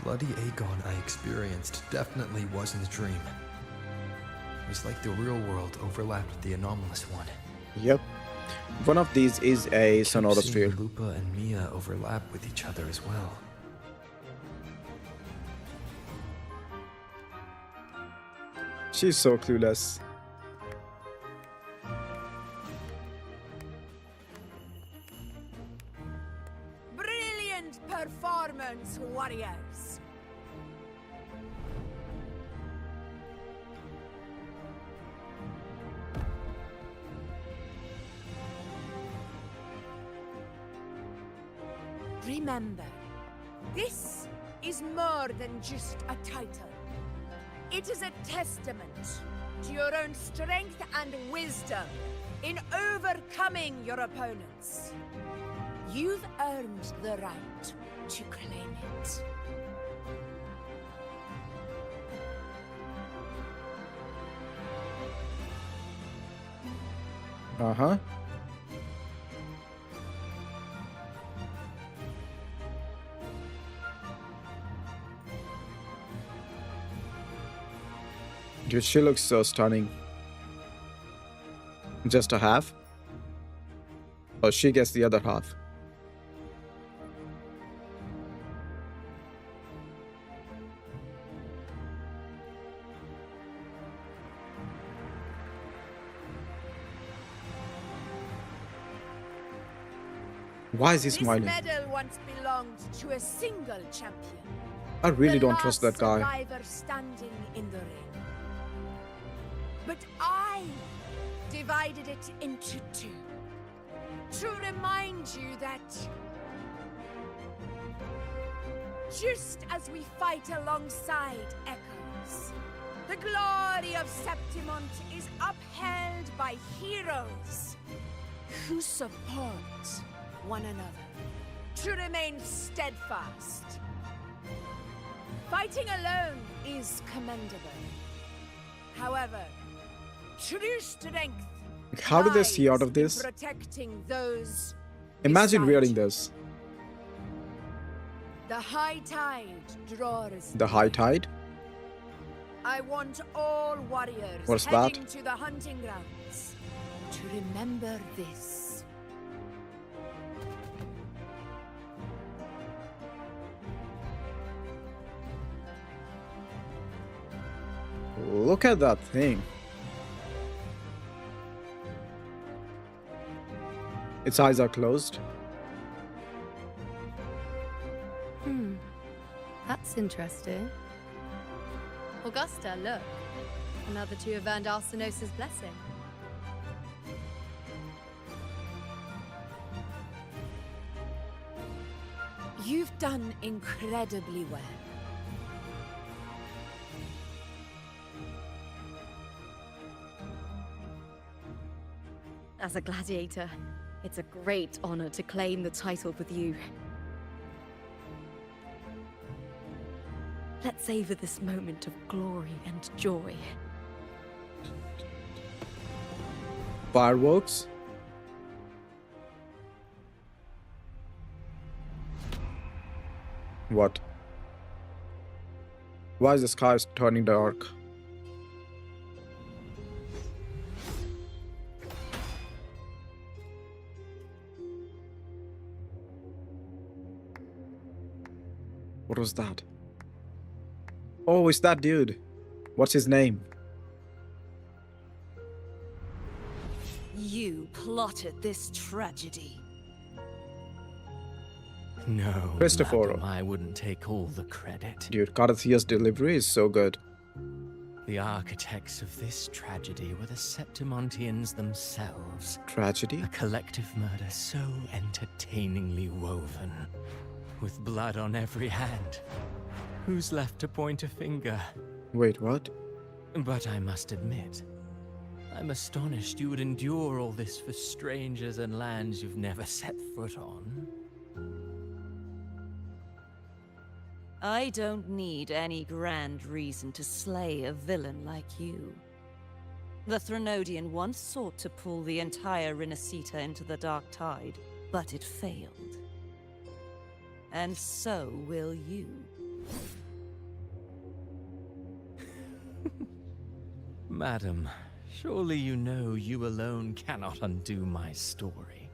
Bloody Aegon I experienced definitely wasn't a dream. It was like the real world overlapped with the anomalous one. Yep. One of these is a Keep seeing sonorosphere. Lupa and Mia overlap with each other as well. She's so clueless. Brilliant performance, warriors. Remember, this is more than just a title. It is a testament to your own strength and wisdom in overcoming your opponents. You've earned the right to claim it. Uh-huh. Dude, she looks so stunning. Just a half? Oh, she gets the other half. Why is he This smiling? medal once belonged to a single champion. I really The don't trust that last guy. survivor standing in the ring. But I divided it into two. To remind you that just as we fight alongside echoes, the glory of Septimont is upheld by heroes who support one another. To remain steadfast. Fighting alone is commendable. However, true strength How did they see out of lies this? in protecting those Imagine beside wearing you. this. The high tide draws. The high tide? I want all warriors What's that? heading to the hunting grounds to remember this. Look at that thing. Its eyes are closed. That's interesting. Augusta, look. Another two have earned Arsenosa's blessing. You've done incredibly well. As a gladiator, it's a great honor to claim the title with you. Let's savor this moment of glory and joy. Fireworks? What? Why is the sky turning dark? What was that? Oh, it's that dude. What's his name? You plotted this tragedy. No, Christopher. madam, I wouldn't take all the credit. Dude, Carathia's delivery is so good. The architects of this tragedy were the Septimontians themselves. Tragedy? A collective murder so entertainingly woven, with blood on every hand. Who's left to point a finger? Wait, what? But I must admit, I'm astonished you would endure all this for strangers and lands you've never set foot on. I don't need any grand reason to slay a villain like you. The Threnodian once sought to pull the entire Rinascita into the Dark Tide, but it failed. And so will you. Madam, surely you know you alone cannot undo my story.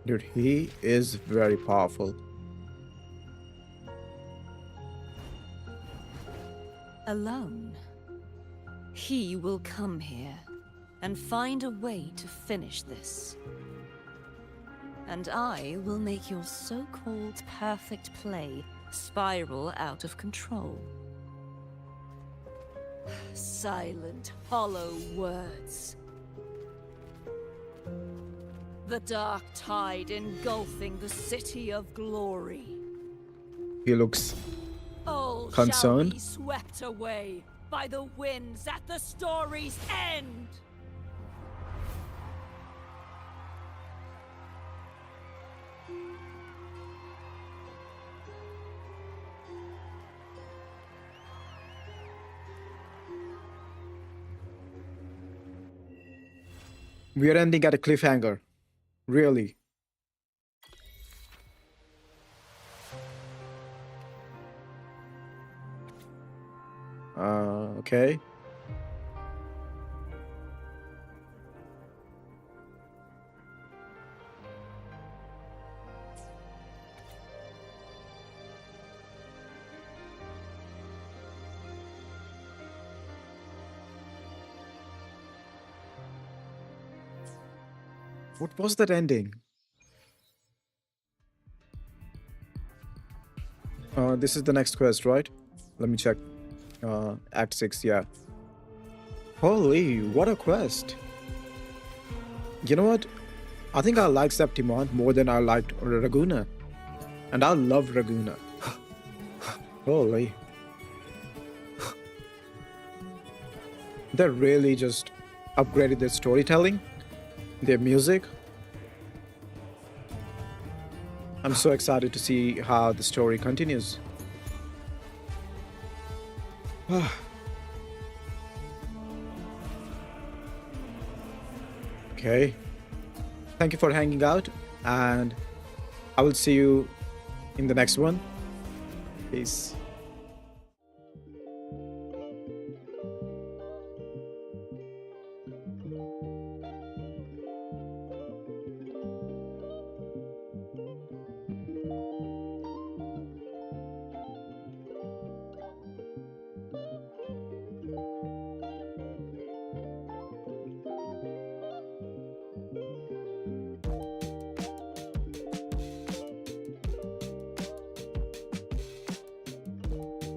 Dude, he is very powerful. Alone. He will come here and find a way to finish this. And I will make your so-called perfect play spiral out of control. Silent, hollow words. The dark tide engulfing the city of glory. He looks All concerned. shall be swept away by the winds at the story's end. We are ending at a cliffhanger. Really. Okay. What was that ending? this is the next quest, right? Let me check. Act 6, yeah. Holy, what a quest. You know what? I think I like Septimont more than I liked Raguna. And I love Raguna. Holy. They really just upgraded their storytelling, their music. I'm so excited to see how the story continues. Okay. Thank you for hanging out, and I will see you in the next one. Peace.